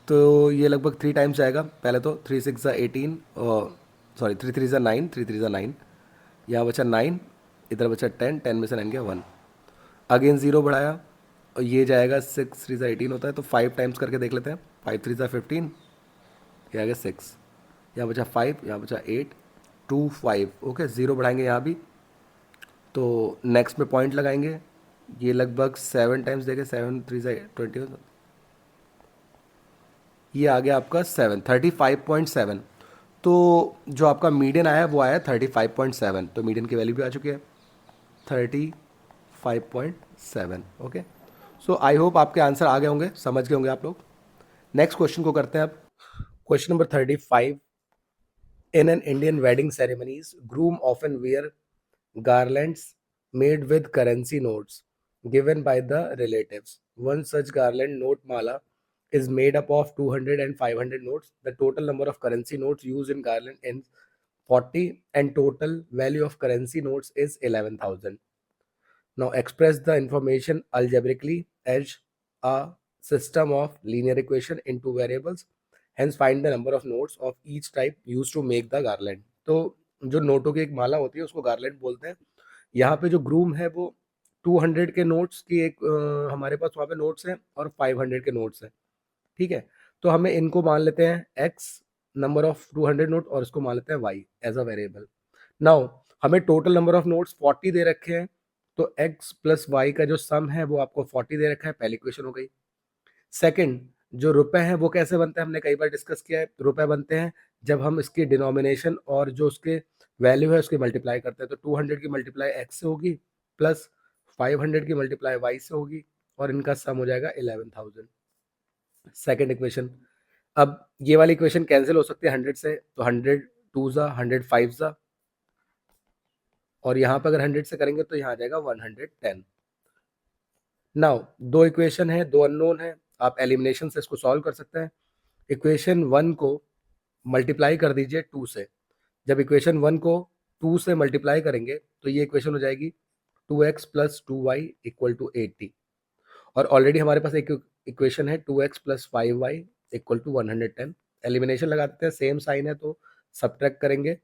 तो ये लगभग 3 टाइम्स आएगा। पहले तो 3 6 ज़ा 18 और सॉरी 3 3 ज़ा 9, 3 3 ज़ा 9, यहाँ बचा 9, इधर बचा 10, 10 में से 9 गया 1, अगेन 0 बढ़ाया और ये जाएगा 6 3 ज़ा 18 होता है, तो 5 टाइम्स करके देख लेते हैं। 5 3 ज़ा 15, ये आ गया 6, यहाँ बचा 5, यहाँ बचा 8, 2 5। ओके, 0 बढ़ाएंगे यहाँ भी, तो नेक्स्ट में पॉइंट लगाएंगे। ये लगभग 7 टाइम्स देंगे, 7 3 ज़ा 20, ये आ गया आपका 35.7। तो जो आपका मीडियन आया वो आया 35.7, तो मीडियन की वैल्यू भी आ चुकी है 35.7। ओके, सो आई होप आपके आंसर आ गए होंगे, समझ गए होंगे आप लोग। नेक्स्ट क्वेश्चन को करते हैं अब। Question number 35। In an Indian wedding ceremonies groom often wear garlands made with currency notes given by the relatives. One such garland note mala is made up of 200 and 500 notes. The total number of currency notes used in garland is 40 and total value of currency notes is 11,000. Now express the information algebraically as a system of linear equation in two variables. Hence find the number of notes of each type used to make the garland. तो जो नोटों की एक माला होती है उसको garland बोलते हैं। यहाँ पे जो ग्रूम है वो 200 के नोट्स की एक हमारे पास वहाँ पे नोट्स हैं और 500 के नोट्स हैं। ठीक है, तो हमें इनको मान लेते हैं x नंबर ऑफ 200 नोट और इसको मान लेते हैं y as a variable. Now हमें टोटल नंबर ऑफ नोट्स 40 दे रखे हैं, तो x प्लस वाई का जो सम है वो आपको 40 दे रखा है, पहली इक्वेशन हो गई। सेकंड, जो रुपए हैं वो कैसे बनते हैं, हमने कई बार डिस्कस किया है। रुपए बनते हैं जब हम इसकी डिनोमिनेशन और जो उसके वैल्यू है उसकी मल्टीप्लाई करते हैं। तो 200 की मल्टीप्लाई x से होगी प्लस 500 की मल्टीप्लाई y से होगी और इनका सम हो जाएगा 11,000। सेकंड इक्वेशन, अब ये वाली इक्वेशन कैंसिल हो सकती है 100 से, तो 100 टू ज़ा 100 फाइव ज़ा, और यहाँ पर अगर 100 से करेंगे तो यहाँ आ जाएगा 110। नाउ दो इक्वेशन है, दो अननोन है, आप एलिमिनेशन से इसको सॉल्व कर सकते हैं। इक्वेशन 1 को मल्टीप्लाई कर दीजिए 2 से। जब इक्वेशन 1 को 2 से मल्टीप्लाई करेंगे तो ये इक्वेशन हो जाएगी 2x plus 2y equal to 80, और ऑलरेडी हमारे पास एक इक्वेशन है 2x plus 5y equal to 110। Elimination लगा देते हैं, सेम साइन है तो सब्ट्रैक्ट करेंगे।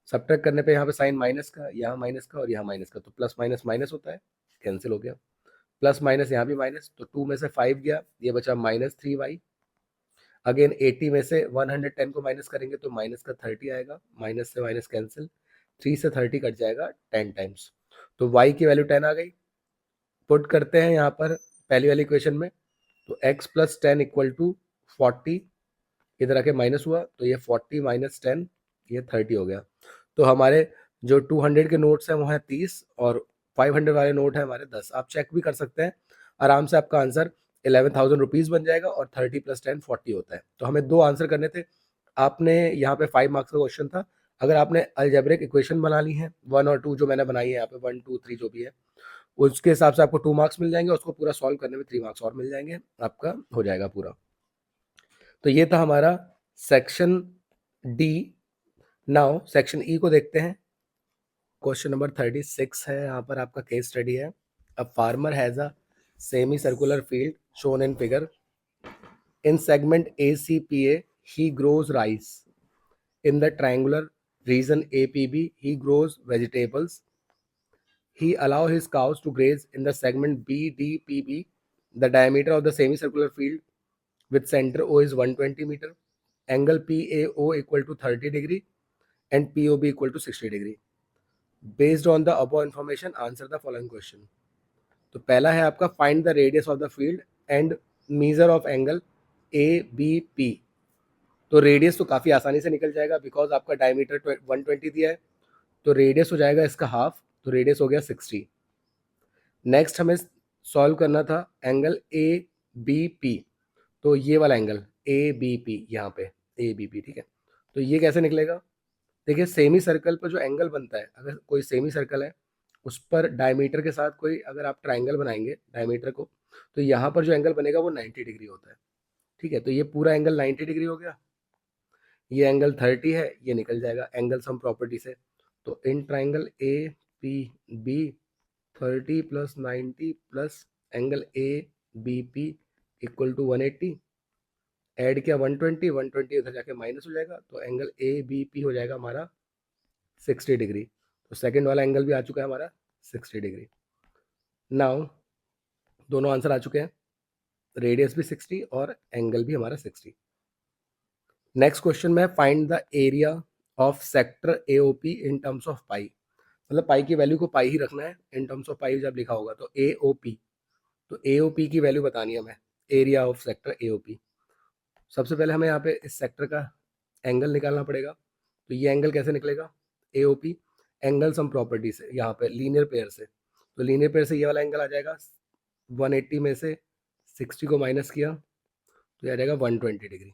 सब्ट्रैक्ट करने पे यहाँ पे साइन माइनस का, यहाँ माइनस का और यहाँ माइनस का, तो प्लस माइनस माइनस होता है, कैंसिल हो गया। प्लस माइनस यहाँ भी माइनस, तो 2 में से 5 गया, ये बचा -3y। अगेन 80 में से 110 को माइनस करेंगे तो माइनस का 30 आएगा, माइनस से माइनस कैंसिल, 3 से 30 कट जाएगा 10 टाइम्स, तो y की वैल्यू 10 आ गई। पुट करते हैं यहाँ पर पहली वाली इक्वेशन में, तो x प्लस 10 इक्वल टू 40, इधर आके माइनस हुआ तो ये 40 माइनस 10, ये 30 हो गया। तो हमारे जो 200 के नोट्स हैं वो हैं 30, और 500 वाले नोट हैं हमारे 10। आप चेक भी कर सकते हैं आराम से, आपका आंसर 11,000 रुपीज़ बन जाएगा, और 30 प्लस 10 40 होता है। तो हमें दो आंसर करने थे, आपने यहाँ पे 5 मार्क्स का क्वेश्चन था। अगर आपने अलजेब्रिक इक्वेशन बना ली है 1 और 2 जो मैंने बनाई है यहाँ पे, 1 2 3 जो भी है, उसके हिसाब से आपको 2 मार्क्स मिल जाएंगे, उसको पूरा सॉल्व करने में 3 मार्क्स और मिल जाएंगे, आपका हो जाएगा पूरा। तो ये था हमारा section D. Now section E को देखते हैं। क्वेश्चन नंबर 36 है, यहाँ पर आपका केस स्टडी है। A farmer has a semi circular field shown in figure. In segment ACPA he grows rice. In the triangular region APB he grows vegetables. He allow his cows to graze in the segment BDPB. The diameter of the semicircular field with center O is 120 meter. Angle PAO equal to 30 degree and POB equal to 60 degree. Based on the above information, answer the following question. तो पहला है आपका find the radius of the field and measure of angle ABP। तो radius तो काफ़ी आसानी से निकल जाएगा, बिकॉज आपका डायमीटर 120 दिया है, तो रेडियस हो जाएगा इसका हाफ, तो रेडियस हो गया 60। नेक्स्ट हमें सॉल्व करना था एंगल ABP, तो ये वाला एंगल ABP यहाँ पे ABP, ठीक है। तो ये कैसे निकलेगा, देखिए सेमी सर्कल पर जो एंगल बनता है, अगर कोई सेमी सर्कल है उस पर डायमीटर के साथ कोई अगर आप ट्राइंगल बनाएंगे डायमीटर को, तो यहाँ पर जो एंगल बनेगा वो 90 डिग्री होता है, ठीक है। तो ये पूरा एंगल 90 डिग्री हो गया, ये एंगल 30 है, ये निकल जाएगा एंगल सम प्रॉपर्टी से। तो in triangle APB 30 plus 90 plus angle ABP equal to 180, add किया 120, 120 उधर जाके माइनस हो जाएगा, तो एंगल ABP हो जाएगा हमारा 60 डिग्री। तो सेकंड वाला एंगल भी आ चुका है हमारा 60 डिग्री। नाउ दोनों आंसर आ चुके हैं, रेडियस भी 60 और एंगल भी हमारा 60। नेक्स्ट क्वेश्चन में find the area of sector AOP in terms of pi. मतलब पाई की वैल्यू को पाई ही रखना है, इन टर्म्स ऑफ पाई जब लिखा होगा तो AOP, तो AOP की वैल्यू बतानी है हमें, एरिया ऑफ सेक्टर AOP। सबसे पहले हमें यहाँ पे इस सेक्टर का एंगल निकालना पड़ेगा। तो ये एंगल कैसे निकलेगा, AOP एंगल सम प्रॉपर्टी से, यहाँ पे लीनियर पेयर से। तो लीनियर पेयर से ये वाला एंगल आ जाएगा, 180 में से 60 को माइनस किया तो ये आ जाएगा 120 डिग्री।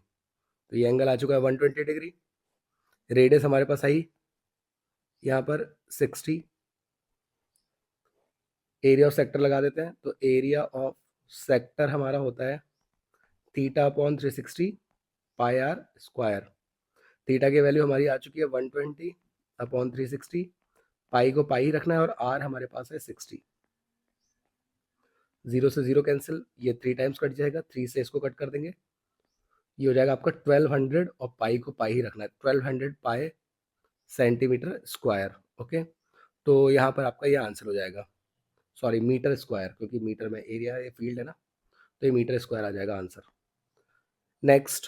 तो ये एंगल आ चुका है 120 डिग्री। रेडियस हमारे पास आई यहाँ पर 60, एरिया ऑफ सेक्टर लगा देते हैं, तो एरिया ऑफ सेक्टर हमारा होता है theta upon 360 pi are square. Theta की वैल्यू हमारी आ चुकी है 120 अपॉन 360, पाई को पाई रखना है और आर हमारे पास है 60। 0 से 0 कैंसिल, ये 3 टाइम्स कट जाएगा, 3 से इसको कट कर देंगे, ये हो जाएगा आपका 1200, और पाई को पाई ही रखना है, 1200 पाई सेंटीमीटर स्क्वायर। ओके, तो यहाँ पर आपका ये आंसर हो जाएगा, सॉरी मीटर स्क्वायर, क्योंकि मीटर में एरिया ये फील्ड है ना, तो ये मीटर स्क्वायर आ जाएगा आंसर। नेक्स्ट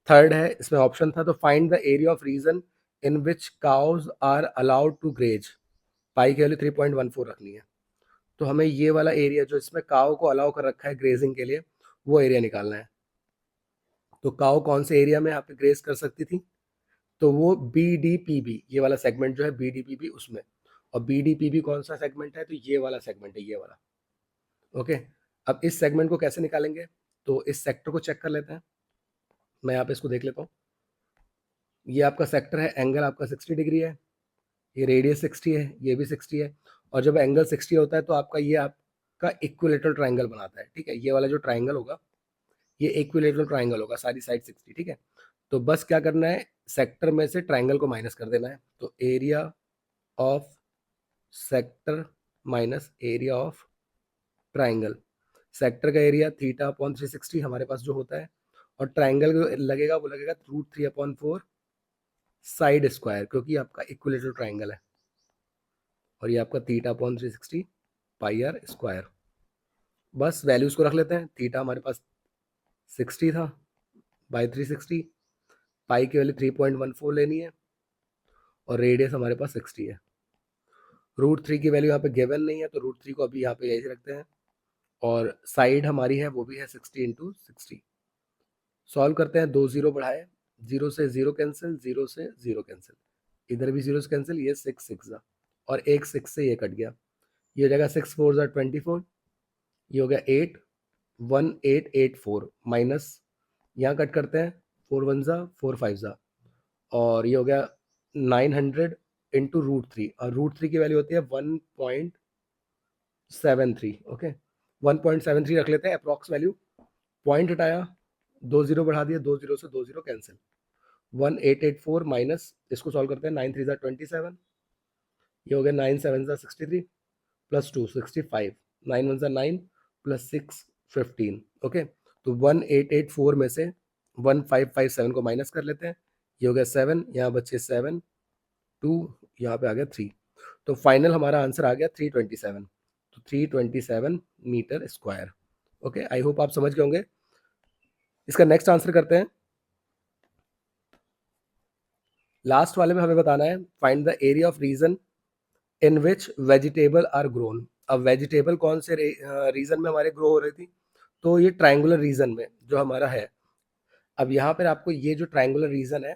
थर्ड है, इसमें ऑप्शन था, तो find the area of region in which cows are allowed to graze. Pi की वैल्यू 3.14 रखनी है, तो हमें ये वाला एरिया जो इसमें काउ को अलाउ कर रखा है ग्रेजिंग के लिए, वो एरिया निकालना है। तो काउ कौन से एरिया में यहाँ पे ग्रेज कर सकती थी, तो वो BDPB, ये वाला सेगमेंट जो है BDPB उसमें, और BDPB कौन सा सेगमेंट है, तो ये वाला सेगमेंट है, ये वाला। ओके, अब इस सेगमेंट को कैसे निकालेंगे, तो इस सेक्टर को चेक कर लेते हैं। मैं यहाँ पे इसको देख लेता हूँ। ये आपका सेक्टर है, एंगल आपका 60 डिग्री है, ये रेडियस 60 है, ये भी 60 है। और जब एंगल 60 होता है तो आपका ये आपका इक्विलेटरल ट्राइंगल बनाता है, ठीक है। ये वाला जो ट्राइंगल होगा ये इक्विलेटरल ट्राइंगल होगा, सारी साइड 60, ठीक है। तो बस क्या करना है, सेक्टर में से ट्राइंगल को माइनस कर देना है। तो area of sector minus area of triangle. Sector का एरिया थीटा अपॉन 360 हमारे पास जो होता है, और ट्राइंगल लगेगा वो लगेगा √3/4 साइड स्क्वायर, क्योंकि आपका इक्विलेटरल ट्राइंगल है। और ये आपका theta upon 360 pi are square. बस वैल्यूज को रख लेते हैं। थीटा हमारे पास 60 था बाई 360, पाई की वैल्यू 3.14 लेनी है, और रेडियस हमारे पास 60 है। √3 की वैल्यू यहाँ पे गिवन नहीं है, तो √3 को अभी यहाँ पे यही रखते हैं। और साइड हमारी है वो भी है 60 × 60। सॉल्व करते हैं, 2 0 बढ़ाए, 0 से 0 कैंसिल, 0 से 0 कैंसिल, इधर भी 0 से कैंसिल, ये 6 6 जा, और एक 6 से ये कट गया। ये हो जाएगा 6 4 जा 24, ये हो गया 8 1884 माइनस, यहाँ कट करते हैं, 4 1 जा 4 5 जा, और ये हो गया 900 इंटू √3, और √3 की वैल्यू होती है 1.73। ओके, 1.73 रख लेते हैं अप्रॉक्स वैल्यू। पॉइंट हटाया, 2 0 बढ़ा दिया, 2 0 से 2 0 कैंसिल, 1884 माइनस, इसको सॉल्व करते हैं, 9 3 जा 27, ये हो गया 9 7 जा 63 प्लस 2 65, 9 1 जा 9 प्लस 6 15। ओके, तो 1884 में से 1557 को माइनस कर लेते हैं, ये हो गया 7, यहाँ बचे 7 2, यहाँ पे आ गया 3। तो फाइनल हमारा आंसर आ गया 327। तो 327 metre square. Okay, I hope आप समझ गए होंगे। इसका नेक्स्ट आंसर करते हैं। लास्ट वाले में हमें बताना है, find the area of region in which vegetable are grown. अब वेजिटेबल कौन से रीजन में हमारे ग्रो हो रही थी, तो ये ट्राइंगुलर रीजन में जो हमारा है। अब यहाँ पर आपको ये जो ट्राइंगुलर रीजन है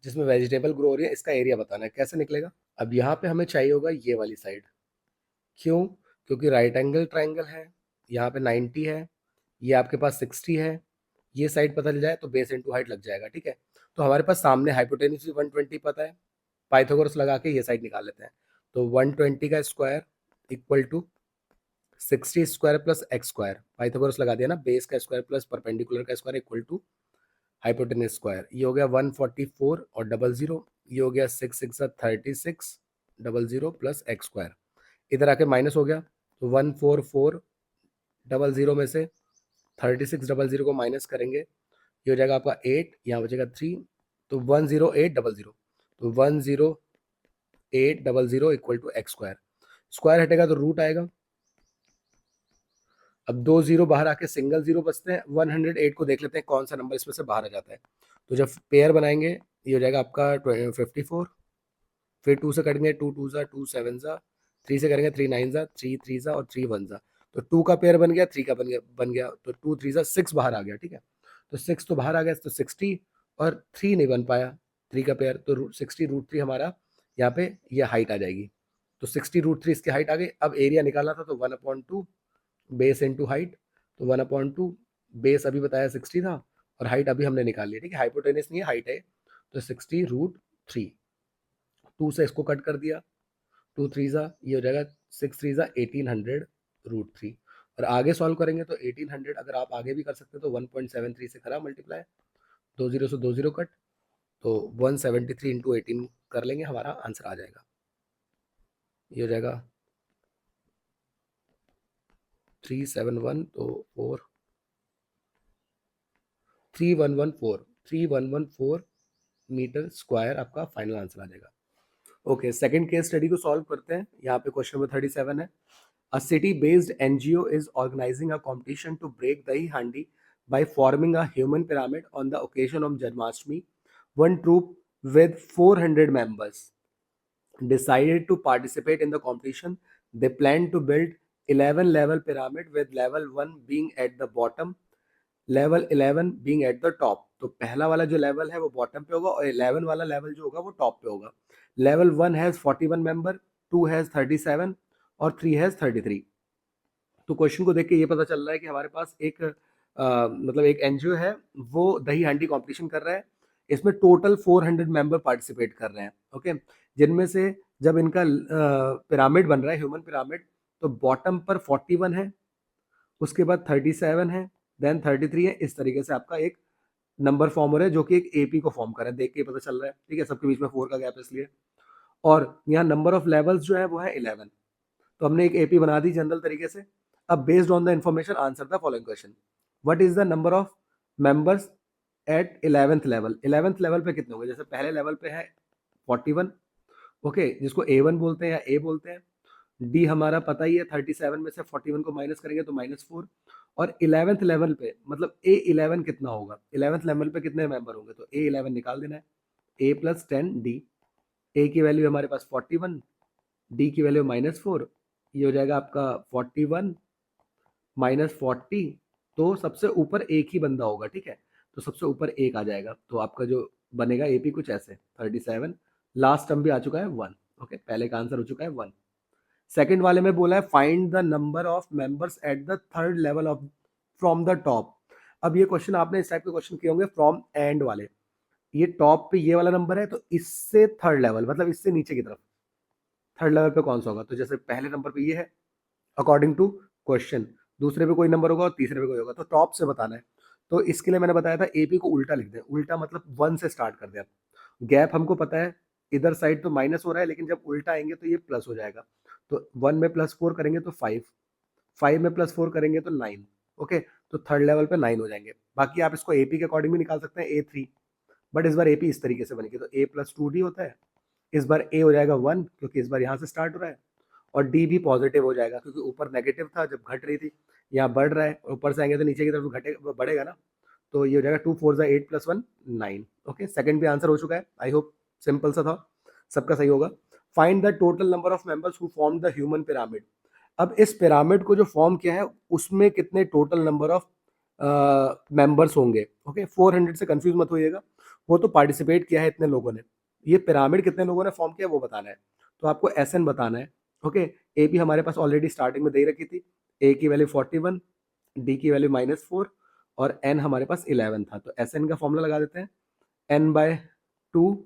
जिसमें वेजिटेबल ग्रो हो रही है, इसका एरिया बताना है। कैसे निकलेगा, अब यहाँ पे हमें चाहिए होगा ये वाली साइड। क्यों, क्योंकि राइट एंगल ट्राइंगल है, यहाँ पे 90 है, ये आपके पास 60 है, ये साइड पता चल जाए तो बेस इनटू हाइट लग जाएगा, ठीक है। तो हमारे पास सामने हाइपोटेन्यूज भी 120 पता है, पाइथागोरस लगा के ये साइड निकाल लेते हैं। तो 120 का square equal to 60 square plus X square, Pythagoras लगा दिया ना, बेस का स्क्वायर प्लस परपेंडिकुलर का square equal to hypotenuse square. ये हो गया 144 और 00, ये हो गया 6 6 36 00 प्लस एक्स स्क्वायर, इधर आके माइनस हो गया। तो 14400 में से 3600 को माइनस करेंगे, ये हो जाएगा आपका 8, यहाँ बचेगा 3, तो 10800, तो 10800 equal to X square. Square हटेगा तो रूट आएगा। अब 2 0 बाहर आके सिंगल 0 बचते हैं। 108 को देख लेते हैं कौन सा नंबर इसमें से बाहर आ जाता है। तो जब पेयर बनाएंगे, ये हो जाएगा आपका 54, फिर 2 से करेंगे, 2 2 जा 2 7 जा, 3 से करेंगे 3 9 जा 3 3 जा और 3 1 जा। तो 2 का पेयर बन गया, 3 का बन गया, तो 2 3 जा 6 बाहर आ गया, ठीक है। तो 6 तो बाहर आ गया, तो 60 और 3 नहीं बन पाया, 3 का पेयर, तो 60 √3 हमारा यहाँ पे ये हाइट आ जाएगी। तो 60 √3 इसकी हाइट आ गई। अब एरिया निकालना था, तो 1/2 बेस इंटू हाइट, तो 1/2 बेस अभी बताया 60 था, और हाइट अभी हमने निकाल लिया, ठीक है। हाइपोटेनस नहीं है, हाइट है, तो 60 √3। 2 से इसको कट कर दिया, 2 3 जा, ये हो जाएगा 6 3 जा 1800 √3। और आगे सॉल्व करेंगे तो 1800, अगर आप आगे भी कर सकते हैं तो 1.73 से करा मल्टीप्लाई, 2 0 से 2 0 कट, तो 173 इंटू 18 कर लेंगे, हमारा आंसर आ जाएगा। ये हो जाएगा 371, तो 4 3114 मीटर स्क्वायर आपका फाइनल आंसर आ जाएगा। ओके, सेकंड केस स्टडी को सॉल्व करते हैं। यहाँ पे क्वेश्चन नंबर 37 है। A city-based NGO is organizing a competition to break dahi handi by forming a human pyramid on the occasion of Janmashtami. One troop with 400 members decided to participate in the competition. They plan to build 11 level pyramid with level 1 being at the bottom, level 11 being at the top. तो पहला वाला जो level है वो bottom पे होगा, और 11 वाला लेवल जो होगा वो टॉप पे होगा। लेवल 1 हैज 41 मेंबर, 2 हैज 37 और 3 हैज 33। तो क्वेश्चन को देख के ये पता चल रहा है कि हमारे पास एक मतलब एक एनजीओ है, वो दही हांडी कंपटीशन कर रहा है। इसमें टोटल 400 मेंबर पार्टिसिपेट कर रहे हैं, ओके। जिनमें से जब इनका पिरामिड बन रहा है, ह्यूमन पिरामिड, तो बॉटम पर 41 है, उसके बाद 37 है, देन 33 है। इस तरीके से आपका एक नंबर फॉर्म हो रहा है जो कि एक एपी को फॉर्म कर रहा है, देख के पता चल रहा है, ठीक है। सबके बीच में 4 का गैप है इसलिए। और यहाँ नंबर ऑफ लेवल्स जो है वो है 11। तो हमने एक एपी बना दी जनरल तरीके से। अब based on the information answer the following question. What is the number of members eight 11th level. 11th level पे कितने होंगे? जैसे पहले लेवल पे है 41, ओके, जिसको A1 बोलते हैं या ए बोलते हैं। डी हमारा पता ही है, 37 में से 41 को माइनस करेंगे तो -4। और 11th लेवल पे मतलब A11 कितना होगा? 11th लेवल पे कितने मेंबर होंगे? तो A11 निकाल देना है। A plus 10 D. ए की वैल्यू हमारे पास 41, डी की वैल्यू -4। ये हो जाएगा आपका 41 -40। तो सबसे ऊपर एक ही बंदा होगा, ठीक है। तो सबसे ऊपर एक आ जाएगा, तो आपका जो बनेगा एपी कुछ ऐसे 37। लास्ट टर्म भी आ चुका है 1, ओके। पहले का आंसर हो चुका है 1। सेकंड वाले में बोला है find the number of members at the third level of from the top. अब ये क्वेश्चन आपने इस टाइप के क्वेश्चन किए होंगे फ्रॉम एंड वाले। ये टॉप पे ये वाला नंबर है, तो इससे थर्ड लेवल मतलब इससे नीचे की तरफ थर्ड लेवल पे कौन सा होगा? तो जैसे पहले नंबर पे ये है अकॉर्डिंग टू क्वेश्चन, दूसरे पे कोई नंबर होगा और तीसरे पे कोई होगा, तो टॉप से बताना है। तो इसके लिए मैंने बताया था एपी को उल्टा लिख दें। उल्टा मतलब 1 से स्टार्ट कर दें। आप गैप हमको पता है, इधर साइड तो माइनस हो रहा है, लेकिन जब उल्टा आएंगे तो ये प्लस हो जाएगा। तो 1 में +4 करेंगे तो 5, 5 में +4 करेंगे तो 9, ओके। तो थर्ड लेवल पे 9 हो जाएंगे। बाकी आप इसको एपी के अकॉर्डिंग भी निकाल सकते हैं, A3। बट इस बार एपी इस तरीके से बनेगी, तो A + 2D होता है। इस बार ए हो जाएगा 1, क्योंकि इस बार यहाँ से स्टार्ट हो रहा है। और डी भी पॉजिटिव हो जाएगा, क्योंकि ऊपर नेगेटिव था जब घट रही थी, यहाँ बढ़ रहा है, ऊपर से आएंगे तो नीचे की तरफ घटे बढ़ेगा ना। तो ये हो जाएगा 2 4 8 + 1 9, ओके। सेकंड भी आंसर हो चुका है। आई होप सिंपल सा था, सबका सही होगा। Find the total number of members who form the human pyramid. अब इस पिरामिड को जो फॉर्म किया है उसमें कितने टोटल नंबर ऑफ मेंबर्स होंगे, ओके। 400 से कंफ्यूज मत होइएगा, वो तो पार्टिसिपेट किया है इतने लोगों ने। ये पिरामिड कितने लोगों ने फॉर्म किया वो बताना है। तो आपको SN बताना है, ओके। ए भी हमारे पास ऑलरेडी स्टार्टिंग में दे रखी थी। ए की वैल्यू 41, डी की वैल्यू -4 और एन हमारे पास 11 था। तो SN का फॉर्मूला लगा देते हैं, n/2।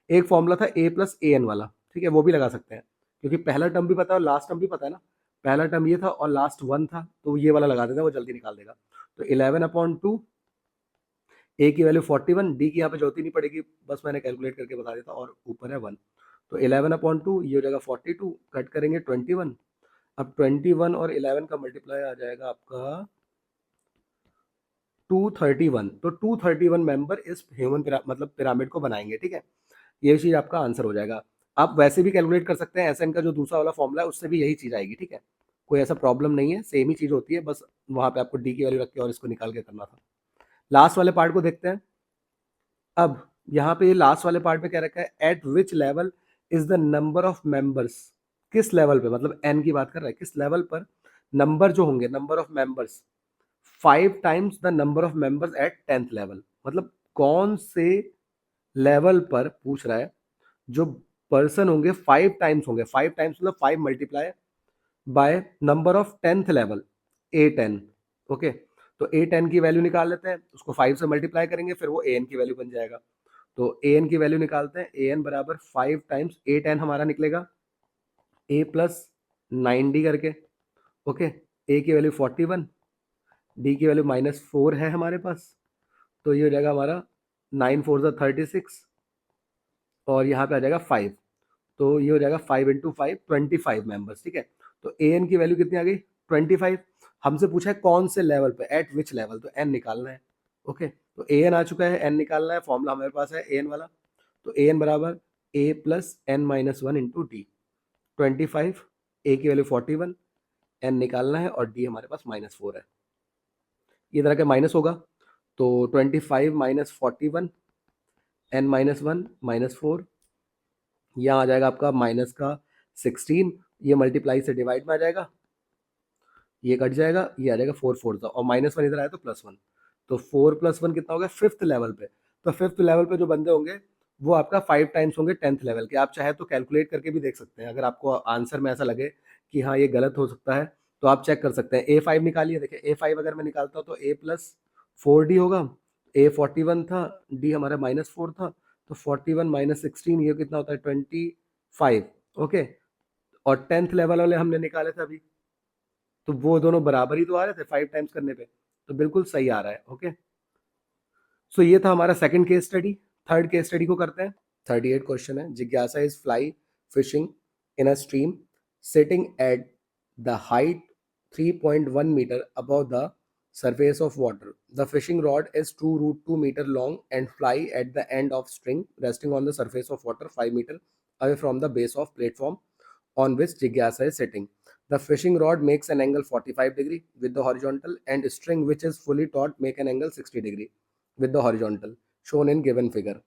एक फॉर्मूला था A + AN वाला, ठीक है, वो भी लगा सकते हैं, क्योंकि पहला टर्म भी पता है और लास्ट टर्म भी पता है ना। पहला टर्म ये था और लास्ट 1 था, तो ये वाला लगा देते हैं, वो जल्दी निकाल देगा। तो 11/2, ए की वैल्यू 41, डी की यहाँ पे जरूरत ही नहीं पड़ेगी, बस मैंने कैलकुलेट करके बता देता, और ऊपर है 1। तो 11/2 ये हो जाएगा 42, कट करेंगे 21। अब 21 और 11 का मल्टीप्लाई आ जाएगा आपका 231। तो 231 मेंबर इस ह्यूमन मतलब पिरामिड को बनाएंगे, ठीक है। ये चीज़ आपका आंसर हो जाएगा। आप वैसे भी कैलकुलेट कर सकते हैं, SN का जो दूसरा वाला फॉर्मूला है उससे भी यही चीज़ आएगी, ठीक है। कोई ऐसा प्रॉब्लम नहीं है, सेम ही चीज़ होती है, बस वहाँ पे आपको डी की वैल्यू रख के और इसको निकाल के करना था। लास्ट वाले पार्ट को देखते हैं। अब यहाँ पे लास्ट वाले पार्ट में क्या रखा है, eight which level is the number of members. किस लेवल पे, मतलब एन की बात कर रहा है, किस लेवल पर नंबर जो होंगे, number of members 5 times the number of members eight 10th level. मतलब कौन से लेवल पर पूछ रहा है जो पर्सन होंगे 5 टाइम्स होंगे। 5 टाइम्स मतलब 5 multiply by number of 10th level, A10, okay. तो A10 की वैल्यू निकाल लेते हैं, उसको 5 से मल्टीप्लाई करेंगे, फिर वो AN की वैल्यू बन जाएगा। तो AN की वैल्यू निकालते हैं, AN बराबर 5 टाइम्स A10 हमारा निकलेगा A + 9D करके, ओके। A की वैल्यू 41, D की वैल्यू -4 है हमारे पास, तो ये हो जाएगा हमारा 9 4 36, और यहाँ पे आ जाएगा 5। तो ये हो जाएगा 5 × 5 25 मेंबर्स, ठीक है। तो AN की वैल्यू कितनी आ गई? 25। हमसे पूछा है कौन से लेवल पे, एट विच लेवल, तो N निकालना है, ओके। तो AN आ चुका है, N निकालना है, फॉर्मूला हमारे पास है AN वाला। तो AN बराबर A + n-1 × D। 25, A की वैल्यू 41, N निकालना है, और D हमारे पास -4 है। ये तरह का माइनस होगा, तो 25 - 41, n-1 -4, यहाँ आ जाएगा आपका माइनस का 16, ये मल्टीप्लाई से डिवाइड में आ जाएगा, ये कट जाएगा, ये आ जाएगा 4 4 और -1 इधर आया तो +1। तो 4 + 1 कितना हो गया? 5th लेवल पे। तो 5th लेवल पे जो बंदे होंगे वो आपका 5 टाइम्स होंगे 10th लेवल के। आप चाहे तो कैलकुलेट करके भी देख सकते हैं, अगर आपको आंसर में ऐसा लगे कि हाँ ये गलत हो सकता है, तो आप चेक कर सकते हैं। A5 निकालिए, देखिए A5 अगर मैं निकालता हूँ तो A + 4D होगा, A 41 था, D हमारा -4 था, तो 41 माइनस 16 ये कितना होता है 25। ओके, और 10th लेवल वाले हमने निकाले थे अभी, तो वो दोनों बराबर ही तो आ रहे थे 5 टाइम्स करने पे, तो बिल्कुल सही आ रहा है। ओके, सो ये था हमारा second case study. Third case study को करते हैं। 38 क्वेश्चन है। जिज्ञासा is fly fishing in a stream sitting at the height 3.1 meter above the surface of water. The fishing rod is 2 meter long and fly at the end of string resting on the surface of water 5 meter away from the base of platform on which Jigyasa is sitting. The fishing rod makes an angle 45 degree with the horizontal and string which is fully taut make an angle 60 degree with the horizontal shown in given figure.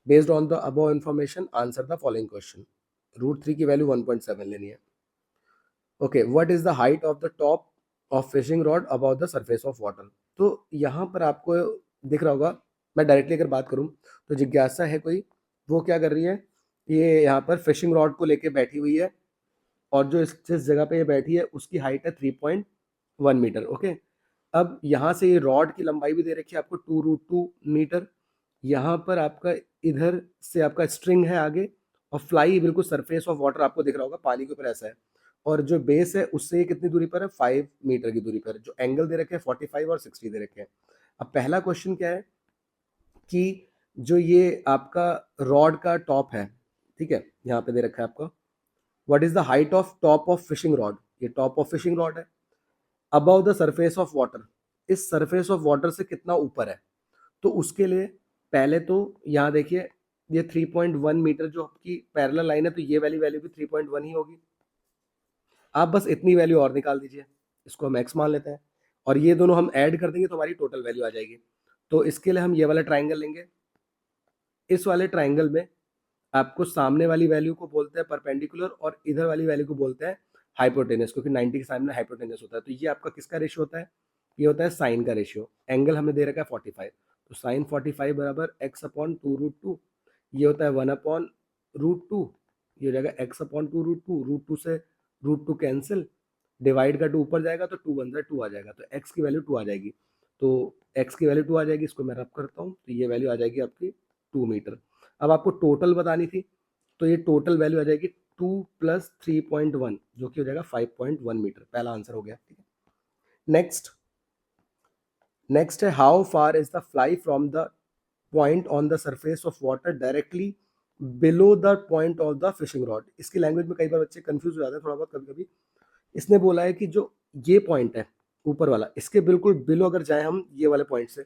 Based on the above information, answer the following question. Root 3 की value 1.7 लेनी है। Okay, what is the height of the top of fishing rod about the surface of water. तो यहाँ पर आपको दिख रहा होगा, मैं डायरेक्टली अगर बात करूँ तो जिज्ञासा है कोई, वो क्या कर रही है, ये यहाँ पर फिशिंग रॉड को लेके बैठी हुई है, और जो जिस जगह पे ये बैठी है उसकी हाइट है 3.1 मीटर। ओके, अब यहाँ से ये रॉड की लंबाई भी दे रखी है आपको 2√2 मीटर। यहाँ पर आपका इधर से आपका स्ट्रिंग है आगे, और फ्लाई बिल्कुल सरफेस ऑफ वाटर आपको दिख रहा होगा, पानी के ऊपर ऐसा है, और जो बेस है उससे ये कितनी दूरी पर है, 5 मीटर की दूरी पर। जो एंगल दे रखे हैं 45 और 60 दे रखे हैं। अब पहला क्वेश्चन क्या है कि जो ये आपका रॉड का टॉप है, ठीक है, यहाँ पे दे रखा है आपका, what is the height of top of fishing rod, ये टॉप ऑफ फिशिंग रॉड है, above the surface of water, इस सरफेस ऑफ वाटर से कितना ऊपर है। तो उसके लिए पहले तो यहाँ देखिए, ये 3.1 मीटर जो आपकी पैरेलल लाइन है, तो ये वाली वैल्यू भी 3.1 ही होगी। आप बस इतनी वैल्यू और निकाल दीजिए, इसको हम एक्स मान लेते हैं, और ये दोनों हम ऐड कर देंगे तो हमारी टोटल वैल्यू आ जाएगी। तो इसके लिए हम ये वाला ट्राइंगल लेंगे। इस वाले ट्राइंगल में आपको सामने वाली वैल्यू को बोलते हैं परपेंडिकुलर, और इधर वाली वैल्यू को बोलते हैं हाइपोटेनस, क्योंकि 90 के सामने हाइपोटेनस होता है। तो ये आपका किसका रेशियो होता है, ये होता है साइन का रेशियो। एंगल हमें दे रखा है 45, तो साइन 45 बराबर x/2√2, ये होता है 1/√2, ये हो जाएगा x/2√2। √2 से √2 कैंसिल, डिवाइड का 2 ऊपर जाएगा तो 2 1 जा 2 आ जाएगा, तो x की वैल्यू 2 आ जाएगी। तो x की वैल्यू 2 आ जाएगी, इसको मैं रब करता हूँ, तो ये वैल्यू आ जाएगी आपकी 2 मीटर। अब आपको टोटल बतानी थी, तो ये टोटल वैल्यू आ जाएगी 2 + 3.1, जो कि हो जाएगा 5.1 मीटर। पहला आंसर हो गया, ठीक है। नेक्स्ट है how far is the fly from the point on the surface of water directly below the point of the fishing rod. इसकी लैंग्वेज में कई बार बच्चे कंफ्यूज हो जाते हैं थोड़ा बहुत कभी कभी। इसने बोला है कि जो ये पॉइंट है ऊपर वाला, इसके बिल्कुल बिलो अगर जाए हम ये वाले पॉइंट से,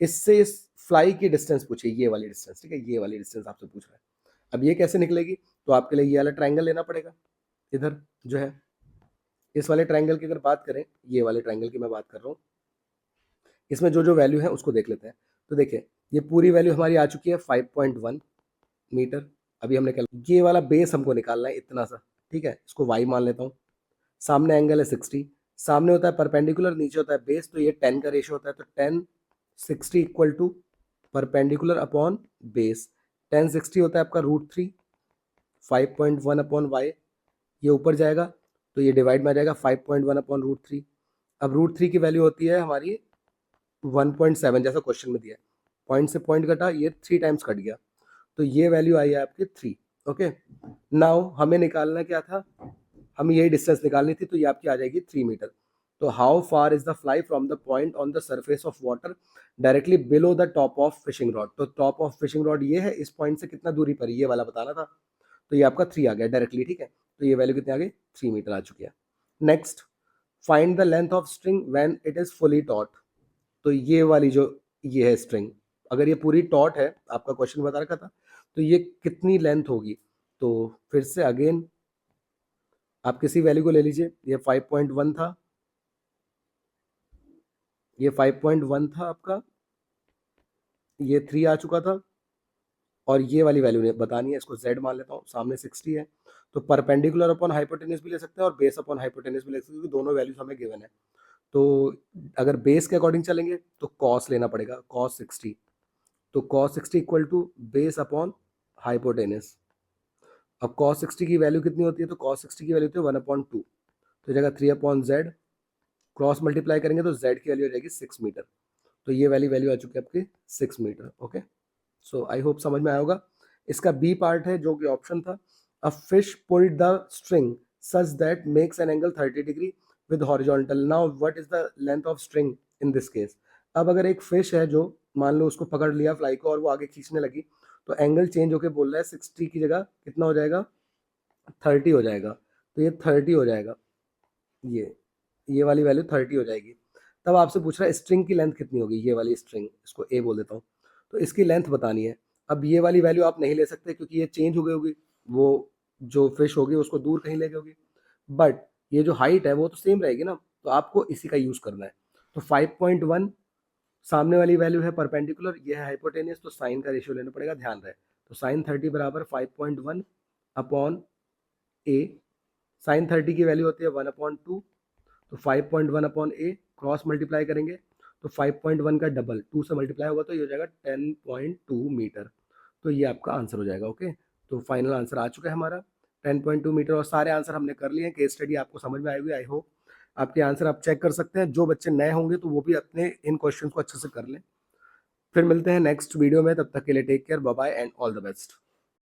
इससे इस फ्लाई की डिस्टेंस पूछे, ये वाली डिस्टेंस, ठीक है, ये वाली डिस्टेंस आपसे पूछ रहा है। अब ये कैसे निकलेगी, तो आपके लिए ये वाला ट्राइंगल लेना पड़ेगा। इधर जो है इस वाले ट्राइंगल की अगर बात करें, ये वाले ट्राइंगल की मैं बात कर रहा हूँ, इसमें जो जो वैल्यू है उसको देख लेते हैं। तो देखिए, ये पूरी वैल्यू हमारी आ चुकी है 5.1 मीटर। अभी हमने क्या, ये वाला बेस हमको निकालना है इतना सा, ठीक है, इसको y मान लेता हूँ। सामने एंगल है 60, सामने होता है परपेंडिकुलर, नीचे होता है बेस, तो ये 10 का रेशियो होता है, तो 10 60 equal to perpendicular upon base. 10 60 होता है आपका √3, 5.1 अपॉन y, ये ऊपर जाएगा तो ये डिवाइड में आ जाएगा 5.1 अपॉन √3। अब √3 की वैल्यू होती है हमारी 1.7, जैसा क्वेश्चन में दिया है। पॉइंट से पॉइंट कटा, ये 3 टाइम्स कट गया, तो ये वैल्यू आई है आपकी 3। ओके, नाउ हमें निकालना क्या था, हमें यही डिस्टेंस निकालनी थी, तो ये आपकी आ जाएगी 3 मीटर। तो how far is the fly from the point on the surface of water directly below the top of fishing rod. तो टॉप ऑफ फिशिंग रॉड ये है, इस पॉइंट से कितना दूरी पर, ये वाला बताना था, तो ये आपका 3 आ गया डायरेक्टली, ठीक है। तो ये वैल्यू कितनी आ गई, 3 मीटर आ चुकी है। Next, find the length of string when it is fully taught. तो ये वाली जो ये है स्ट्रिंग, अगर ये पूरी टॉट है, आपका क्वेश्चन बता रखा था, तो ये कितनी लेंथ होगी। तो फिर से अगेन आप किसी वैल्यू को ले लीजिए, ये 5.1 था, ये 5.1 था आपका, ये 3 आ चुका था, और ये वाली वैल्यू बतानी है, इसको z मान लेता हूँ, सामने 60 है, तो परपेंडिकुलर अपॉन हाइपोटेनस भी ले सकते हैं और बेस अपॉन हाइपोटेनस भी ले सकते हैं, क्योंकि दोनों वैल्यूज हमें गिवन है। तो अगर बेस के अकॉर्डिंग चलेंगे तो कॉस लेना पड़ेगा, कॉस 60, तो cos 60 equal to base upon hypotenuse. अब कॉस 60 की वैल्यू कितनी होती है, तो कॉस 60 की वैल्यू होती है 1/2, तो जगह 3/z, क्रॉस मल्टीप्लाई करेंगे तो z की वैल्यू हो जाएगी 6 मीटर। तो ये वाली वैल्यू आ चुकी है आपकी 6 metre. Okay, so I hope समझ में आया होगा। इसका बी पार्ट है जो कि ऑप्शन था, a fish pulled the string such that makes an angle 30 degree with horizontal. Now what is the length of string in this case. अब अगर एक फिश है जो, मान लो उसको पकड़ लिया फ्लाई को और वो आगे खींचने लगी, तो एंगल चेंज होके बोल रहा है 60 की जगह कितना हो जाएगा, 30 हो जाएगा। तो ये 30 हो जाएगा, ये वाली वैल्यू 30 हो जाएगी। तब आपसे पूछ रहा है स्ट्रिंग की लेंथ कितनी होगी, ये वाली स्ट्रिंग, इसको ए बोल देता हूँ। तो इसकी लेंथ बतानी है। अब ये वाली वैल्यू आप नहीं ले सकते क्योंकि ये चेंज हो गई होगी, वो जो फिश होगी उसको दूर कहीं ले गई होगी। बट ये जो हाइट है वो तो सेम रहेगी ना, तो आपको इसी का यूज़ करना है। तो 5.1 सामने वाली वैल्यू है परपेंडिकुलर, ये है हाइपोटेनियस, तो साइन का रेशियो लेना पड़ेगा, ध्यान रहे। तो साइन 30 बराबर 5.1 अपॉन ए। साइन 30 की वैल्यू होती है 1/2, तो 5.1 अपॉन ए क्रॉस मल्टीप्लाई करेंगे तो 5.1 का डबल 2 से मल्टीप्लाई होगा तो ये हो जाएगा 10.2 मीटर। तो ये आपका आंसर हो जाएगा। ओके, तो फाइनल आंसर आ चुका है हमारा 10.2 मीटर। और सारे आंसर हमने कर लिए हैं। केस स्टडी आपको समझ में आई हुई, आई होप। आपके आंसर आप चेक कर सकते हैं। जो बच्चे नए होंगे तो वो भी अपने इन क्वेश्चन को अच्छे से कर लें। फिर मिलते हैं नेक्स्ट वीडियो में, तब तक के लिए take care, bye bye and all the best.